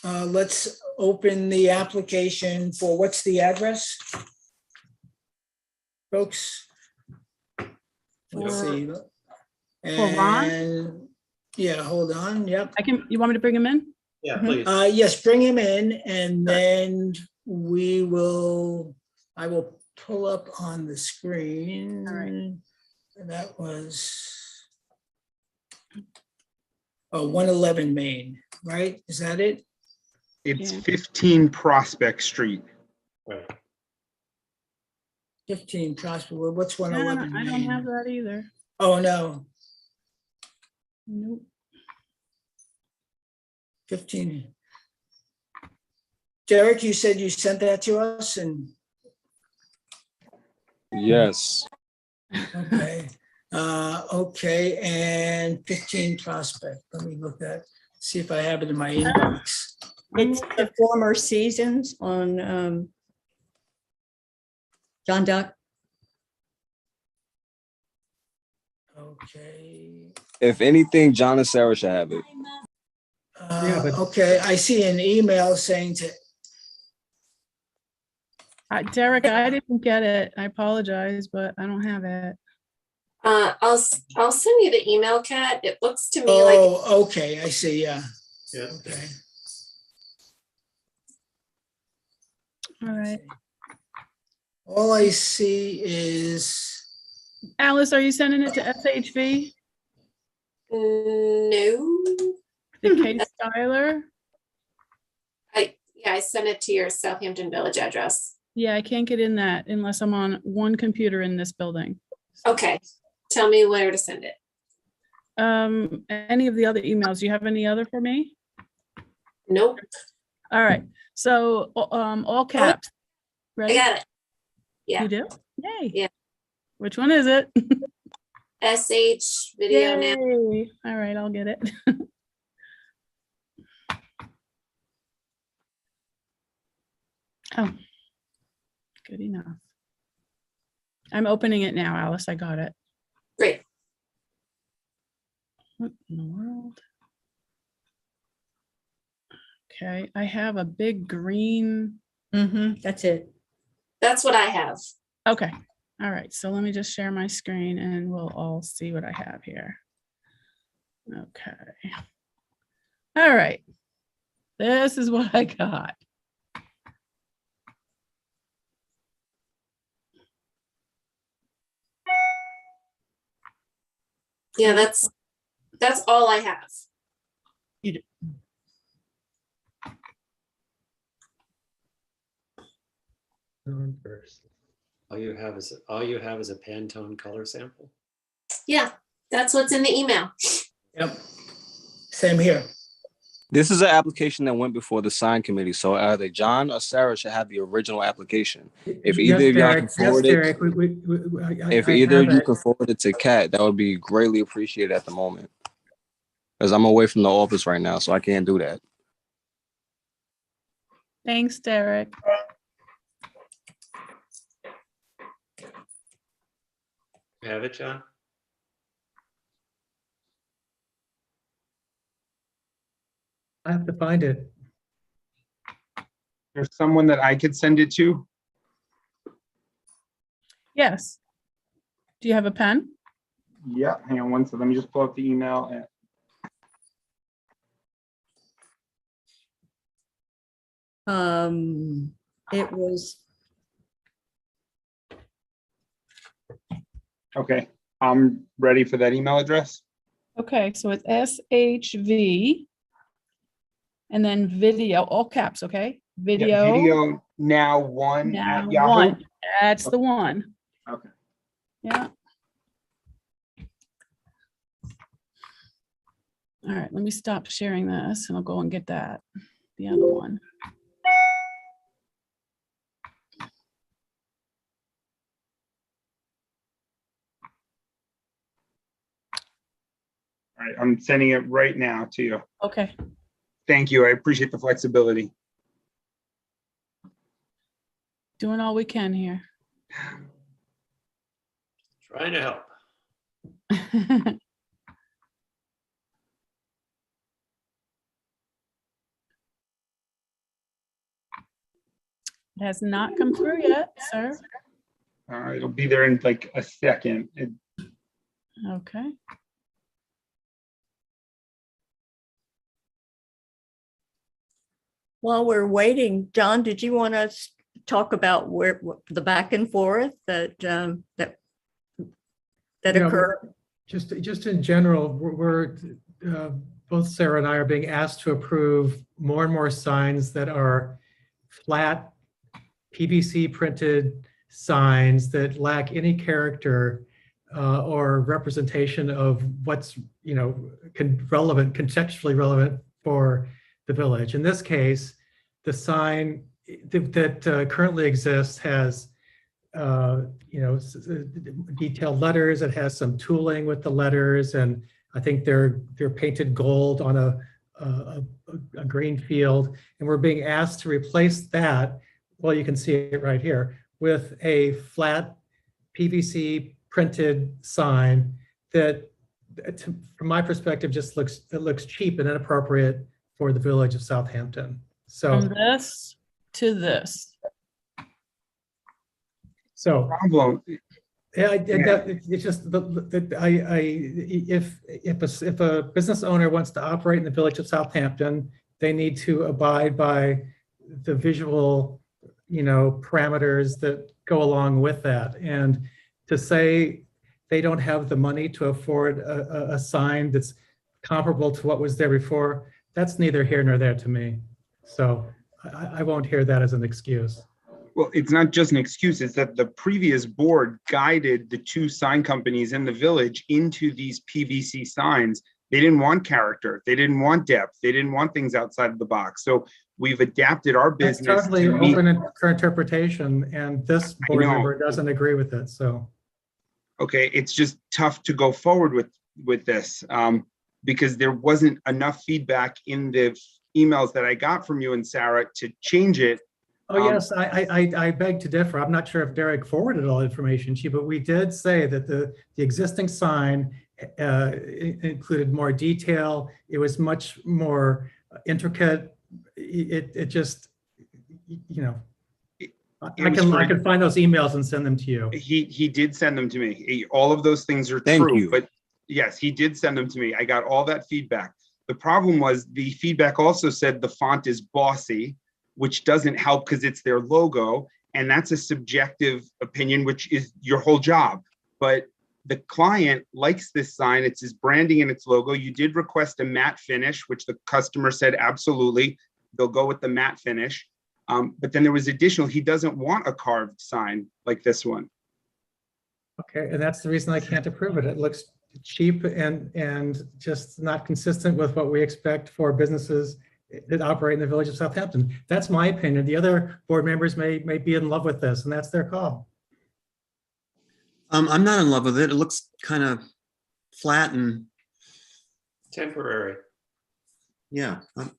Let's open the application for, what's the address? Folks? Let's see. Ron? And, yeah, hold on, yep. You want me to bring him in? Yeah, please. Yes, bring him in, and then I will pull up on the screen. All right. And that was 111 Main, right? Is that it? It's Yeah. 15 Prospect Street. Right. 15 Prospect, well, what's No, 111 I don't have Main? that either. Oh, no, Nope. 15. Derek, you said you sent that to us, and, Yes. okay. Okay, and 15 Prospect, let me look at, see if I have it in my inbox. It's the former Seasons on John Duck. Okay. If anything, John and Sarah should have it. Okay, I see an email saying to, Derek, I didn't get it. I apologize, but I don't have it. I'll send you the email, Kat. It looks to me like, oh, okay, I see, yeah. Yeah. Okay. All right. All I see is, Alice, are you sending it to SHV? no. The Kate Styler? I sent it to your Southampton Village address. Yeah, I can't get in that unless I'm on one computer in this building. Okay, tell me where to send it. Any of the other emails, do you have any other for me? Nope, All right, so, all caps. I Ready? got it. Yeah, You do? Yay. Yeah. Which one is it? SH video now. Yay. All right, I'll get it. Oh, good enough. I'm opening it now, Alice. I got it. Great. What in the world? Okay, I have a big green. That's it. That's what I have. Okay, all right. So let me just share my screen and we'll all see what I have here. Okay. All right. This is what I got. Yeah, that's all I have. All you have is a Pantone color sample. Yeah, that's what's in the email. yep, same here. This is an application that went before the sign committee, so either John or Sarah should have the original application. If either of y'all can forward it, if either of you can forward it to Kat, that would be greatly appreciated at the moment. Because I'm away from the office right now, so I can't do that. Thanks, Derek. You have it, John? I have to find it. There's someone that I could send it to. Yes. Do you have a pen? Yeah, hang on one second. Let me just pull up the email. It was, Okay, I'm ready for that email address. Okay, so it's SHV. And then video, all caps, okay? Yeah, Video. Video now one Now at Yahoo. one. That's the one. Okay. Yeah. All right, let me stop sharing this and I'll go and get that, the other one. All right, I'm sending it right now to you. Okay. Thank you. I appreciate the flexibility. Doing all we can here. Trying to help. It has not come through yet, sir. It'll be there in like a second. Okay. While we're waiting, John, did you want to talk about the back and forth that that occurred? Just in general, we're both Sarah and I are being asked to approve more and more signs that are flat PVC printed signs that lack any character or representation of what's contextually relevant for the village. In this case, the sign that currently exists has detailed letters. It has some tooling with the letters, and I think they're painted gold on a green field. And we're being asked to replace that. Well, you can see it right here with a flat PVC printed sign that, from my perspective, just looks cheap and inappropriate for the village of Southampton. So from this to this. So problem. Yeah, it's just if a business owner wants to operate in the village of Southampton, they need to abide by the visual, parameters that go along with that. And to say they don't have the money to afford a sign that's comparable to what was there before, that's neither here nor there to me. So I won't hear that as an excuse. Well, it's not just an excuse, it's that the previous board guided the two sign companies in the village into these PVC signs. They didn't want character, they didn't want depth, they didn't want things outside of the box. So we've adapted our business. That's totally to meet. open for interpretation, and this board member doesn't agree with it, so. Okay, it's just tough to go forward with this because there wasn't enough feedback in the emails that I got from you and Sarah to change it. Oh, yes, I beg to differ. I'm not sure if Derek forwarded all the information to you, but we did say that the existing sign included more detail. It was much more intricate. It just, I can find those emails and send them to you. He did send them to me. All of those things are true, but yes, he did send them to me. I got all that feedback. The problem was the feedback also said the font is bossy, which doesn't help because it's their logo. And that's a subjective opinion, which is your whole job. But the client likes this sign. It's his branding and its logo. You did request a matte finish, which the customer said, absolutely, they'll go with the matte finish. But then there was additional, he doesn't want a carved sign like this one. Okay, and that's the reason I can't approve it. It looks cheap and just not consistent with what we expect for businesses that operate in the village of Southampton. That's my opinion. The other board members may be in love with this, and that's their call. I'm not in love with it. It looks kind of flat and temporary. Yeah, I'm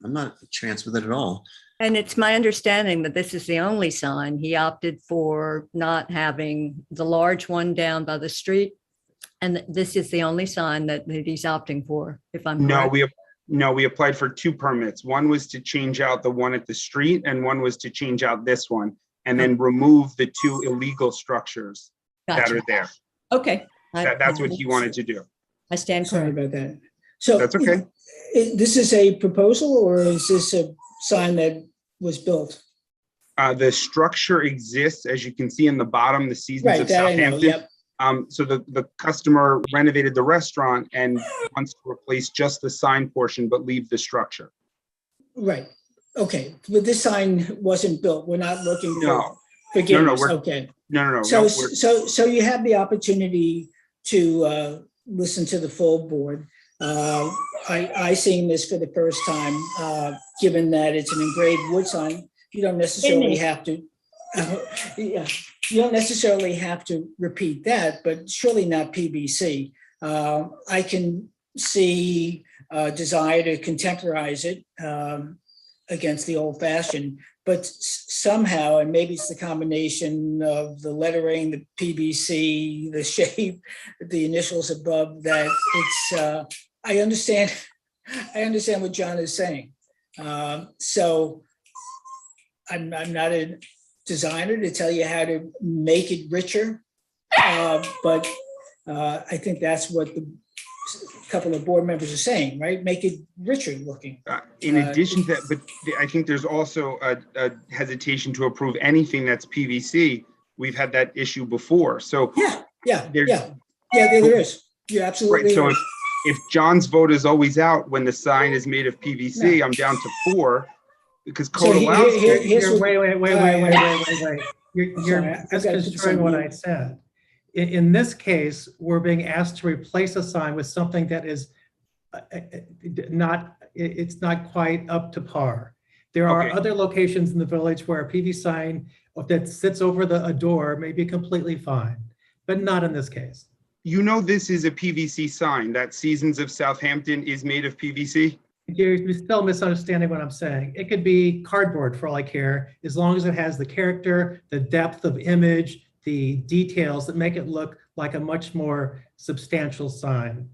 not a chance with it at all. And it's my understanding that this is the only sign. He opted for not having the large one down by the street. And this is the only sign that he's opting for, if I'm correct. No, we applied for two permits. One was to change out the one at the street and one was to change out this one and then remove the two illegal structures that are there. Okay. That's what he wanted to do. I stand Sorry corrected. about that. So that's okay. This is a proposal, or is this a sign that was built? The structure exists, as you can see in the bottom, the Seasons Right, of that I know, Southampton. yep. So the customer renovated the restaurant and wants to replace just the sign portion, but leave the structure. Right. Okay. But this sign wasn't built. We're not looking for No. forgiveness. we're- Okay. No. So you have the opportunity to listen to the full board. I seen this for the first time, given that it's an engraved wood sign. You don't necessarily have to. Yeah, you don't necessarily have to repeat that, but surely not PVC. I can see a desire to contemporize it against the old fashioned, but somehow, and maybe it's the combination of the lettering, the PVC, the shape, the initials above that it's, I understand what John is saying. So I'm not a designer to tell you how to make it richer, but I think that's what the couple of board members are saying, right? Make it richer looking. In addition to that, but I think there's also a hesitation to approve anything that's PVC. We've had that issue before. So yeah, there is. You're absolutely right. So right. if John's vote is always out when the sign is made of PVC, I'm down to 4 because code allows. Wait. You're misconstruing what I said. In this case, we're being asked to replace a sign with something that is it's not quite up to par. There are other locations in the village where a PV sign that sits over a door may be completely fine, but not in this case. You know, this is a PVC sign. That Seasons of Southampton is made of PVC. You're still misunderstanding what I'm saying. It could be cardboard for all I care, as long as it has the character, the depth of image, the details that make it look like a much more substantial sign.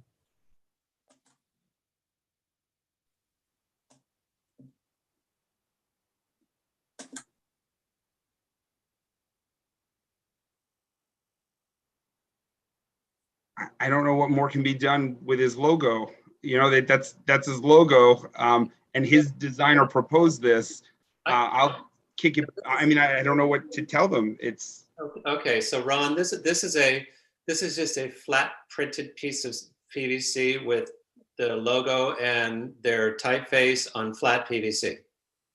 I don't know what more can be done with his logo. You know, that's his logo, and his designer proposed this. I'll kick it. I mean, I don't know what to tell them. It's okay. So Ron, this is just a flat printed piece of PVC with the logo and their typeface on flat PVC.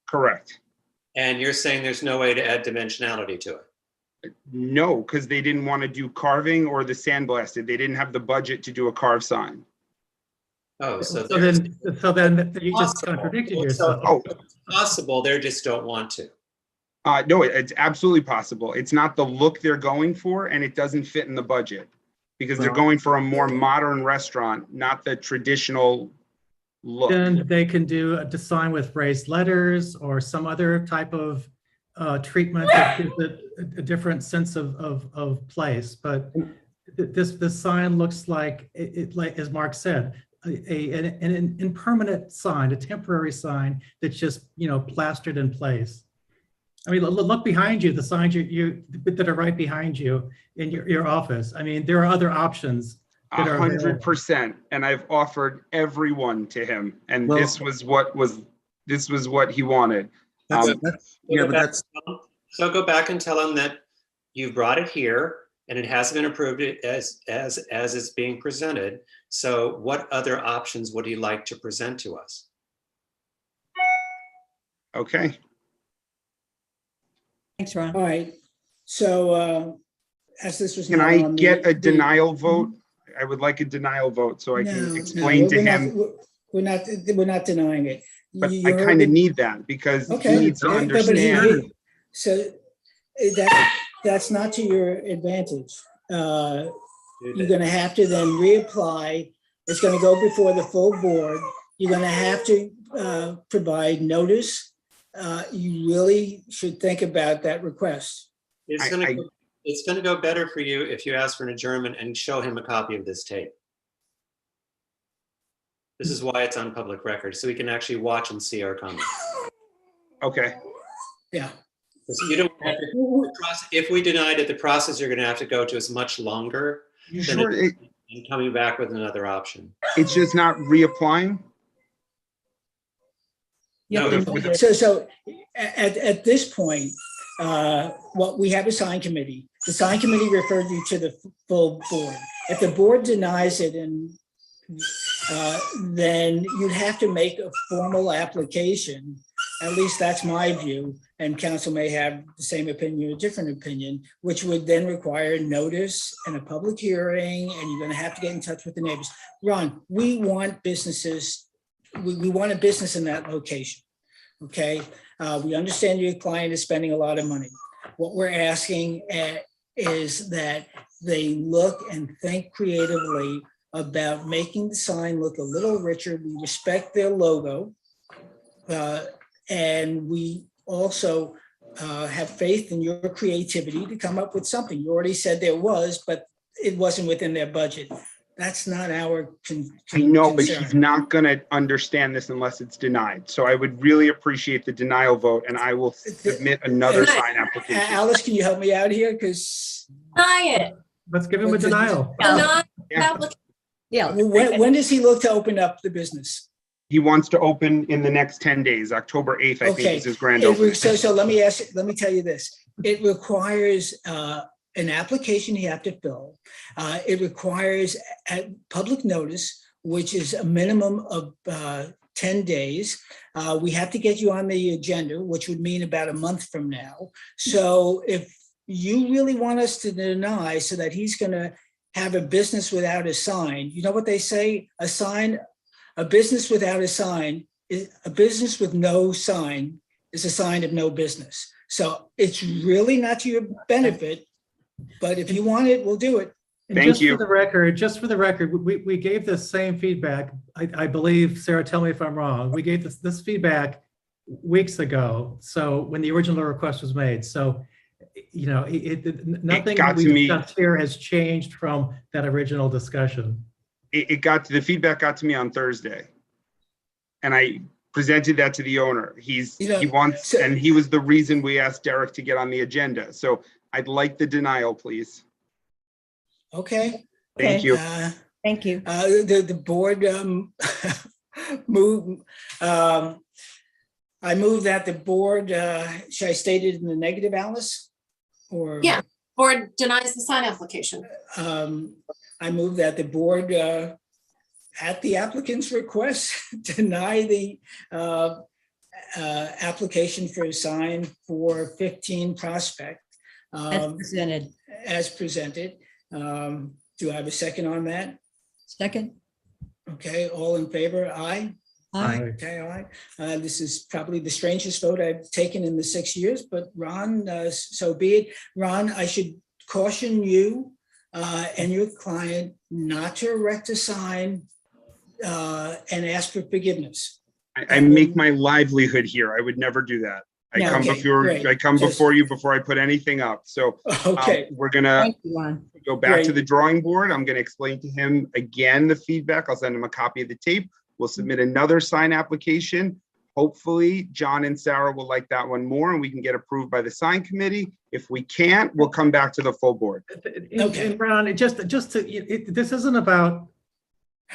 Correct. And you're saying there's no way to add dimensionality to it? No, because they didn't want to do carving or the sandblasted. They didn't have the budget to do a carved sign. Oh, so then you just contradicted yourself. Oh, it's possible. They just don't want to. No, it's absolutely possible. It's not the look they're going for, and it doesn't fit in the budget because they're going for a more modern restaurant, not the traditional look. Then they can do a design with raised letters or some other type of treatment that gives it a different sense of place. But this sign looks like like as Mark said, an impermanent sign, a temporary sign that's just plastered in place. I mean, look behind you, the signs that are right behind you in your office. I mean, there are other options. 100%, and I've offered every one to him, and this was what he wanted. So go back and tell him that you brought it here and it hasn't been approved as it's being presented. So what other options would he like to present to us? Okay. Thanks, Ron. All right. So as this was Can not I on get the- a denial vote? I would like a denial vote so I can explain to we're him. We're not denying it. But You I heard kind of it. need that because Okay. he needs to But understand. So that's not to your advantage. You're going to have to then reapply. It's going to go before the full board. You're going to have to provide notice. You really should think about that request. It's going to go better for you if you ask for an adjournment and show him a copy of this tape. This is why it's on public record, so we can actually watch and see our comments. Okay. Yeah. So you don't have to, if we denied it, the process you're going to have to go to is much longer than coming back with another option. It's just not reapplying? So at this point, what we have a sign committee. The sign committee referred you to the full board. If the board denies it, and then you'd have to make a formal application. At least that's my view, and council may have the same opinion or different opinion, which would then require notice and a public hearing, and you're gonna have to get in touch with the neighbors. Ron, we want businesses, we want a business in that location, okay? We understand your client is spending a lot of money. What we're asking is that they look and think creatively about making the sign look a little richer. We respect their logo. And we also have faith in your creativity to come up with something. You already said there was, but it wasn't within their budget. That's not our I know, but concern. he's not going to understand this unless it's denied. So I would really appreciate the denial vote, and I will submit another sign application. Alice, can you help me out here? Because Deny it. Let's give him a denial. Deny Yeah. application. Yeah. when does he look to open up the business? He wants to open in the next 10 days. October 8th, I think, Okay. is his grand opening. So let me tell you this. It requires an application you have to fill. It requires a public notice, which is a minimum of 10 days. We have to get you on the agenda, which would mean about a month from now. So if you really want us to deny so that he's going to have a business without a sign, you know what they say? A business without a sign, a business with no sign is a sign of no business. So it's really not to your benefit, but if you want it, we'll do it. And just for the record, we gave this same feedback. I believe, Sarah, tell me if I'm wrong. We gave this feedback weeks ago. So when the original request was made, so nothing that we discussed here has changed from that original discussion. The feedback got to me on Thursday, and I presented that to the owner. He was the reason we asked Derek to get on the agenda. So I'd like the denial, please. Okay. Thank you. Thank you. The board move. I move that the board. Should I state it in the negative, Alice? Or Yeah, board denies the sign application. I move that the board, at the applicant's request, deny the application for a sign for 15 Prospect. As presented. As presented. Do I have a second on that? Second. Okay, all in favor? Aye. Aye. Okay, all right. This is probably the strangest vote I've taken in the 6 years, but Ron, so be it. Ron, I should caution you and your client not to erect a sign and ask for forgiveness. I make my livelihood here. I would never do that. I come before you before I put anything up. So we're gonna go back to the drawing board. I'm gonna explain to him again the feedback. I'll send him a copy of the tape. We'll submit another sign application. Hopefully, John and Sarah will like that one more, and we can get approved by the sign committee. If we can't, we'll come back to the full board. Okay, Ron, this isn't about.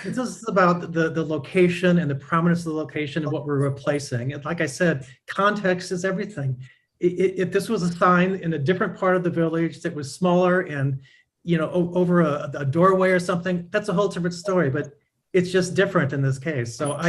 This is about the location and the prominence of the location and what we're replacing. And like I said, context is everything. If this was a sign in a different part of the village that was smaller and, over a doorway or something, that's a whole different story. But it's just different in this case. So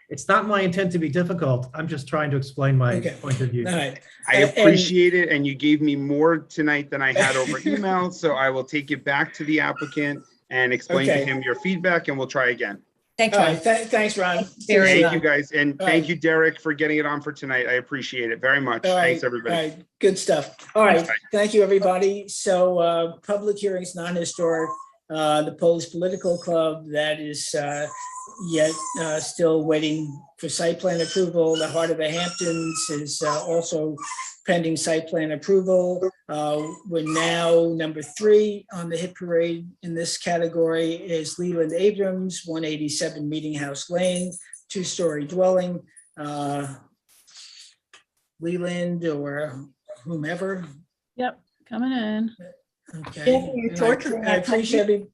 it's not my intent to be difficult. I'm just trying to explain my point of view. All right. I appreciate it. And you gave me more tonight than I had over email. So I will take it back to the applicant and explain to him your feedback, and we'll try again. Thanks, All Ron. right, thanks, Ron. Thank you, guys. And All thank right. you, Derek, for getting it on for tonight. I appreciate it very much. All right, Thanks, everybody. All right, good stuff. All right, thank you, everybody. So public hearings, non-historic, the Polish Political Club, that is yet still waiting for site plan approval. The Heart of the Hamptons is also pending site plan approval. We're now number 3 on the hit parade in this category is Leland Abrams, 187 Meeting House Lane, 2-story dwelling. Leland or whomever. Yep, coming in. Okay. Yeah, you're torturing I that puppy. appreciate it.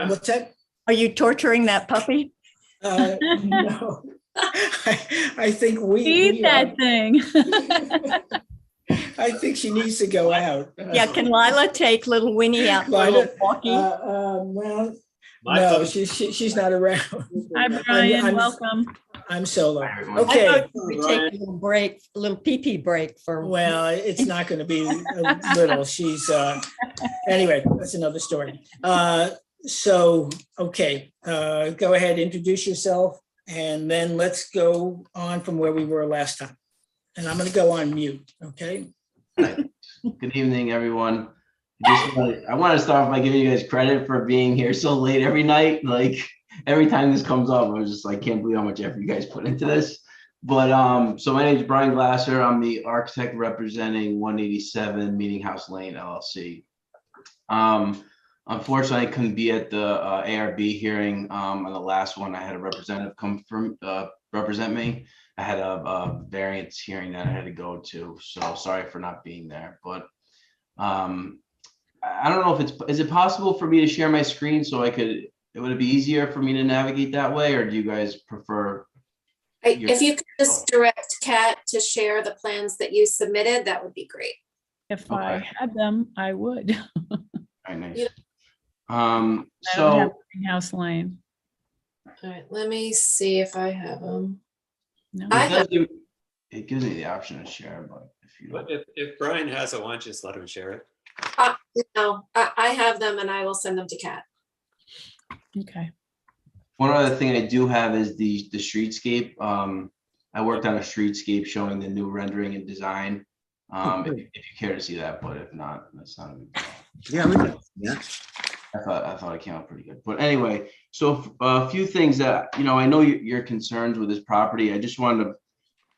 What's that? Are you torturing that puppy? No. I think Feed that thing. I think she needs to go out. Yeah, can Lila take little Winnie out for a Lila, little walkie? well, My no, vote- she's not around. Hi, Brian, I'm- welcome. I'm solo. everyone. I Okay, thought we take a little break, a little pee-pee break for. well, it's not going to be a little. She's, anyway, that's another story. So, okay, go ahead, introduce yourself, and then let's go on from where we were last time. And I'm going to go on mute, okay? Good evening, everyone. I want to start off by giving you guys credit for being here so late every night. Like every time this comes up, I was just like, can't believe how much effort you guys put into this. But so my name is Brian Glasser. I'm the architect representing 187 Meeting House Lane LLC. Unfortunately, I couldn't be at the ARB hearing on the last one. I had a representative come from represent me. I had a variance hearing that I had to go to, so sorry for not being there. But I don't know if is it possible for me to share my screen so I could, would it be easier for me to navigate that way, or do you guys prefer? If you could just direct Kat to share the plans that you submitted, that would be great. If I had them, I would. Very nice. Yeah. I don't have Greenhouse Lane. All right, let me see if I have them. No. It gives me the option to share, but if you But if Brian has it, why don't you just let him share it? No, I have them and I will send them to Kat. Okay. one other thing I do have is the streetscape. I worked on a streetscape showing the new rendering and design. If you care to see that, but if not, that's not a big deal. Yeah, we can. Yeah. I thought it came out pretty good. But anyway, so a few things that, I know your concerns with this property. I just wanted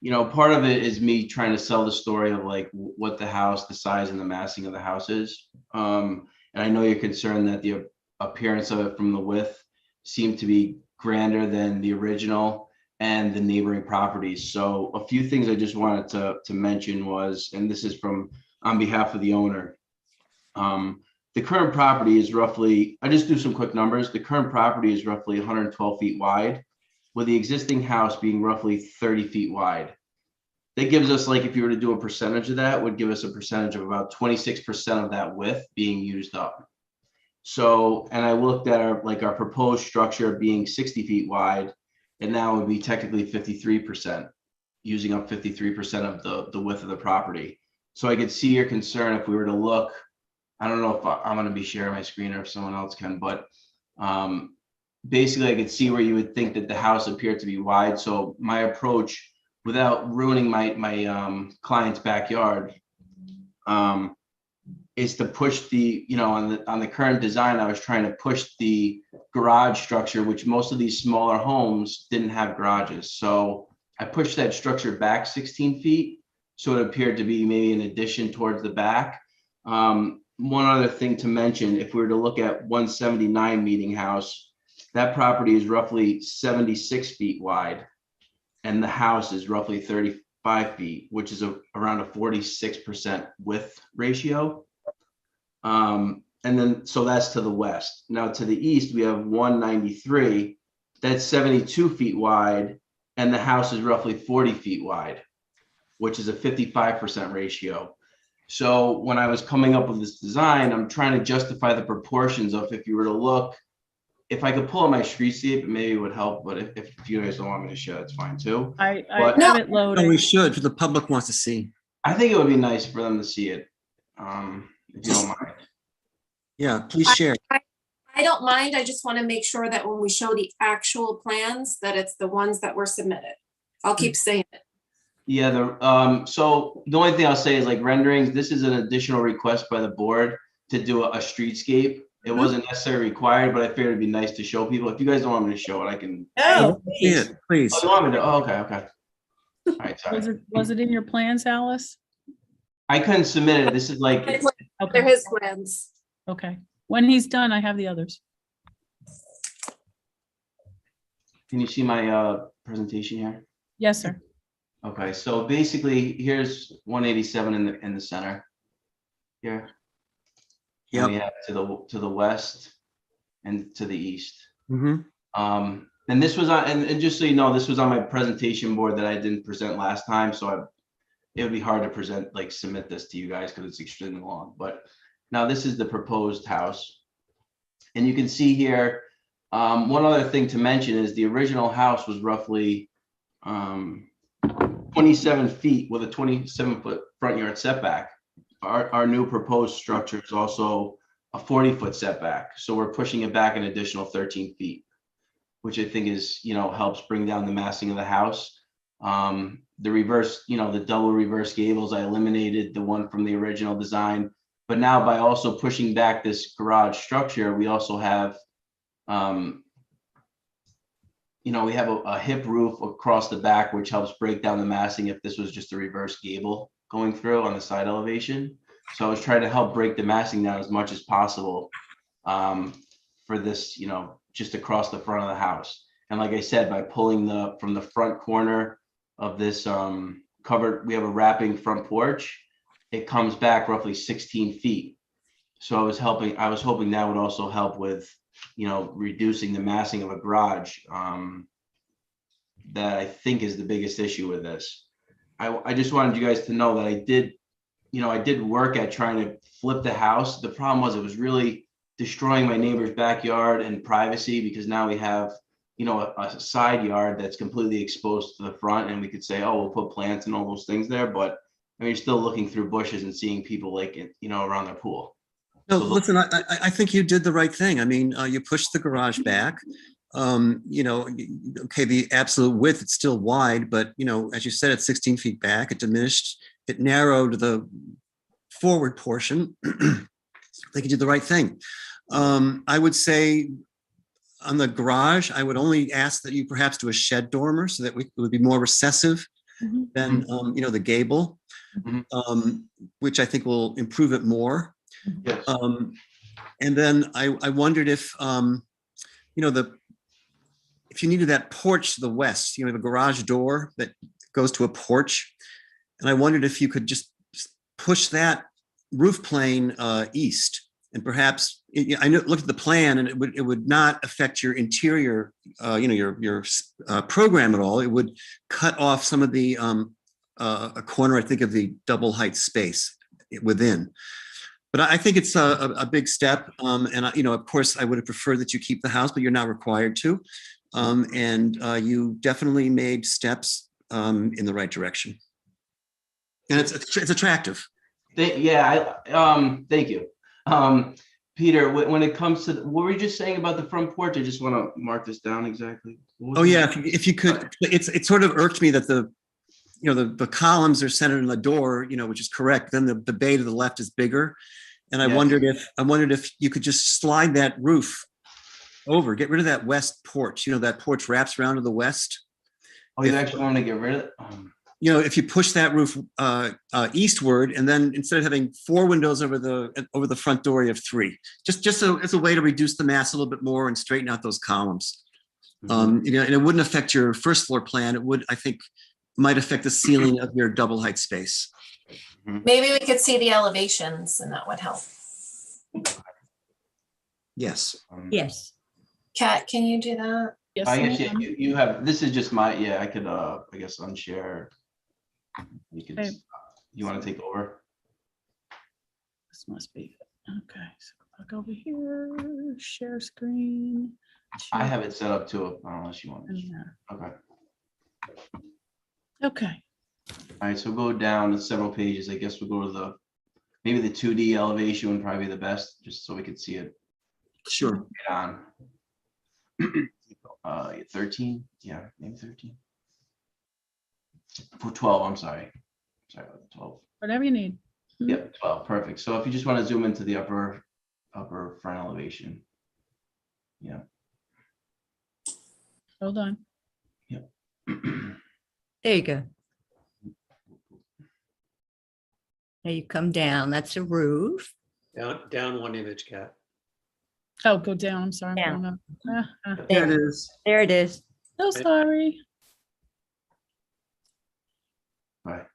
to, part of it is me trying to sell the story of like what the house, the size and the massing of the house is. And I know you're concerned that the appearance of it from the width seemed to be grander than the original and the neighboring properties. So a few things I just wanted to mention was, and this is on behalf of the owner. The current property is roughly, I just do some quick numbers. The current property is roughly 112 feet wide, with the existing house being roughly 30 feet wide. That gives us, like, if you were to do a percentage of that, would give us a percentage of about 26% of that width being used up. So, and I looked at our proposed structure being 60 feet wide, and now it would be technically 53%, using up 53% of the width of the property. So I could see your concern if we were to look. I don't know if I'm going to be sharing my screen or if someone else can, but basically I could see where you would think that the house appeared to be wide. So my approach, without ruining my client's backyard, is to push the, on the current design, I was trying to push the garage structure, which most of these smaller homes didn't have garages. So I pushed that structure back 16 feet. So it appeared to be maybe an addition towards the back. One other thing to mention, if we were to look at 179 Meeting House, that property is roughly 76 feet wide, and the house is roughly 35 feet, which is around a 46% width ratio. And then, so that's to the west. Now to the east, we have 193, that's 72 feet wide, and the house is roughly 40 feet wide, which is a 55% ratio. So when I was coming up with this design, I'm trying to justify the proportions of, if you were to look, if I could pull up my streetscape, it maybe would help, but if you guys don't want me to show, it's fine too. I have it loaded. No, we should, the public wants to see. I think it would be nice for them to see it, if you don't mind. Yeah, please share. I don't mind. I just want to make sure that when we show the actual plans, that it's the ones that were submitted. I'll keep saying it. Yeah, so the only thing I'll say is, like, renderings, this is an additional request by the board to do a streetscape. It wasn't necessarily required, but I figured it'd be nice to show people. If you guys don't want me to show it, I can. Oh, Yeah, please. Oh, you want me to? Oh, okay. All right, sorry. Was it in your plans, Alice? I couldn't submit it. This is like, They're his plans. Okay. When he's done, I have the others. can you see my presentation here? Yes, sir. Okay, so basically, here's 187 in the center here. Yep. And we have to the west and to the east. Mm-hmm. And this was on, and just so you know, this was on my presentation board that I didn't present last time. So it would be hard to present, like submit this to you guys because it's extremely long. But now this is the proposed house. And you can see here, one other thing to mention is the original house was roughly 27 feet with a 27-foot front yard setback. Our new proposed structure is also a 40-foot setback. So we're pushing it back an additional 13 feet, which I think is, helps bring down the massing of the house. The reverse, the double reverse gables, I eliminated the one from the original design. But now by also pushing back this garage structure, we also have, we have a hip roof across the back, which helps break down the massing if this was just a reverse gable going through on the side elevation. So I was trying to help break the massing down as much as possible for this, just across the front of the house. And like I said, by pulling from the front corner of this covered, we have a wrapping front porch. It comes back roughly 16 feet. So I was hoping that would also help with, reducing the massing of a garage. That I think is the biggest issue with this. I just wanted you guys to know that I did work at trying to flip the house. The problem was it was really destroying my neighbor's backyard and privacy, because now we have, a side yard that's completely exposed to the front, and we could say, oh, we'll put plants and all those things there, but I mean, you're still looking through bushes and seeing people like it, around their pool. No, So listen, I think you did the right thing. I mean, you pushed the garage back. Okay, the absolute width, it's still wide, but as you said, it's 16 feet back. It diminished, it narrowed the forward portion. I think you did the right thing. I would say on the garage, I would only ask that you perhaps do a shed dormer so that it would be more recessive than the gable, which I think will improve it more. Yes. And then I wondered if if you needed that porch to the west, the garage door that goes to a porch, and I wondered if you could just push that roof plane east, and perhaps I looked at the plan, and it would not affect your interior, your program at all. It would cut off some of the a corner, I think, of the double height space within. But I think it's a big step, and of course, I would have preferred that you keep the house, but you're not required to. And you definitely made steps in the right direction, and it's attractive. Thank you. Peter, when it comes to, what were you just saying about the front porch? I just want to mark this down exactly. Oh yeah, if you could, it sort of irked me that the columns are centered in the door, which is correct. Then the bay to the left is bigger, and I wondered if you could just slide that roof over, get rid of that west porch. That porch wraps around to the west. Oh, you actually want to get rid of it? If you push that roof eastward, and then instead of having 4 windows over the front door, you have 3. Just as a way to reduce the mass a little bit more and straighten out those columns. And it wouldn't affect your first floor plan. It would, I think, might affect the ceiling of your double height space. Maybe we could see the elevations and that would help. Yes. Yes. Kat, can you do that? Yes, I guess ma'am. you have, this is just my, I could, I guess, unshare. You could, Okay. you want to take over? This must be, okay, so back over here, share screen. I have it set up too, unless you want. Okay. Okay. All right, so go down to several pages. I guess we'll go to maybe the 2D elevation would probably be the best, just so we could see it. Sure. Get on. 13, yeah, maybe 13. For 12, I'm sorry. Sorry about the 12. Whatever you need. Yep, 12, perfect. So if you just want to zoom into the upper front elevation. Yeah. Hold on. Yep. There you go. Now you come down, that's a roof. Down one image, Kat. Oh, go down. I'm sorry. Down. I'm going There it is. There it is. So sorry. Right.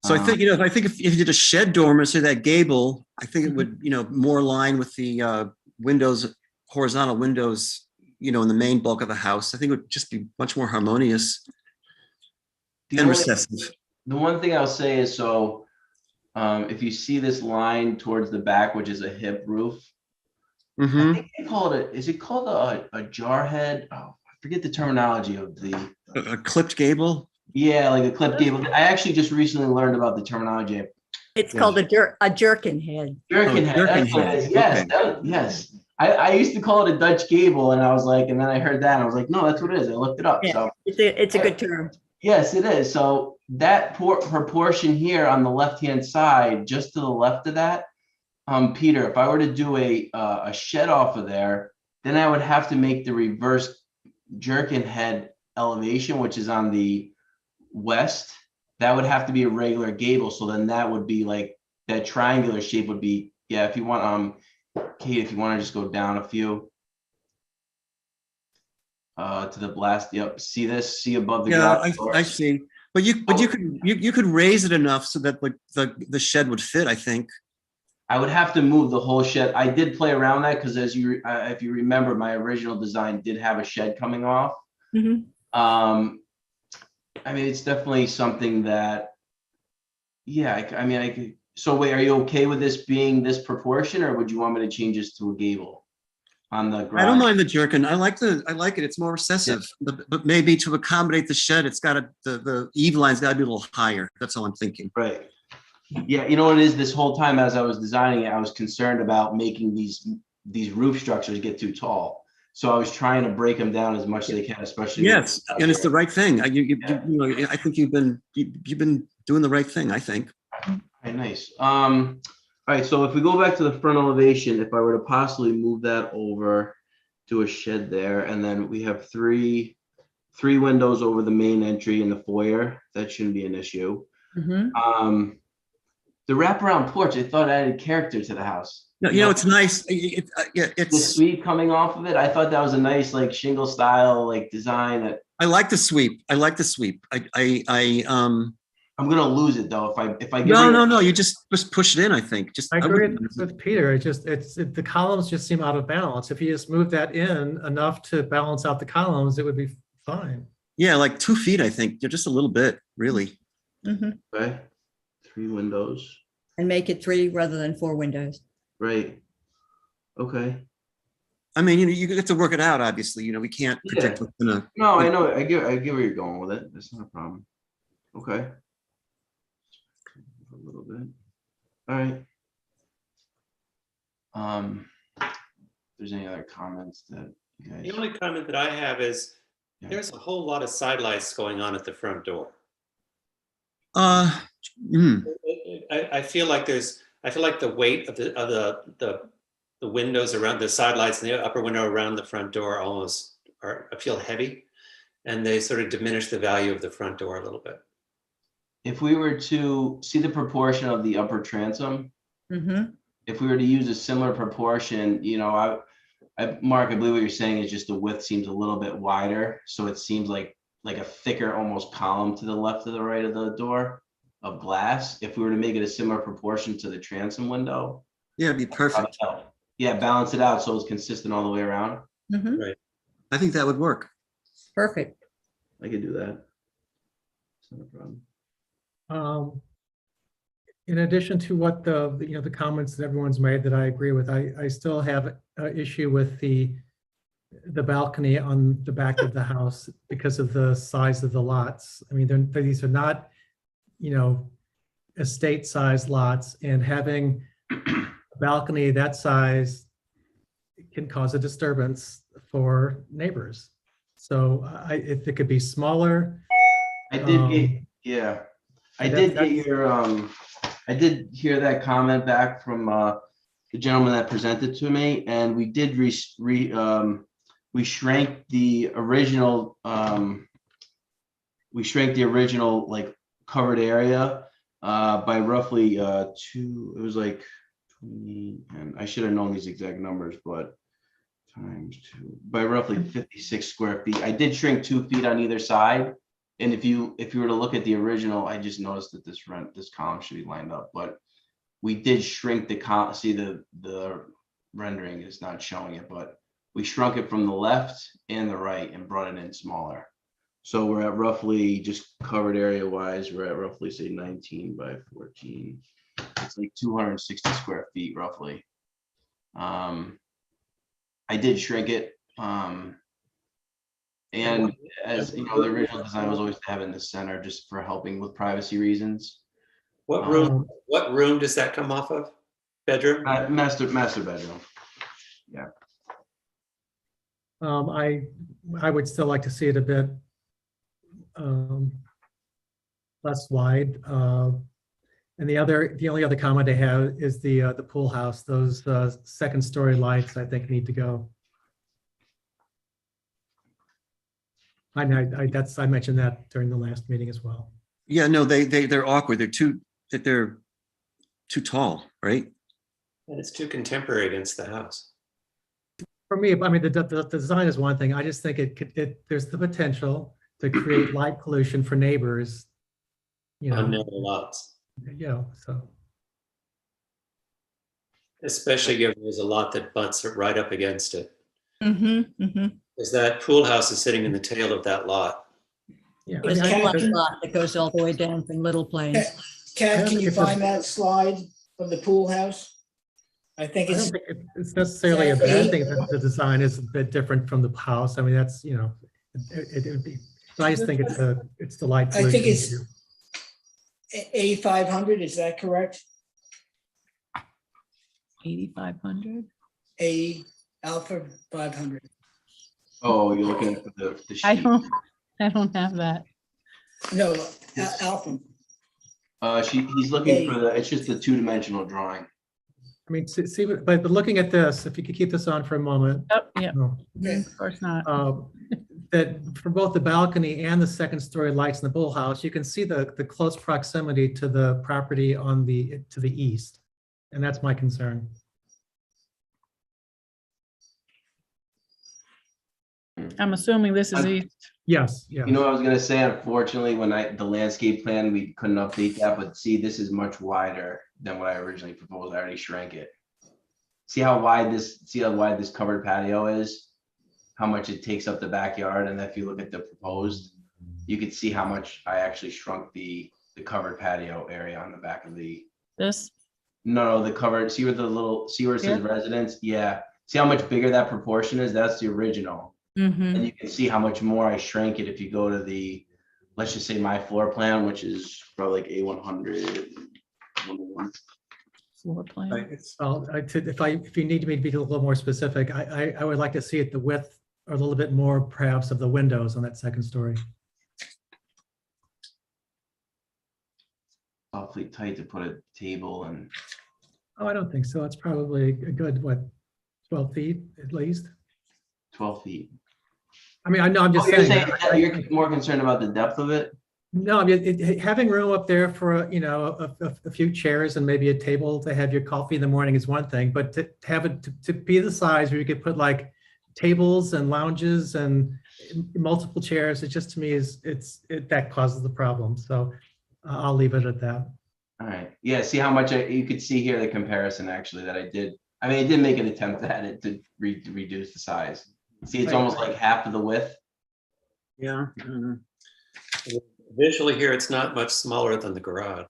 So I think, if you did a shed dormer, say that gable, I think it would, more align with the windows, horizontal windows, in the main bulk of the house. I think it would just be much more harmonious and recessive. the one thing I'll say is, so if you see this line towards the back, which is a hip roof, I think they call it is it called a jar head? Oh, I forget the terminology of the A clipped gable? Yeah, like a clipped gable. I actually just recently learned about the terminology. It's called a jerkin head. Jerkin head. jerkin That's what it head. is. Yes, Okay. yes. I used to call it a Dutch gable, and I was like, and then I heard that, and I was like, no, that's what it is. I looked it up. Yeah, So it's a good term. yes, it is. So that proportion here on the left-hand side, just to the left of that, Peter, if I were to do a shed off of there, then I would have to make the reverse jerkin head elevation, which is on the west. That would have to be a regular gable. So then that would be like that triangular shape would be, yeah, if you want, Kate, if you want to just go down a few to the blast. Yep. See this? See above the Yeah, garage I see. But you could raise it enough so that the shed would fit, I think. I would have to move the whole shed. I did play around that because as you, if you remember, my original design did have a shed coming off. I mean, it's definitely something that, yeah, I mean, I could. So wait, are you okay with this being this proportion, or would you want me to change this to a gable on the garage? I don't mind the jerkin. I like it. It's more recessive, but maybe to accommodate the shed, it's got to the eave line's got to be a little higher. That's all I'm thinking. Right. Yeah, you know what it is, this whole time as I was designing it, I was concerned about making these roof structures get too tall. So I was trying to break them down as much as they can, especially. Yes, and it's the right thing. You know, I think you've been doing the right thing, I think. Okay, nice. All right, so if we go back to the front elevation, if I were to possibly move that over to a shed there, and then we have three windows over the main entry in the foyer, that shouldn't be an issue. The wraparound porch, I thought added character to the house. No, you know, it's nice. The It's sweep coming off of it. I thought that was a nice like shingle style like design. That I like the sweep. I like the sweep. I'm gonna lose it though if I get no. You just push it in. I think. Just I agree with Peter. The columns just seem out of balance. If you just move that in enough to balance out the columns, it would be fine. Yeah, like 2 feet. I think. Just a little bit, really. Okay. 3 windows. And make it 3 rather than 4 windows. Right. Okay. I mean, you get to work it out. Obviously, you know, we can't predict what's gonna. No, I know. I get where you're going with it. That's not a problem. Okay. A little bit. All right. If there's any other comments that you guys. The only comment that I have is there's a whole lot of sidelights going on at the front door. I feel like the weight of the windows around the sidelights and the upper window around the front door I feel heavy, and they sort of diminish the value of the front door a little bit. If we were to see the proportion of the upper transom, if we were to use a similar proportion, you know, Mark, I believe what you're saying is just the width seems a little bit wider, so it seems like a thicker almost column to the left or the right of the door of glass. If we were to make it a similar proportion to the transom window, yeah, it'd be perfect. Yeah, balance it out so it's consistent all the way around. Right. I think that would work. Perfect. I could do that. It's not a problem. In addition to what the comments that everyone's made that I agree with, I still have an issue with the balcony on the back of the house because of the size of the lots. I mean, these are not, you know, estate size lots, and having a balcony that size can cause a disturbance for neighbors. So if it could be smaller. I did get, I did get your, I did hear that comment back from the gentleman that presented to me, and we did we shrank the original like covered area by roughly 2, it was like 20, and I should have known these exact numbers, but times 2 by roughly 56 square feet. I did shrink 2 feet on either side. And if you were to look at the original, I just noticed that this column should be lined up, but we did shrink the column. See, the rendering is not showing it, but we shrunk it from the left and the right and brought it in smaller. So we're at roughly, just covered area wise, we're at roughly say 19 by 14. It's like 260 square feet roughly. I did shrink it. And as you know, the original design was always to have it in the center just for helping with privacy reasons. What room does that come off of? Bedroom? Master bedroom. Yeah. I would still like to see it a bit less wide. And the only other comment I have is the pool house. Those second story lights, I think, need to go. I mentioned that during the last meeting as well. Yeah, no, they're awkward. They're too tall, right? And it's too contemporary against the house. For me, I mean, the design is one thing. I just think there's the potential to create light pollution for neighbors. You know, on narrow lots. So. Especially given there's a lot that butts right up against it. Mm-hmm. Because that pool house is sitting in the tail of that lot. Yeah, There's a lot that goes all the way down from Little Plains. Kat, can you find that slide of the pool house? I think I don't think it's necessarily a bad thing that the design is a bit different from the house. I mean, that's, it would be, but I just think it's the light pollution. I think it's A500, is that correct? 8500? A Alpha 500. Oh, you're looking at the sheet. I don't have that. No, Alpha. He's looking for it's just the two-dimensional drawing. I mean, see, but looking at this, if you could keep this on for a moment. Yeah. Of course not. That for both the balcony and the second story lights in the pool house, you can see the close proximity to the property to the east. And that's my concern. I'm assuming this is east. Yes. Yeah. You know what I was gonna say? Unfortunately, when the landscape plan, we couldn't update that, but see, this is much wider than what I originally proposed. I already shrank it. See how wide this covered patio is? How much it takes up the backyard, and if you look at the proposed, you can see how much I actually shrunk the covered patio area on the back of this. No, the covered. See where it says residence? Yeah. See how much bigger that proportion is? That's the original. And you can see how much more I shrank it if you go to let's just say my floor plan, which is probably like A100. Floor plan. If you need me to be a little more specific, I would like to see it the width or a little bit more perhaps of the windows on that second story. Awfully tight to put a table and. Oh, I don't think so. It's probably a good, 12 feet at least? 12 feet. I mean, I know, I'm just saying. You're more concerned about the depth of it? No, I mean, having room up there for, a few chairs and maybe a table to have your coffee in the morning is one thing, but to have it to be the size where you could put like tables and lounges and multiple chairs, it just to me that causes the problem. So I'll leave it at that. All right. Yeah. See how much you could see here, the comparison actually that I did. I mean, I did make an attempt at it to reduce the size. See, it's almost like half of the width. Yeah. Visually here, it's not much smaller than the garage.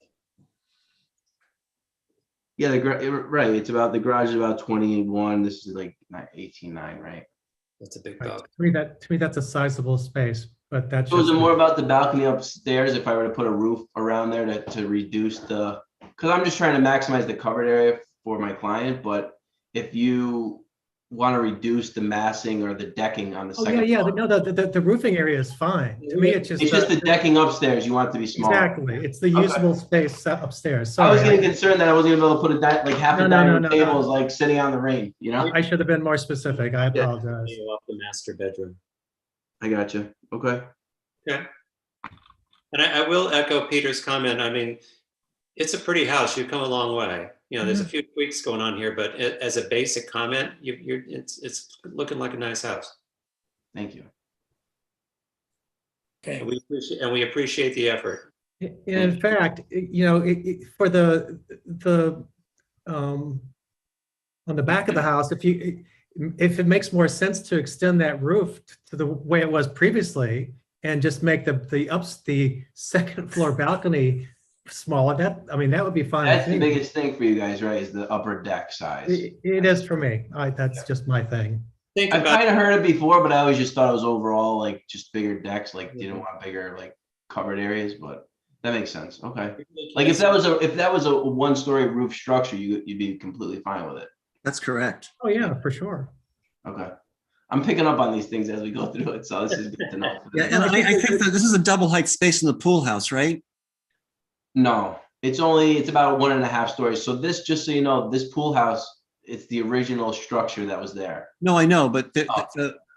Yeah, right. It's about the garage is about 21. This is like 18.9, right? That's a big dog. To me, that's a sizable space, but that's. So is it more about the balcony upstairs? If I were to put a roof around there to reduce because I'm just trying to maximize the covered area for my client, but if you want to reduce the massing or the decking on the second floor. No, the roofing area is fine. To me, it's just the decking upstairs. You want it to be small. Exactly. It's the usable space upstairs. Sorry, I was getting concerned that I wasn't able to put half a dining table is like sitting on the ring, I should have been more specific. I apologize. Off the master bedroom. I got you. Okay. Yeah. And I will echo Peter's comment. I mean, it's a pretty house. You've come a long way. There's a few tweaks going on here, but as a basic comment, it's looking like a nice house. Thank you. Okay. And we appreciate the effort. In fact, for the on the back of the house, if it makes more sense to extend that roof to the way it was previously, and just make the second floor balcony smaller. That would be fine. That's with the me. biggest thing for you guys, right? Is the upper deck size. It is for me. That's just my thing. I've kind of heard it before, but I always just thought it was overall like just bigger decks, like didn't want bigger like covered areas, but that makes sense. Okay. Like if that was a 1-story roof structure, you'd be completely fine with it. That's correct. Oh yeah, for sure. Okay. I'm picking up on these things as we go through it, so this is good to know. Yeah, and I think that this is a double height space in the pool house, right? No, it's about 1.5 stories. So this, just so you know, this pool house, it's the original structure that was there. No, I know, but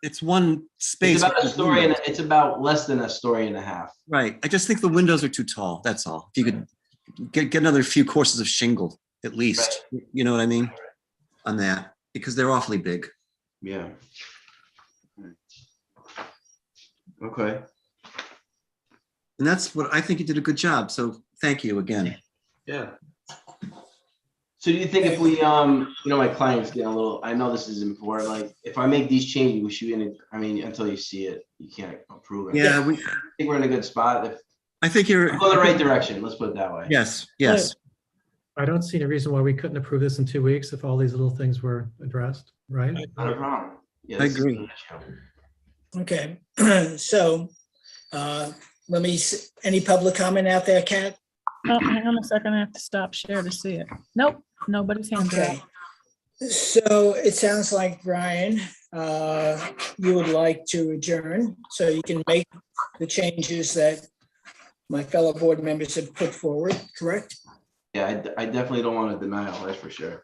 it's one space. It's about a story, and it's about less than a story and a half. Right. I just think the windows are too tall. That's all. If you could get another few courses of shingle, at least, you know what I mean, on that, because they're awfully big. Yeah. Okay. And that's what I think you did a good job. So thank you again. Yeah. So do you think if we, my client's getting a little, I know this is important, like if I make these changes, we should be until you see it, you can't approve it. Yeah, I think we're in a good spot. I think you're going the right direction. Let's put it that way. Yes. Yes. I don't see any reason why we couldn't approve this in 2 weeks if all these little things were addressed, right? Not a problem. Yeah, I agree. Okay, so let me, any public comment out there, Kat? Oh, hang on a second. I have to stop share to see it. Nope, nobody's hand Okay. up. So it sounds like, Brian, you would like to adjourn, so you can make the changes that my fellow board members have put forward, correct? Yeah, I definitely don't want a denial, that's for sure.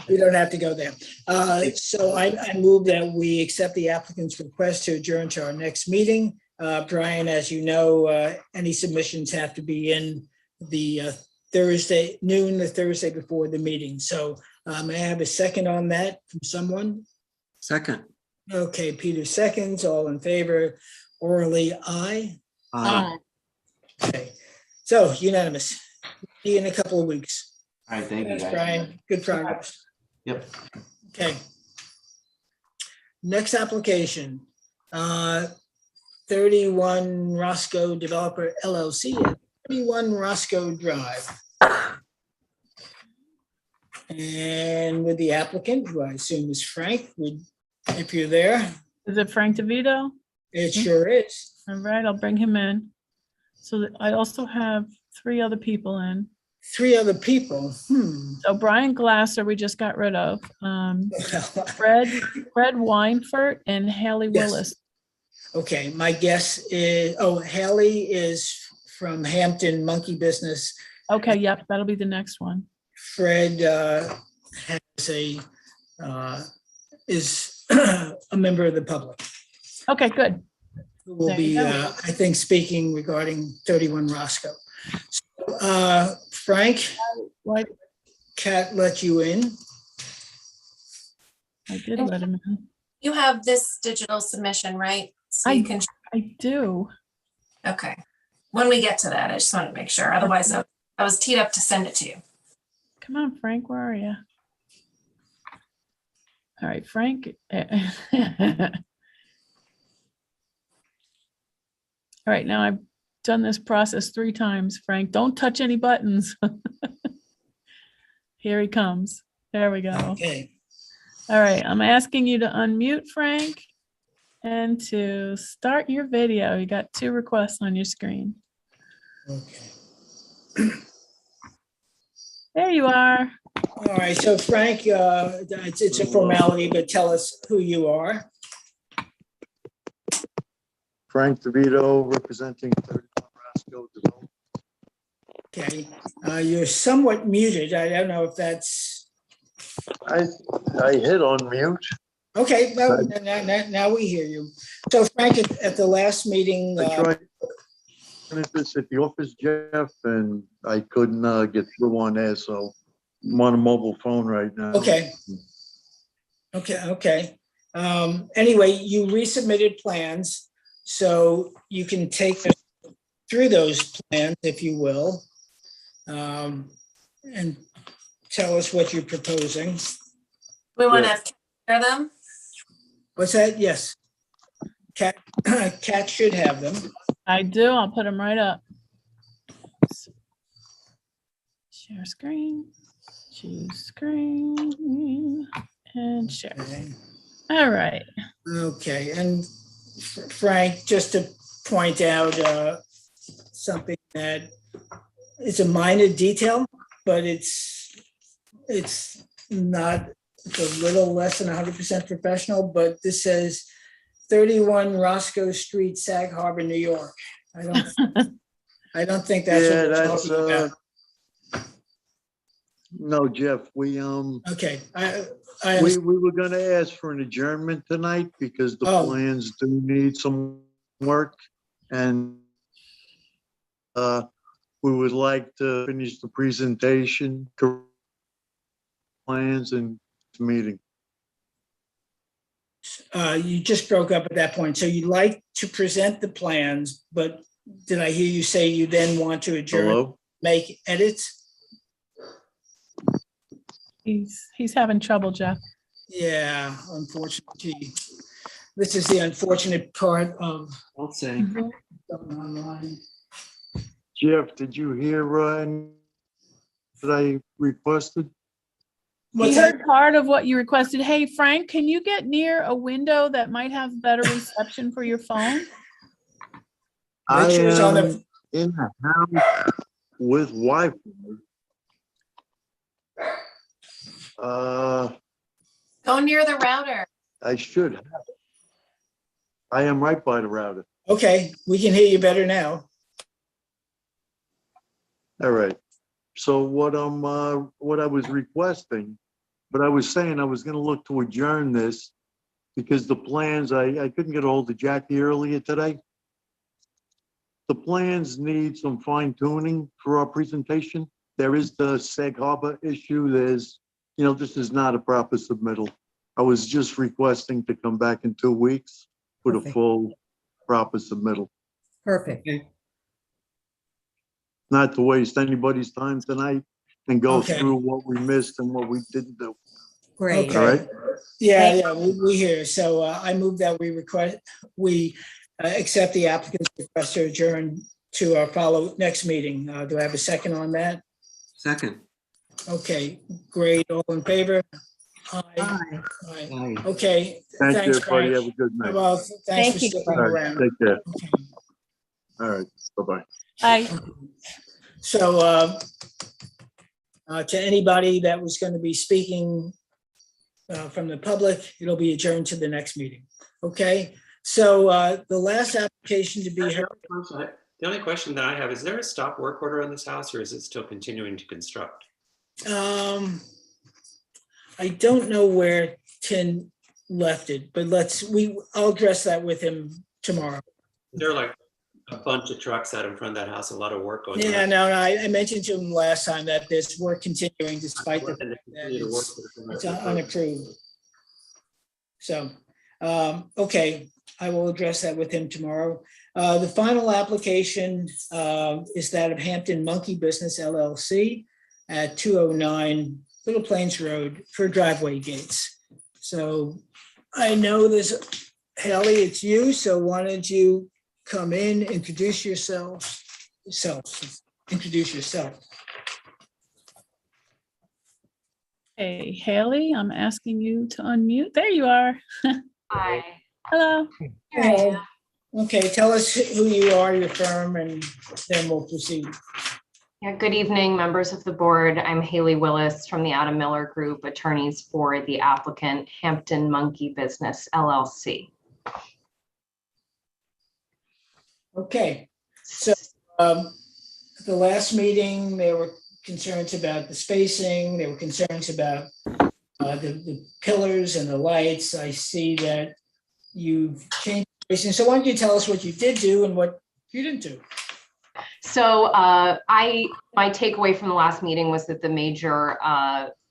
We don't have to go there. So I move that we accept the applicant's request to adjourn to our next meeting. Brian, as you know, any submissions have to be in the Thursday, noon, the Thursday before the meeting. So may I have a second on that from someone? Second. Okay, Peter seconds, all in favor, orally, aye. Aye. Okay, so unanimous. See you in a couple of weeks. All right, thank you, Thanks, guys. Brian. Good progress. Yep. Okay. Next application, 31 Roscoe Developer LLC at 31 Roscoe Drive. And with the applicant, who I assume is Frank, if you're there. Is it Frank DeVito? It sure is. All right, I'll bring him in. So I also have 3 other people in. 3 other people. So Brian Glasser, we just got rid of. Fred Weinfurt and Haley Yes. Willis. Okay, my guess is, Haley is from Hampton Monkey Business. Okay, yep, that'll be the next one. Fred is a member of the public. Okay, good. Who will There you be, go. I think, speaking regarding 31 Roscoe. So, Frank, What? Kat let you in. I did let him in. You have this digital submission, right? So you can, I do. okay. When we get to that, I just wanted to make sure. Otherwise, I was teed up to send it to you. Come on, Frank, where are you? All right, Frank. All right, now I've done this process 3 times, Frank. Don't touch any buttons. Here he comes. There we go. Okay. All right, I'm asking you to unmute, Frank, and to start your video. You got 2 requests on your screen. Okay. There you are. All right, so Frank, it's a formality, but tell us who you are. Frank DeVito, representing 31 Roscoe Development. Okay, you're somewhat muted. I don't know if that's. I hit on mute. Okay, well, now we hear you. So Frank, at the last meeting. I tried this at the office, Jeff, and I couldn't get through on there, so I'm on a mobile phone right now. Okay. Anyway, you resubmitted plans, so you can take us through those plans, if you will, and tell us what you're proposing. We want to share them. What's that? Yes. Cat, Cat should have them. I do. I'll put them right up. Share screen, choose screen, and share. All right. Okay, and Frank, just to point out something that is a minor detail, but it's not, it's a little less than 100% professional, but this says 31 Roscoe Street, Sag Harbor, New York. I don't think that's Yeah, what we're that's, talking about. no, Jeff, we, Okay, we were gonna ask for an adjournment tonight because the plans do need some work. And we would like to finish the presentation, plans and meeting. You just broke up at that point. So you'd like to present the plans, but did I hear you say you then want to adjourn, Hello? make edits? He's having trouble, Jeff. Yeah, unfortunately. This is the unfortunate part of I'll say. going online. Jeff, did you hear Ryan that I requested? We heard part of what you requested. Hey, Frank, can you get near a window that might have better reception for your phone? I Make sure it's on am in the house with Wi-Fi. Go near the router. I should have. I am right by the router. Okay, we can hear you better now. All right. So what I was requesting, but I was saying I was gonna look to adjourn this because the plans, I couldn't get a hold of Jackie earlier today. The plans need some fine tuning for our presentation. There is the Sag Harbor issue. There's, this is not a proper submittal. I was just requesting to come back in 2 weeks with a full proper submittal. Perfect. Not to waste anybody's time tonight and go Okay. through what we missed and what we didn't do. Great. All right. Yeah, we hear. So I move that we accept the applicant's request to adjourn to our next meeting. Do I have a second on that? Second. Okay, great. All in favor? Aye. Aye. Aye. Okay. Thank Thanks, you, everybody. Frank. Have a good night. Well, thanks Thank for you, sticking Frank. All right, around. take care. All right. Bye-bye. Hi. So to anybody that was going to be speaking from the public, it'll be adjourned to the next meeting. Okay, so the last application to be heard. The only question that I have, is there a stop work order on this house or is it still continuing to construct? I don't know where Tim left it, but I'll address that with him tomorrow. There are like a bunch of trucks out in front of that house, a lot of work going on. Yeah, no, I mentioned to him last time that there's work continuing despite the fact that it's unapproved. So, okay, I will address that with him tomorrow. The final application is that of Hampton Monkey Business LLC at 209 Little Plains Road for driveway gates. So I know there's, Haley, it's you, so why don't you come in, introduce yourself. Introduce yourself. Hey, Haley, I'm asking you to unmute. There you are. Hi. Hello. Hello. Okay, tell us who you are, your firm, and then we'll proceed. Yeah, good evening, members of the board. I'm Haley Willis from the Adam Miller Group, attorneys for the applicant Hampton Monkey Business LLC. Okay, so the last meeting, there were concerns about the spacing, there were concerns about the pillars and the lights. I see that you've changed spacing. So why don't you tell us what you did do and what you didn't do? So my takeaway from the last meeting was that the major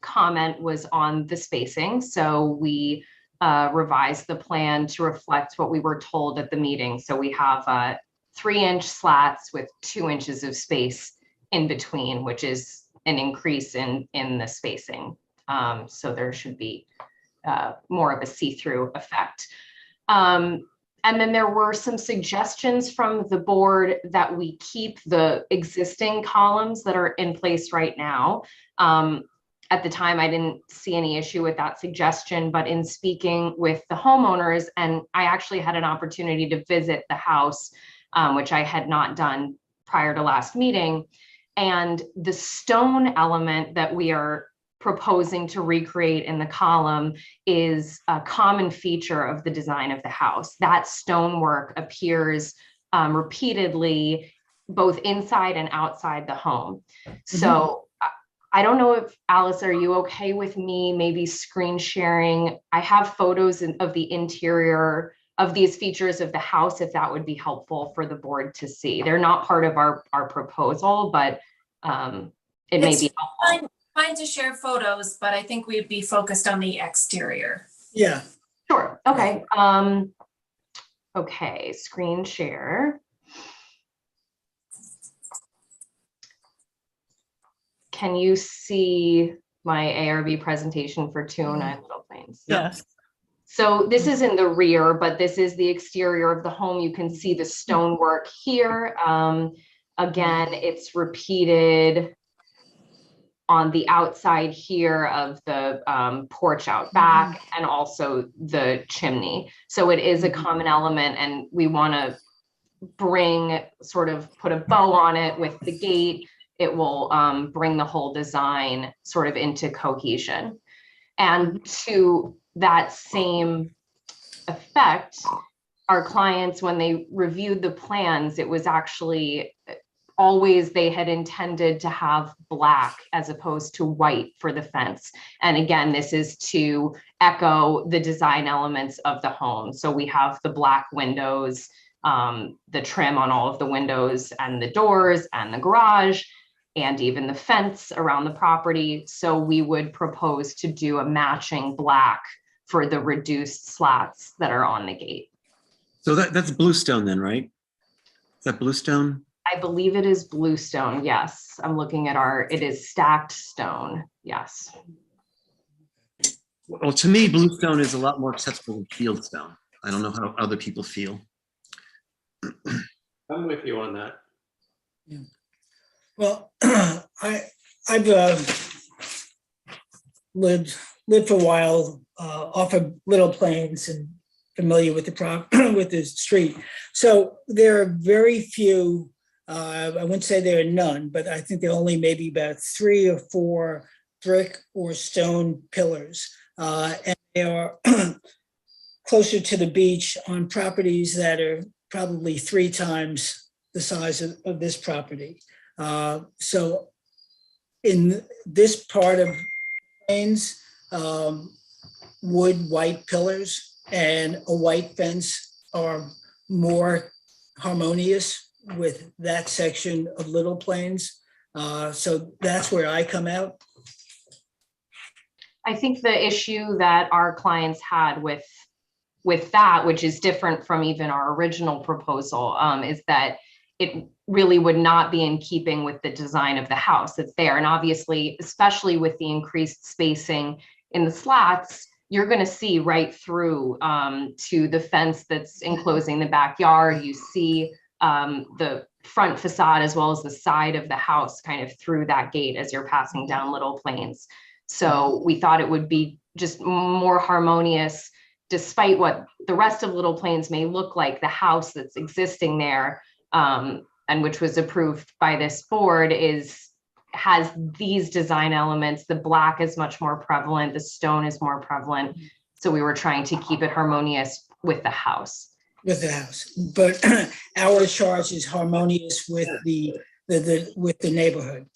comment was on the spacing. So we revised the plan to reflect what we were told at the meeting. So we have 3-inch slats with 2 inches of space in between, which is an increase in the spacing. So there should be more of a see-through effect. And then there were some suggestions from the board that we keep the existing columns that are in place right now. At the time, I didn't see any issue with that suggestion, but in speaking with the homeowners, and I actually had an opportunity to visit the house, which I had not done prior to last meeting. And the stone element that we are proposing to recreate in the column is a common feature of the design of the house. That stonework appears repeatedly, both inside and outside the home. So I don't know if, Alice, are you okay with me maybe screen sharing? I have photos of the interior of these features of the house, if that would be helpful for the board to see. They're not part of our proposal, but it may be helpful. Fine to share photos, but I think we'd be focused on the exterior. Yeah. Sure. Okay. Okay. Screen share. Can you see my ARB presentation for 209 Little Plains? Yes. So this is in the rear, but this is the exterior of the home. You can see the stonework here. Again, it's repeated on the outside here of the porch out back, and also the chimney. So it is a common element, and we want to put a bow on it with the gate. It will bring the whole design sort of into cohesion. And to that same effect, our clients, when they reviewed the plans, it was actually always they had intended to have black as opposed to white for the fence. And again, this is to echo the design elements of the home. So we have the black windows, the trim on all of the windows and the doors and the garage, and even the fence around the property. So we would propose to do a matching black for the reduced slats that are on the gate. So that's bluestone then, right? Is that bluestone? I believe it is bluestone. Yes. I'm looking at it is stacked stone. Yes. Well, to me, bluestone is a lot more acceptable than fieldstone. I don't know how other people feel. I'm with you on that. Yeah. Well, I've lived for a while off of Little Plains and familiar with with the street. So there are very few. I wouldn't say there are none, but I think there are only maybe about 3 or 4 brick or stone pillars, and they are closer to the beach on properties that are probably 3 times the size of this property. So in this part of Plains, wood white pillars and a white fence are more harmonious with that section of Little Plains. So that's where I come out. I think the issue that our clients had with that, which is different from even our original proposal, is that it really would not be in keeping with the design of the house that's there. And obviously, especially with the increased spacing in the slats, you're going to see right through to the fence that's enclosing the backyard. You see the front facade as well as the side of the house kind of through that gate as you're passing down Little Plains. So we thought it would be just more harmonious, despite what the rest of Little Plains may look like. The house that's existing there, and which was approved by this board, has these design elements. The black is much more prevalent, the stone is more prevalent. So we were trying to keep it harmonious with the house. With the house, but our charge is harmonious with the neighborhood.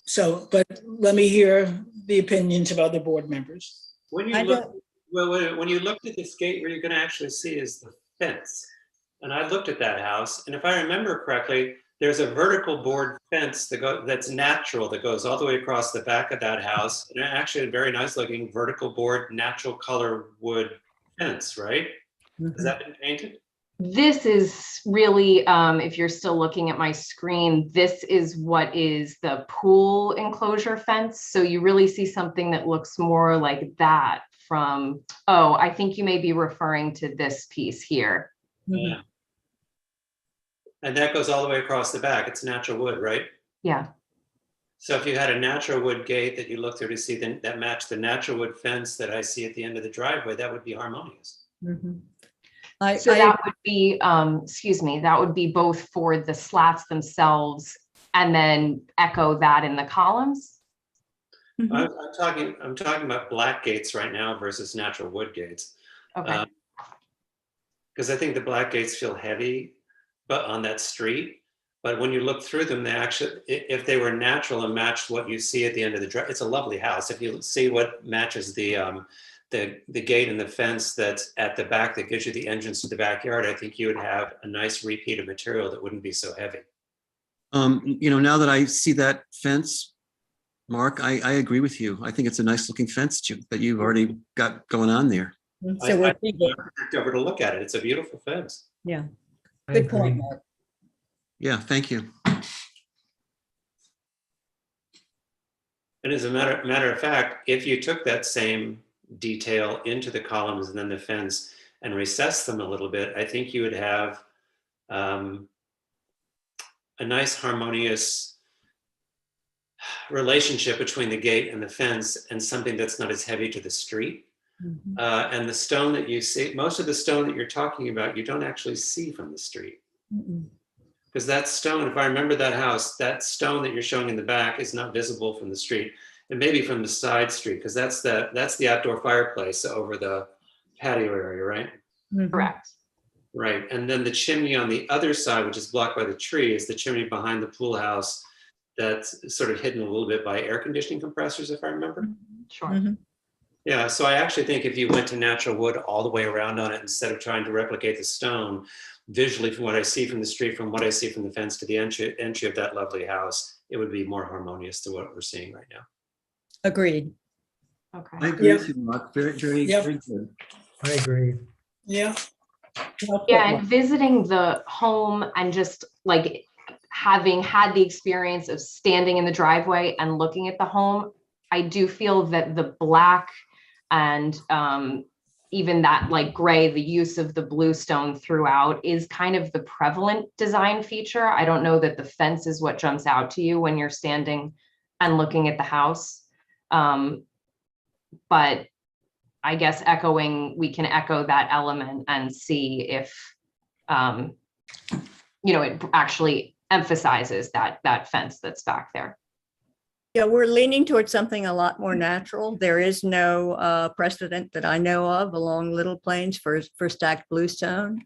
So, but let me hear the opinions of other board members. When you look, when you looked at this gate, what you're going to actually see is the fence. And I looked at that house, and if I remember correctly, there's a vertical board fence that's natural that goes all the way across the back of that house, and actually a very nice looking vertical board, natural color wood fence, right? Has that been painted? This is really, if you're still looking at my screen, this is what is the pool enclosure fence. So you really see something that looks more like that from, oh, I think you may be referring to this piece here. Yeah. And that goes all the way across the back. It's natural wood, right? Yeah. So if you had a natural wood gate that you look through to see that matched the natural wood fence that I see at the end of the driveway, that would be harmonious. So that would be, excuse me, that would be both for the slats themselves and then echo that in the columns? I'm talking about black gates right now versus natural wood gates. Okay. Because I think the black gates feel heavy, but on that street. But when you look through them, they actually, if they were natural and matched what you see at the end of the drive, it's a lovely house. If you see what matches the gate and the fence that's at the back that gives you the entrance to the backyard, I think you would have a nice repeat of material that wouldn't be so heavy. Now that I see that fence, Mark, I agree with you. I think it's a nice looking fence that you've already got going on there. So we're thinking, Over to look at it. It's a beautiful fence. yeah, good point, Mark. Yeah, thank you. And as a matter of fact, if you took that same detail into the columns and then the fence and recessed them a little bit, I think you would have a nice harmonious relationship between the gate and the fence and something that's not as heavy to the street. And the stone that you see, most of the stone that you're talking about, you don't actually see from the street. Because that stone, if I remember that house, that stone that you're showing in the back is not visible from the street. And maybe from the side street, because that's the outdoor fireplace over the patio area, right? Correct. Right. And then the chimney on the other side, which is blocked by the tree, is the chimney behind the pool house that's sort of hidden a little bit by air conditioning compressors, if I remember. Sure. Yeah, so I actually think if you went to natural wood all the way around on it instead of trying to replicate the stone, visually from what I see from the street, from what I see from the fence to the entry of that lovely house, it would be more harmonious to what we're seeing right now. Agreed. Okay. I agree with you, Mark. Very good. I agree. Yeah. Yeah, and visiting the home and just like having had the experience of standing in the driveway and looking at the home, I do feel that the black and even that like gray, the use of the bluestone throughout is kind of the prevalent design feature. I don't know that the fence is what jumps out to you when you're standing and looking at the house. But I guess we can echo that element and see if, it actually emphasizes that fence that's back there. Yeah, we're leaning towards something a lot more natural. There is no precedent that I know of along Little Plains for stacked bluestone.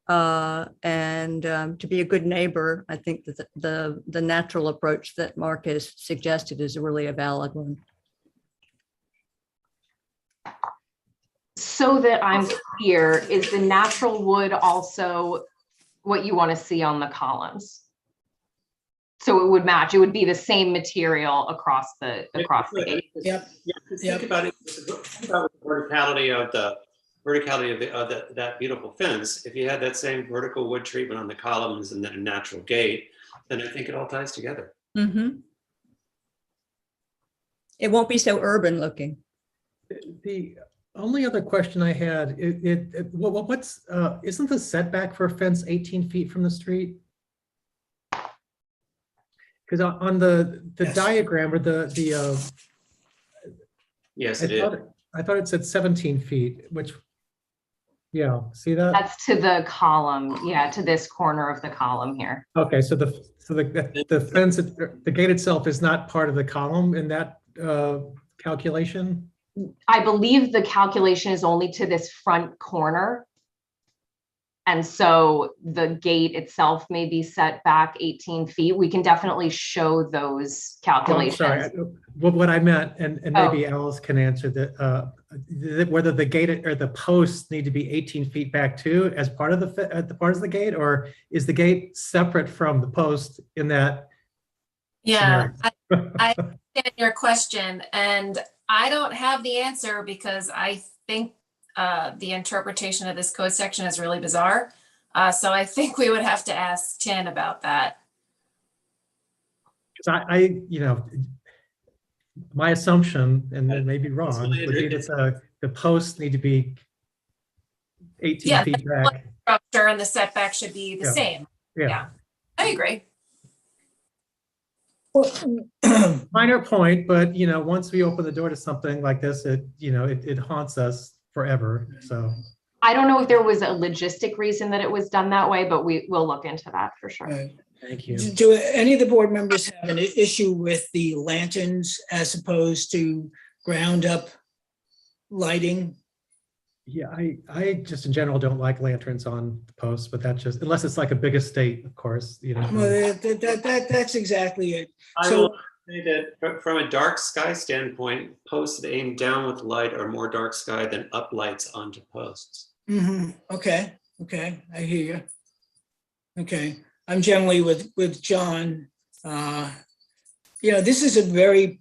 And to be a good neighbor, I think that the natural approach that Mark has suggested is really a valid one. So that I'm clear, is the natural wood also what you want to see on the columns? So it would match, it would be the same material across the gate. Yep. Think about it. Think about the verticality of that beautiful fence. If you had that same vertical wood treatment on the columns and then a natural gate, then I think it all ties together. It won't be so urban looking. The only other question I had, isn't the setback for a fence 18 feet from the street? Because on the diagram or yes, it is. I thought it said 17 feet, which, yeah, see that? That's to the column, yeah, to this corner of the column here. Okay, so the fence, the gate itself is not part of the column in that calculation? I believe the calculation is only to this front corner. And so the gate itself may be set back 18 feet. We can definitely show those calculations. Oh, sorry. What I meant, and maybe Alice can answer that, whether the gate or the posts need to be 18 feet back too as part of the gate, or is the gate separate from the post in that? Yeah, I understand your question, and I don't have the answer because I think the interpretation of this code section is really bizarre. So I think we would have to ask Chin about that. Because my assumption, and it may be wrong, would be that the posts need to be 18 Yeah, feet back. structure and the setback should be the Yeah. same. Yeah. Yeah, I agree. Minor point, but once we open the door to something like this, it haunts us forever. So I don't know if there was a logistic reason that it was done that way, but we will look into that for sure. thank you. Do any of the board members have an issue with the lanterns as opposed to ground up lighting? Yeah, I just in general don't like lanterns on the posts, but that's just, unless it's like a big estate, of course, Well, that's exactly it. I So will say that from a dark sky standpoint, posts aimed down with light are more dark sky than up lights onto posts. Okay, I hear you. Okay, I'm generally with John. This is a very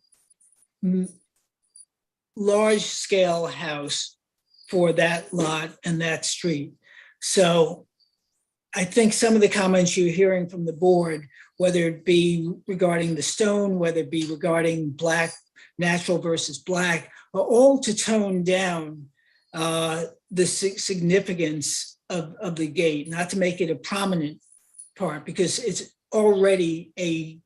large scale house for that lot and that street. So I think some of the comments you're hearing from the board, whether it be regarding the stone, whether it be regarding black, natural versus black, are all to tone down the significance of the gate, not to make it a prominent part, because it's already a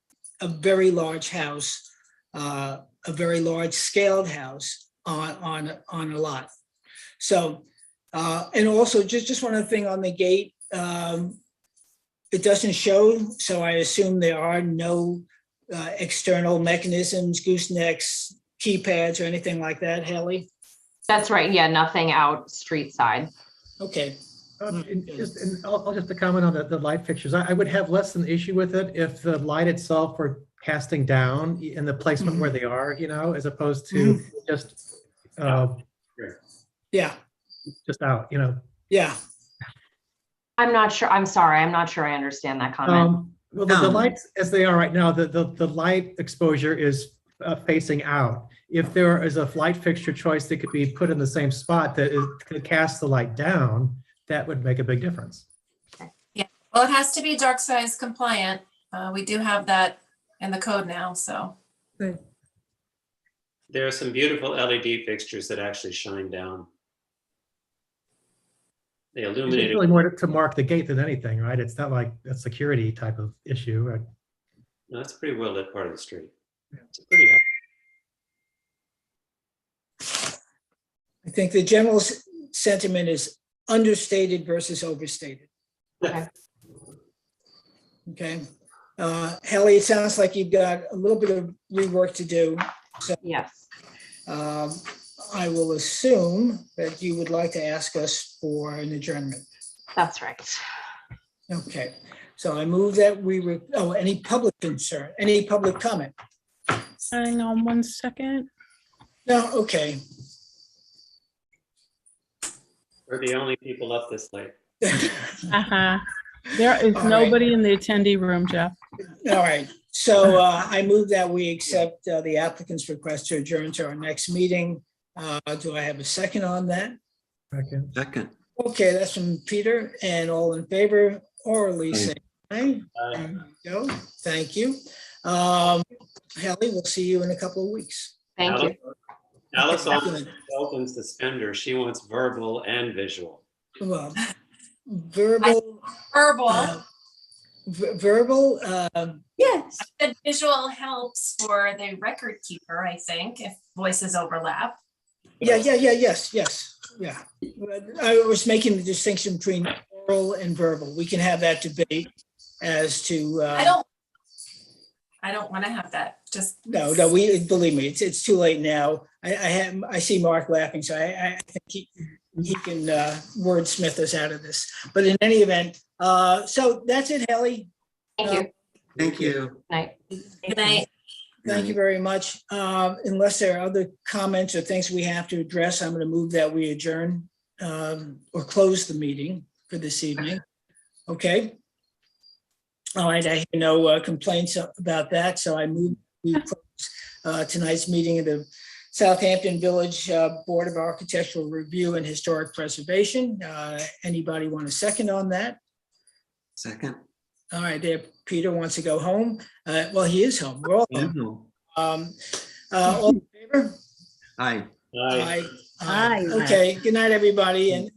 very large house, a very large scaled house on a lot. So, and also just one other thing on the gate, it doesn't show, so I assume there are no external mechanisms, goosenecks, keypads, or anything like that, Haley? That's right. Yeah, nothing out street side. Okay. And I'll just comment on the light fixtures. I would have less an issue with it if the light itself were casting down in the placement where they are, as opposed to just just out, Yeah. I'm not sure. I'm sorry. I'm not sure I understand that comment. Well, the lights as they are right now, the light exposure is facing out. If there is a light fixture choice that could be put in the same spot that it could cast the light down, that would make a big difference. Yeah, well, it has to be dark size compliant. We do have that in the code now, so. There are some beautiful LED fixtures that actually shine down. They illuminate. It's really more to mark the gate than anything, right? It's not like a security type of issue. Right? No, that's a pretty well lit part of the street. It's pretty. I think the general sentiment is understated versus overstated. Okay. Okay. Haley, it sounds like you've got a little bit of rework to do. So yes. I will assume that you would like to ask us for an adjournment. That's right. Okay. So I move that any public concern, any public comment? Hang on one second. No, okay. We're the only people up this late. There is All nobody in the attendee room, Jeff. All right. So I move that we accept the applicant's request to adjourn to our next meeting. Do I have a second on that? Second. Okay, that's from Peter, and all in favor, orally say aye. There you go. Thank you. Haley, we'll see you in a couple of weeks. Thank you. Alice opens the spender. She wants verbal and visual. Well, verbal. Verbal. Yes. The visual helps for the record keeper, I think, if voices overlap. Yes. Yeah. I was making the distinction between oral and verbal. We can have that debate as to. I don't want to have that. Just no. We believe me. It's too late now. I see Mark laughing, so I think he can wordsmith us out of this. But in any event, so that's it, Haley. Thank you. Thank you. Night. Good night. Thank you very much. Unless there are other comments or things we have to address, I'm going to move that we adjourn or close the meeting for this evening. Okay. All right. I hear no complaints about that, so I move we close tonight's meeting of the Southampton Village Board of Architectural Review and Historic Preservation. Anybody want a second on that? Second. All right, there, Peter wants to go home. Well, he is home. We're all Yeah, home. no. All in favor? Aye. Aye. Okay, good night, everybody, and